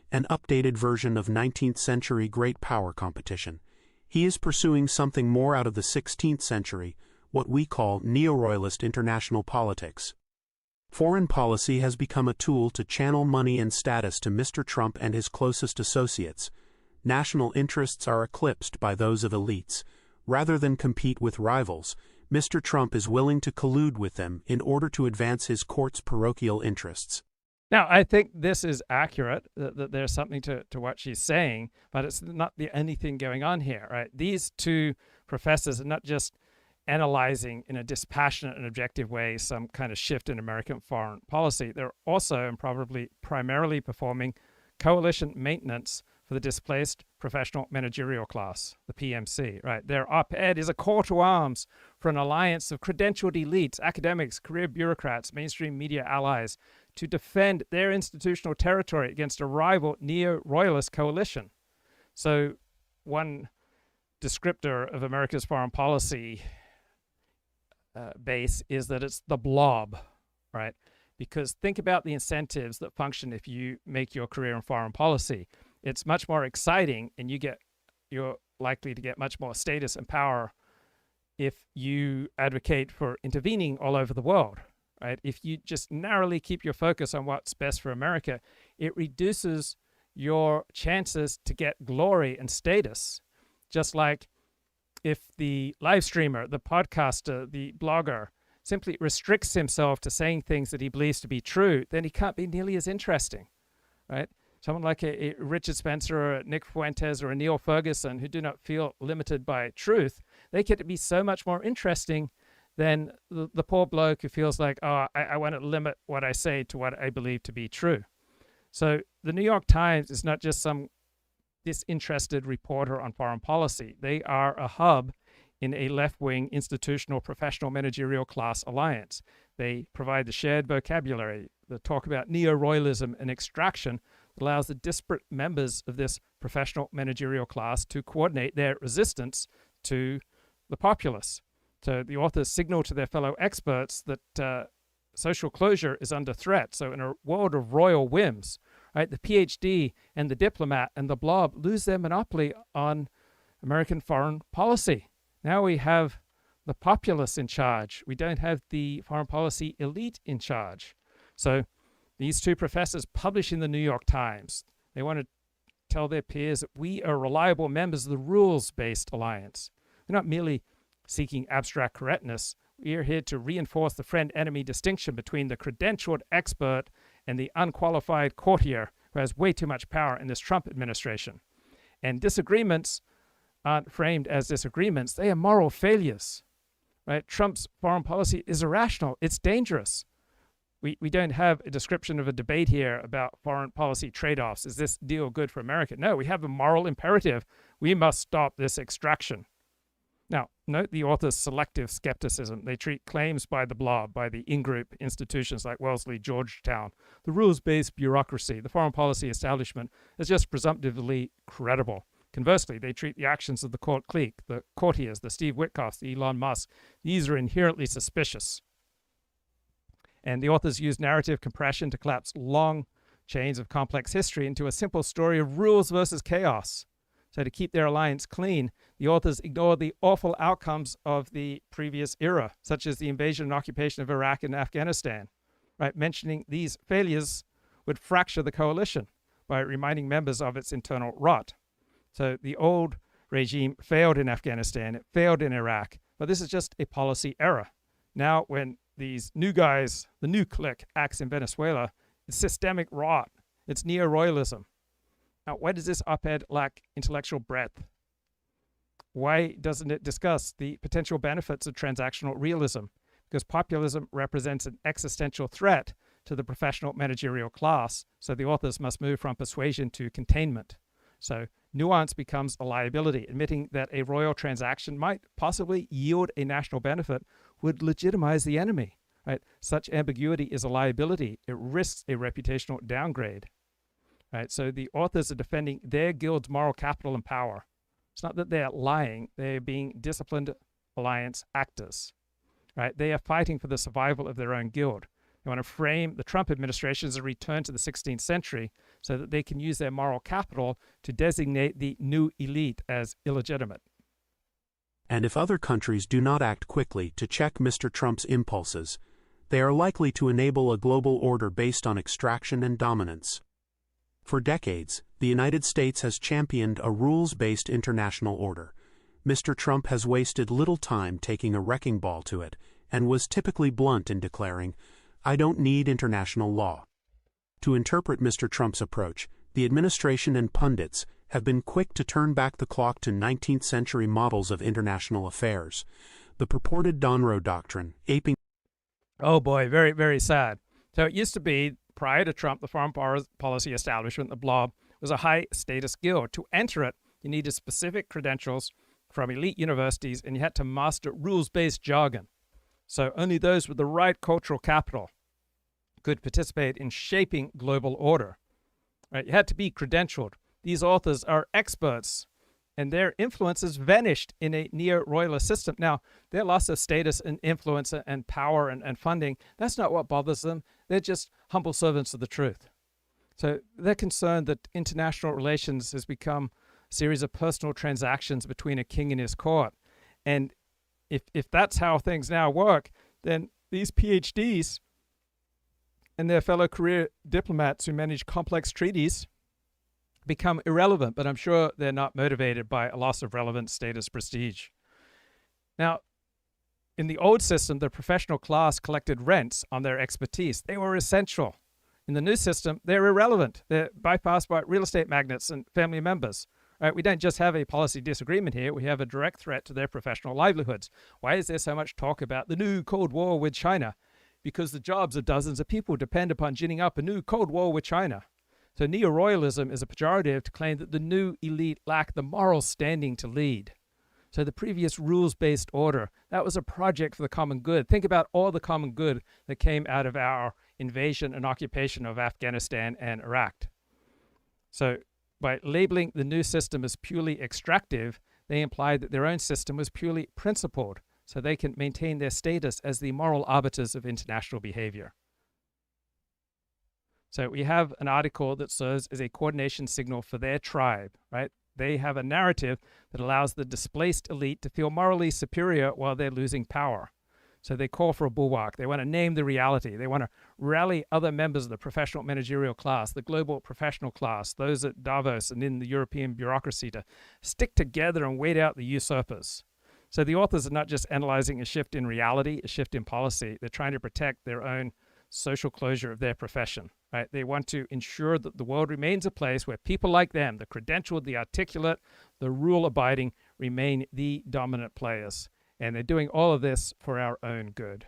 O: an updated version of 19th century great power competition. He is pursuing something more out of the 16th century, what we call neo-royalist international politics. Foreign policy has become a tool to channel money and status to Mr. Trump and his closest associates. National interests are eclipsed by those of elites. Rather than compete with rivals, Mr. Trump is willing to collude with them in order to advance his court's parochial interests.
A: Now, I think this is accurate, that there's something to what she's saying, but it's not the only thing going on here, right? These two professors are not just analyzing in a dispassionate and objective way some kind of shift in American foreign policy. They're also, and probably primarily, performing coalition maintenance for the displaced professional managerial class, the PMC, right? Their op-ed is a call to arms for an alliance of credentialed elites, academics, career bureaucrats, mainstream media allies to defend their institutional territory against a rival neo-royalist coalition. So one descriptor of America's foreign policy base is that it's the blob, right? Because think about the incentives that function if you make your career in foreign policy. It's much more exciting, and you're likely to get much more status and power if you advocate for intervening all over the world, right? If you just narrowly keep your focus on what's best for America, it reduces your chances to get glory and status. Just like if the live streamer, the podcaster, the blogger simply restricts himself to saying things that he believes to be true, then he can't be nearly as interesting, right? Someone like a Richard Spencer or a Nick Fuentes or a Neil Ferguson who do not feel limited by truth, they get to be so much more interesting than the poor bloke who feels like, oh, I want to limit what I say to what I believe to be true. So the New York Times is not just some disinterested reporter on foreign policy. They are a hub in a left-wing institutional professional managerial class alliance. They provide the shared vocabulary, the talk about neo-royalism and extraction, allows the disparate members of this professional managerial class to coordinate their resistance to the populace. So the authors signal to their fellow experts that social closure is under threat. So in a world of royal whims, right, the PhD and the diplomat and the blob lose their monopoly on American foreign policy. Now we have the populace in charge. We don't have the foreign policy elite in charge. So these two professors publish in the New York Times. They want to tell their peers that we are reliable members of the rules-based alliance. We're not merely seeking abstract correctness. We are here to reinforce the friend-enemy distinction between the credentialed expert and the unqualified courtier who has way too much power in this Trump administration. And disagreements aren't framed as disagreements. They are moral failures, right? Trump's foreign policy is irrational. It's dangerous. We don't have a description of a debate here about foreign policy trade-offs. Is this deal good for America? No, we have a moral imperative. We must stop this extraction. Now, note the author's selective skepticism. They treat claims by the Blob, by the in-group institutions like Wellesley, Georgetown, the rules-based bureaucracy, the foreign policy establishment, as just presumptively credible. Conversely, they treat the actions of the court clique, the courtiers, the Steve Witkoffs, the Elon Musk. These are inherently suspicious. And the authors use narrative compression to collapse long chains of complex history into a simple story of rules versus chaos. So to keep their alliance clean, the authors ignore the awful outcomes of the previous era, such as the invasion and occupation of Iraq and Afghanistan. Right? Mentioning these failures would fracture the coalition by reminding members of its internal rot. So the old regime failed in Afghanistan, it failed in Iraq, but this is just a policy error. Now when these new guys, the new clique, acts in Venezuela, it's systemic rot, it's neo-royalism. Now, why does this op-ed lack intellectual breadth? Why doesn't it discuss the potential benefits of transactional realism? Because populism represents an existential threat to the professional managerial class, so the authors must move from persuasion to containment. So nuance becomes a liability. Admitting that a royal transaction might possibly yield a national benefit would legitimize the enemy. Right? Such ambiguity is a liability. It risks a reputational downgrade. Right? So the authors are defending their guild's moral capital and power. It's not that they're lying. They're being disciplined alliance actors. Right? They are fighting for the survival of their own guild. They want to frame the Trump administration as a return to the 16th century so that they can use their moral capital to designate the new elite as illegitimate.
O: And if other countries do not act quickly to check Mr. Trump's impulses, they are likely to enable a global order based on extraction and dominance. For decades, the United States has championed a rules-based international order. Mr. Trump has wasted little time taking a wrecking ball to it and was typically blunt in declaring, "I don't need international law." To interpret Mr. Trump's approach, the administration and pundits have been quick to turn back the clock to 19th century models of international affairs. The purported Donroe Doctrine, aping...
A: Oh boy, very, very sad. So it used to be, prior to Trump, the foreign policy establishment, the Blob, was a high-status guild. To enter it, you needed specific credentials from elite universities, and you had to master rules-based jargon. So only those with the right cultural capital could participate in shaping global order. Right? You had to be credentialed. These authors are experts, and their influence has vanished in a neo-royalist system. Now, their loss of status and influence and power and funding, that's not what bothers them. They're just humble servants of the truth. So they're concerned that international relations has become a series of personal transactions between a king and his court. And if that's how things now work, then these PhDs and their fellow career diplomats who manage complex treaties become irrelevant, but I'm sure they're not motivated by a loss of relevance, status, prestige. Now, in the old system, the professional class collected rents on their expertise. They were essential. In the new system, they're irrelevant. They're bypassed by real estate magnates and family members. Right? We don't just have a policy disagreement here. We have a direct threat to their professional livelihoods. Why is there so much talk about the new Cold War with China? Because the jobs of dozens of people depend upon ginning up a new Cold War with China. So neo-royalism is a pejorative to claim that the new elite lack the moral standing to lead. So the previous rules-based order, that was a project for the common good. Think about all the common good that came out of our invasion and occupation of Afghanistan and Iraq. So by labeling the new system as purely extractive, they implied that their own system was purely principled, so they can maintain their status as the moral arbiters of international behavior. So we have an article that serves as a coordination signal for their tribe, right? They have a narrative that allows the displaced elite to feel morally superior while they're losing power. So they call for a bulwark. They want to name the reality. They want to rally other members of the professional managerial class, the global professional class, those at Davos and in the European bureaucracy to stick together and wait out the usurpers. So the authors are not just analyzing a shift in reality, a shift in policy. They're trying to protect their own social closure of their profession. Right? They want to ensure that the world remains a place where people like them, the credentialed, the articulate, the rule-abiding, remain the dominant players. And they're doing all of this for our own good.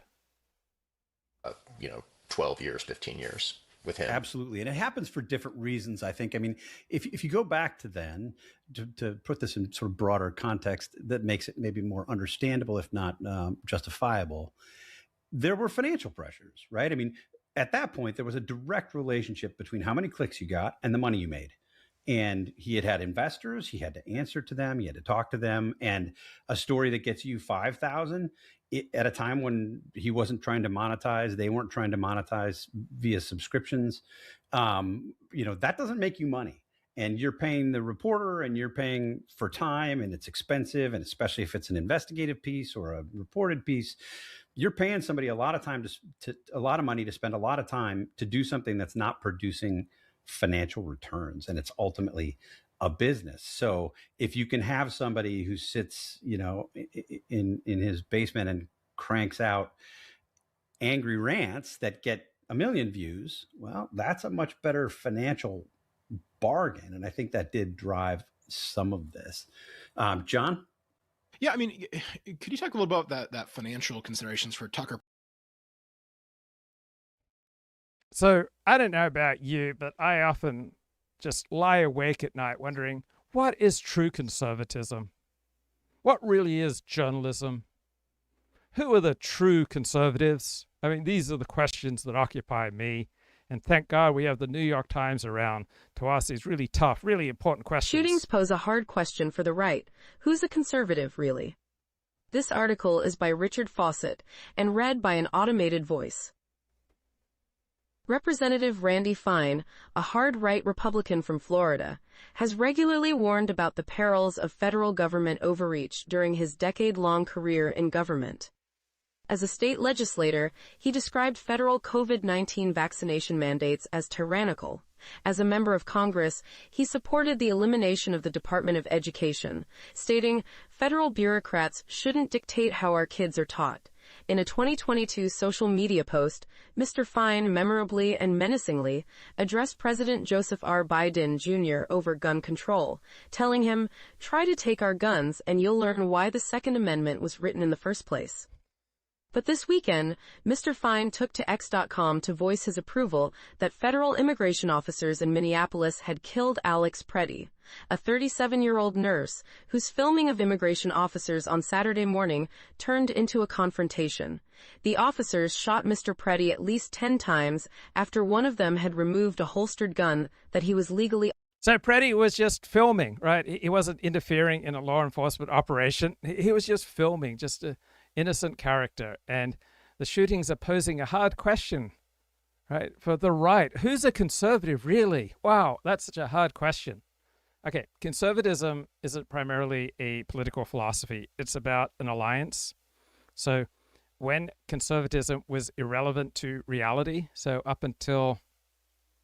H: 12 years, 15 years. with him.
F: Absolutely. And it happens for different reasons, I think. I mean, if you go back to then, to put this in sort of broader context that makes it maybe more understandable, if not justifiable, there were financial pressures, right? I mean, at that point, there was a direct relationship between how many clicks you got and the money you made. And he had investors, he had to answer to them, he had to talk to them. And a story that gets you 5,000 at a time when he wasn't trying to monetize, they weren't trying to monetize via subscriptions, that doesn't make you money. And you're paying the reporter and you're paying for time, and it's expensive. And especially if it's an investigative piece or a reported piece, you're paying somebody a lot of time to a lot of money to spend a lot of time to do something that's not producing financial returns, and it's ultimately a business. So if you can have somebody who sits, in his basement and cranks out angry rants that get 1 million views, well, that's a much better financial bargain. And I think that did drive some of this. John?
K: Yeah, I mean, could you talk a little about that financial considerations for Tucker?
A: So I don't know about you, but I often just lie awake at night wondering, what is true conservatism? What really is journalism? Who are the true conservatives? I mean, these are the questions that occupy me. And thank God we have the New York Times around to ask these really tough, really important questions.
B: Shootings pose a hard question for the right. Who's a conservative, really? This article is by Richard Fawcett and read by an automated voice. Representative Randy Fine, a hard-right Republican from Florida, has regularly warned about the perils of federal government overreach during his decade-long career in government. As a state legislator, he described federal COVID-19 vaccination mandates as tyrannical. As a member of Congress, he supported the elimination of the Department of Education, stating, "Federal bureaucrats shouldn't dictate how our kids are taught." In a 2022 social media post, Mr. Fine memorably and menacingly addressed President Joseph R. Biden Jr. over gun control, telling him, "Try to take our guns and you'll learn why the Second Amendment was written in the first place." But this weekend, Mr. Fine took to X.com to voice his approval that federal immigration officers in Minneapolis had killed Alex Preddy, a 37-year-old nurse whose filming of immigration officers on Saturday morning turned into a confrontation. The officers shot Mr. Preddy at least 10 times after one of them had removed a holstered gun that he was legally...
A: So Preddy was just filming, right? He wasn't interfering in a law enforcement operation. He was just filming, just a innocent character. And the shootings are posing a hard question, right, for the right. Who's a conservative, really? Wow, that's such a hard question. Okay, conservatism isn't primarily a political philosophy. It's about an alliance. So when conservatism was irrelevant to reality, so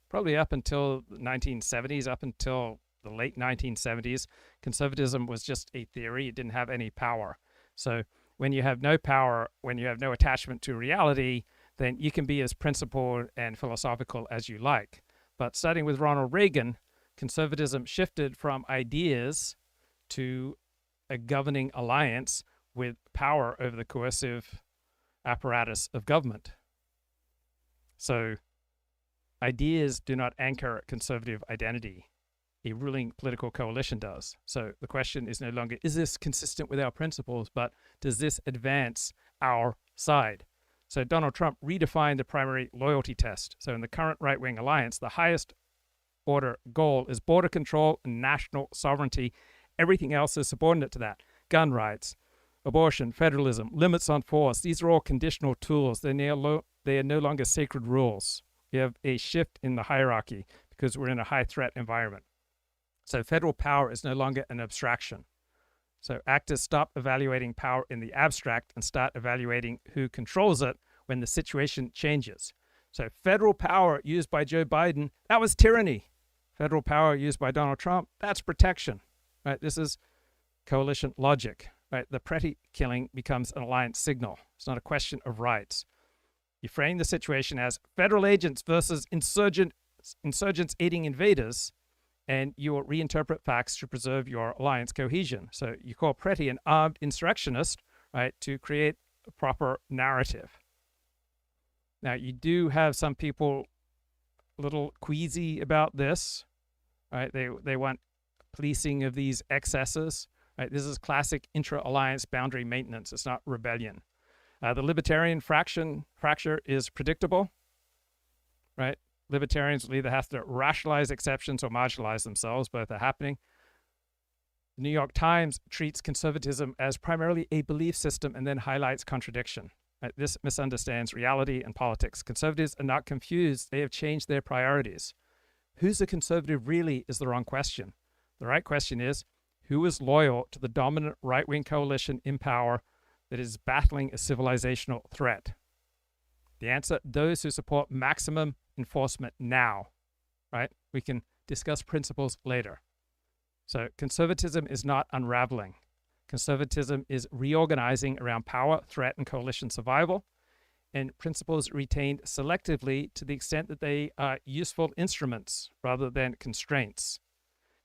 A: probably up until the 1970s, up until the late 1970s, conservatism was just a theory. It didn't have any power. So when you have no power, when you have no attachment to reality, then you can be as principled and philosophical as you like. But starting with Ronald Reagan, conservatism shifted from ideas to a governing alliance with power over the coercive apparatus of government. So ideas do not anchor conservative identity. A ruling political coalition does. So the question is no longer, is this consistent with our principles, but does this advance our side? So Donald Trump redefined the primary loyalty test. So in the current right-wing alliance, the highest order goal is border control and national sovereignty. Everything else is subordinate to that. Gun rights, abortion, federalism, limits on force. These are all conditional tools. They are no longer sacred rules. We have a shift in the hierarchy because we're in a high-threat environment. So federal power is no longer an abstraction. So actors stop evaluating power in the abstract and start evaluating who controls it when the situation changes. So federal power used by Joe Biden, that was tyranny. Federal power used by Donald Trump, that's protection. Right? This is coalition logic. Right? The Preddy killing becomes an alliance signal. It's not a question of rights. You frame the situation as federal agents versus insurgents aiding invaders, and you will reinterpret facts to preserve your alliance cohesion. So you call Preddy an armed insurrectionist, right, to create a proper narrative. Now, you do have some people little queasy about this, right? They want policing of these excesses, right? This is classic intra-alliance boundary maintenance. It's not rebellion. The libertarian fracture is predictable, right? Libertarians will either have to rationalize exceptions or marginalize themselves. Both are happening. The New York Times treats conservatism as primarily a belief system and then highlights contradiction. Right? This misunderstands reality and politics. Conservatives are not confused. They have changed their priorities. Who's a conservative really is the wrong question. The right question is, who is loyal to the dominant right-wing coalition in power that is battling a civilizational threat? The answer, those who support maximum enforcement now, right? We can discuss principles later. So conservatism is not unraveling. Conservatism is reorganizing around power, threat, and coalition survival, and principles retained selectively to the extent that they are useful instruments rather than constraints.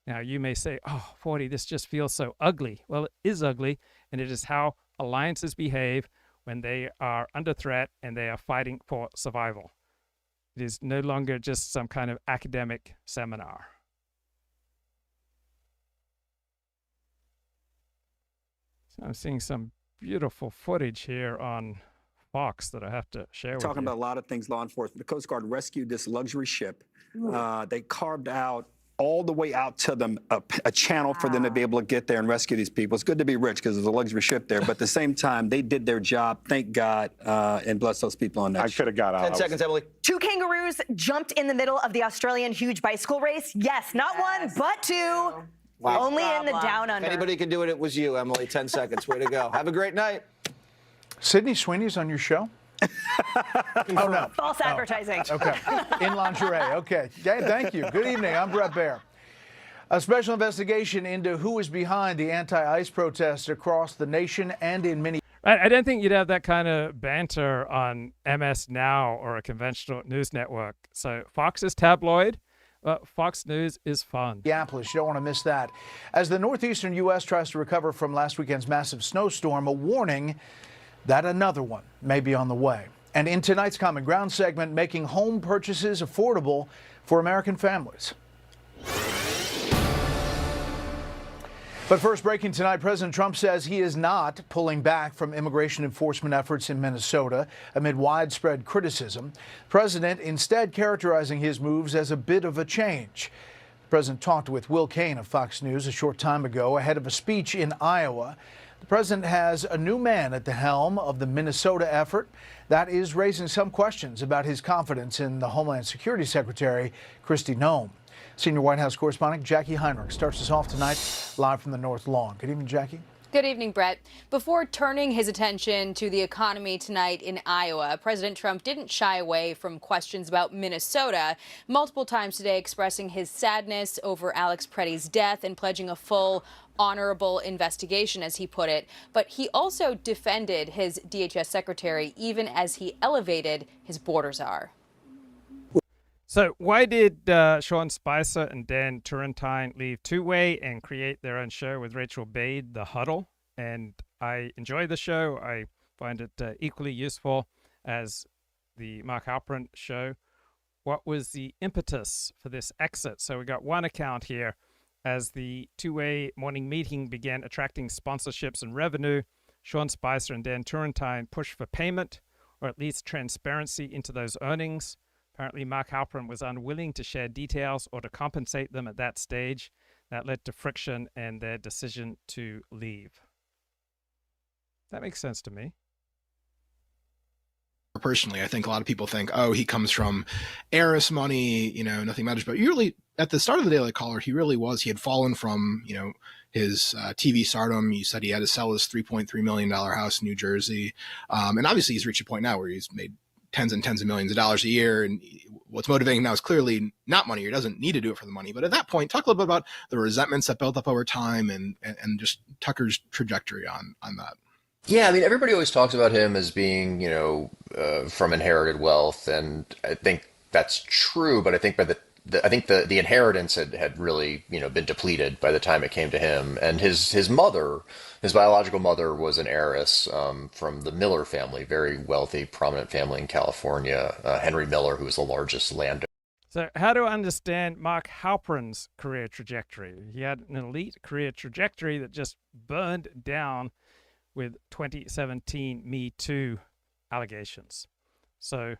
A: Now, you may say, oh, 40, this just feels so ugly. Well, it is ugly, and it is how alliances behave when they are under threat and they are fighting for survival. It is no longer just some kind of academic seminar. So I'm seeing some beautiful footage here on Fox that I have to share with you.
P: Talking about a lot of things, law enforcement. The Coast Guard rescued this luxury ship. They carved out all the way out to them a channel for them to be able to get there and rescue these people. It's good to be rich because there's a luxury ship there, but at the same time, they did their job, thank God, and bless those people on that
Q: I could have got out.
R: 10 seconds, Emily.
S: 2 kangaroos jumped in the middle of the Australian huge bicycle race. Yes, not one, but 2.
R: Wow.
S: Only in the down under.
R: If anybody could do it, it was you, Emily. 10 seconds. Way to go. Have a great night.
Q: Sydney Sweeney's on your show? Oh, no.
S: False advertising.
Q: Okay. In lingerie. Okay. Thank you. Good evening. I'm Brett Baer. A special investigation into who is behind the anti-ICE protests across the nation and in many...
A: I don't think you'd have that kind of banter on MS Now or a conventional news network. So Fox is tabloid. Fox News is fun.
Q: Minneapolis, you don't want to miss that. As the northeastern U.S. tries to recover from last weekend's massive snowstorm, a warning that another one may be on the way. And in tonight's Common Ground segment, making home purchases affordable for American families. But first, breaking tonight, President Trump says he is not pulling back from immigration enforcement efforts in Minnesota amid widespread criticism. The president instead characterizing his moves as a bit of a change. The president talked with Will Cain of Fox News a short time ago ahead of a speech in Iowa. The president has a new man at the helm of the Minnesota effort. That is raising some questions about his confidence in the Homeland Security Secretary, Kristi Noem. Senior White House correspondent Jackie Heinrich starts us off tonight live from the North Lawn. Good evening, Jackie.
T: Good evening, Brett. Before turning his attention to the economy tonight in Iowa, President Trump didn't shy away from questions about Minnesota, multiple times today expressing his sadness over Alex Preddy's death and pledging a full, honorable investigation, as he put it. But he also defended his DHS secretary, even as he elevated his border czar.
A: So why did Sean Spicer and Dan Turrentine leave Two-Way and create their own show with Rachel Bade, The Huddle? And I enjoy the show. I find it equally useful as the Mark Halperin show. What was the impetus for this exit? So we got one account here. As the Two-Way morning meeting began attracting sponsorships and revenue, Sean Spicer and Dan Turrentine pushed for payment, or at least transparency into those earnings. Apparently, Mark Halperin was unwilling to share details or to compensate them at that stage. That led to friction and their decision to leave. That makes sense to me.
K: Personally, I think a lot of people think, oh, he comes from heiress money, nothing matters. But really, at the start of the Daily Caller, he had fallen from, his TV stardom. You said he had to sell his $3.3 million house in New Jersey. And obviously he's reached a point now where he's made tens and tens of millions of dollars a year. And what's motivating him now is clearly not money. He doesn't need to do it for the money. But at that point, talk a little bit about the resentments that built up over time and just Tucker's trajectory on that.
H: Yeah, I mean, everybody always talks about him as being, from inherited wealth, and I think that's true. But I think the inheritance had really, been depleted by the time it came to him. And his mother, his biological mother, was an heiress from the Miller family, very wealthy, prominent family in California. Henry Miller, who was the largest landowner.
A: So how to understand Mark Halperin's career trajectory? He had an elite career trajectory that just burned down with 2017 Me Too allegations. So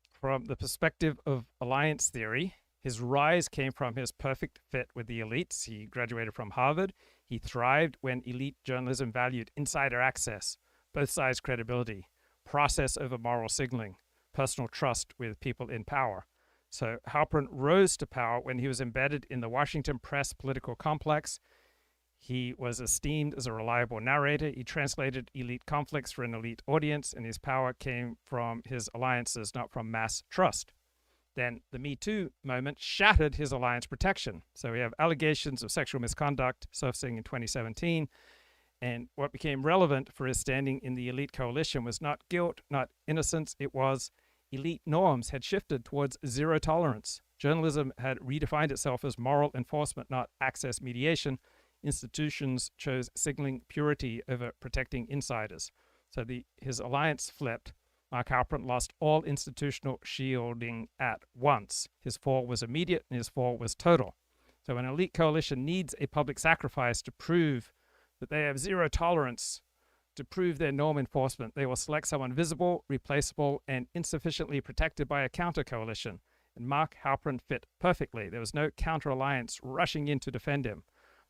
A: from the perspective of alliance theory, his rise came from his perfect fit with the elites. He graduated from Harvard. He thrived when elite journalism valued insider access, both sides' credibility, process over moral signaling, personal trust with people in power. So Halperin rose to power when he was embedded in the Washington press political complex. He was esteemed as a reliable narrator. He translated elite conflicts for an elite audience, and his power came from his alliances, not from mass trust. Then the Me Too moment shattered his alliance protection. So we have allegations of sexual misconduct surfacing in 2017. And what became relevant for his standing in the elite coalition was not guilt, not innocence. It was elite norms had shifted towards zero tolerance. Journalism had redefined itself as moral enforcement, not access mediation. Institutions chose signaling purity over protecting insiders. So his alliance flipped. Mark Halperin lost all institutional shielding at once. His fall was immediate and his fall was total. So an elite coalition needs a public sacrifice to prove that they have zero tolerance, to prove their norm enforcement. They will select someone visible, replaceable, and insufficiently protected by a counter-coalition. And Mark Halperin fit perfectly. There was no counter-alliance rushing in to defend him.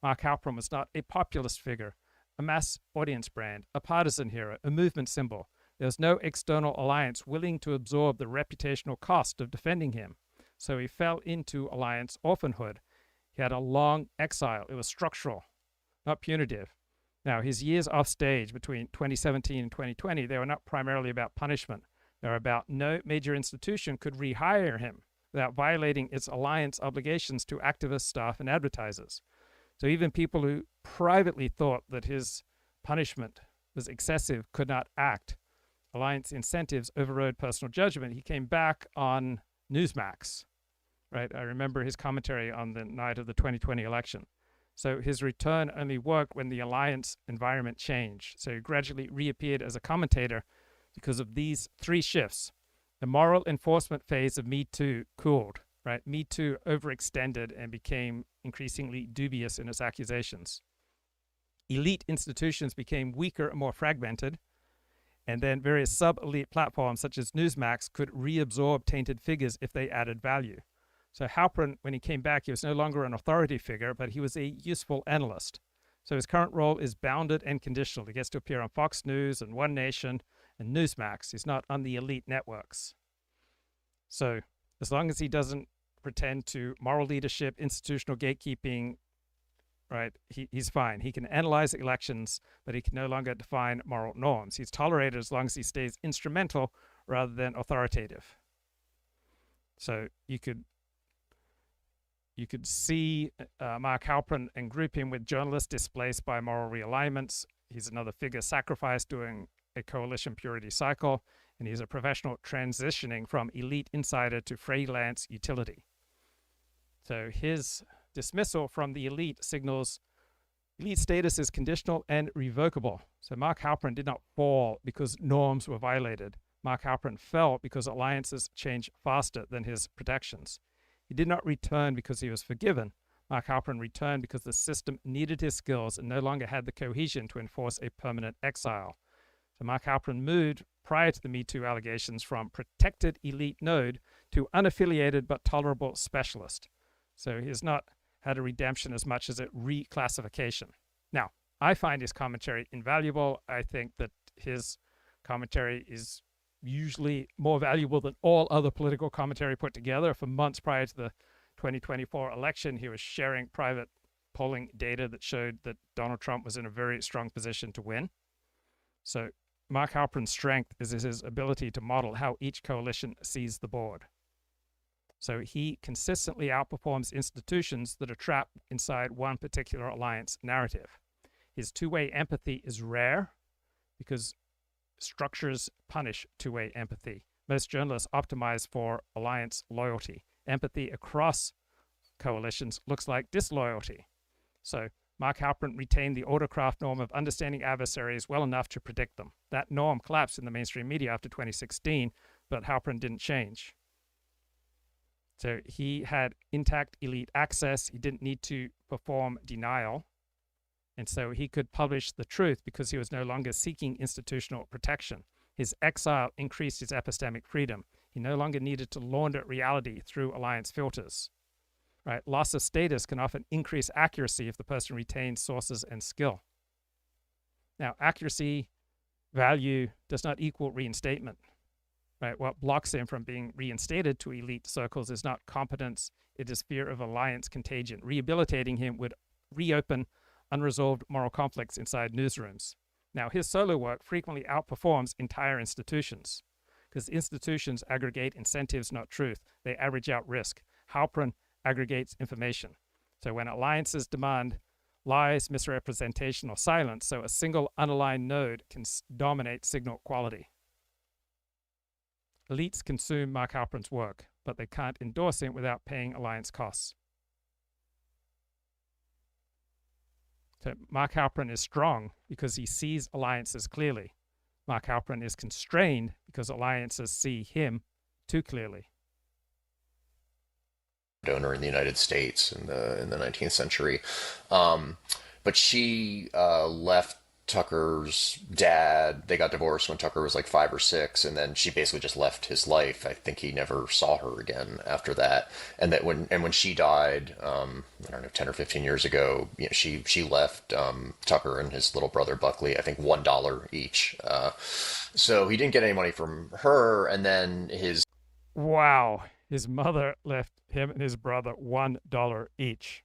A: Mark Halperin was not a populist figure, a mass audience brand, a partisan hero, a movement symbol. There was no external alliance willing to absorb the reputational cost of defending him. So he fell into alliance orphanhood. He had a long exile. It was structural, not punitive. Now, his years off stage between 2017 and 2020, they were not primarily about punishment. They were about no major institution could rehire him without violating its alliance obligations to activists, staff, and advertisers. So even people who privately thought that his punishment was excessive could not act. Alliance incentives overrode personal judgment. He came back on Newsmax, right? I remember his commentary on the night of the 2020 election. So his return only worked when the alliance environment changed. So he gradually reappeared as a commentator because of these three shifts. The moral enforcement phase of Me Too cooled, right? Me Too overextended and became increasingly dubious in its accusations. Elite institutions became weaker and more fragmented. And then various sub-elite platforms such as Newsmax could reabsorb tainted figures if they added value. So Halperin, when he came back, he was no longer an authority figure, but he was a useful analyst. So his current role is bounded and conditional. He gets to appear on Fox News and One Nation and Newsmax. He's not on the elite networks. So as long as he doesn't pretend to moral leadership, institutional gatekeeping, right, he's fine. He can analyze elections, but he can no longer define moral norms. He's tolerated as long as he stays instrumental rather than authoritative. So you could see Mark Halperin and group him with journalists displaced by moral realignments. He's another figure sacrificed during a coalition purity cycle, and he's a professional transitioning from elite insider to freelance utility. So his dismissal from the elite signals elite status is conditional and revocable. So Mark Halperin did not fall because norms were violated. Mark Halperin fell because alliances changed faster than his protections. He did not return because he was forgiven. Mark Halperin returned because the system needed his skills and no longer had the cohesion to enforce a permanent exile. So Mark Halperin moved prior to the Me Too allegations from protected elite node to unaffiliated but tolerable specialist. So he has not had a redemption as much as a reclassification. Now, I find his commentary invaluable. I think that his commentary is usually more valuable than all other political commentary put together. For months prior to the 2024 election, he was sharing private polling data that showed that Donald Trump was in a very strong position to win. So Mark Halperin's strength is his ability to model how each coalition sees the board. So he consistently outperforms institutions that are trapped inside one particular alliance narrative. His two-way empathy is rare because structures punish two-way empathy. Most journalists optimize for alliance loyalty. Empathy across coalitions looks like disloyalty. So Mark Halperin retained the autocraft norm of understanding adversaries well enough to predict them. That norm collapsed in the mainstream media after 2016, but Halperin didn't change. So he had intact elite access. He didn't need to perform denial. And so he could publish the truth because he was no longer seeking institutional protection. His exile increased his epistemic freedom. He no longer needed to launder reality through alliance filters. Right? Loss of status can often increase accuracy if the person retains sources and skill. Now, accuracy, value does not equal reinstatement. Right? What blocks him from being reinstated to elite circles is not competence, it is fear of alliance contagion. Rehabilitating him would reopen unresolved moral conflicts inside newsrooms. Now, his solo work frequently outperforms entire institutions because institutions aggregate incentives, not truth. They average out risk. Halperin aggregates information. So when alliances demand lies, misrepresentation, or silence, so a single unaligned node can dominate signal quality. Elites consume Mark Halperin's work, but they can't endorse him without paying alliance costs. So Mark Halperin is strong because he sees alliances clearly. Mark Halperin is constrained because alliances see him too clearly.
H: Donor in the United States in the 19th century, but she left Tucker's dad. They got divorced when Tucker was like 5 or 6, and then she basically just left his life. I think he never saw her again after that. And that when she died, I don't know, 10 or 15 years ago, you know, she left Tucker and his little brother Buckley, I think $1 each. So he didn't get any money from her, and then his
A: Wow, his mother left him and his brother $1 each.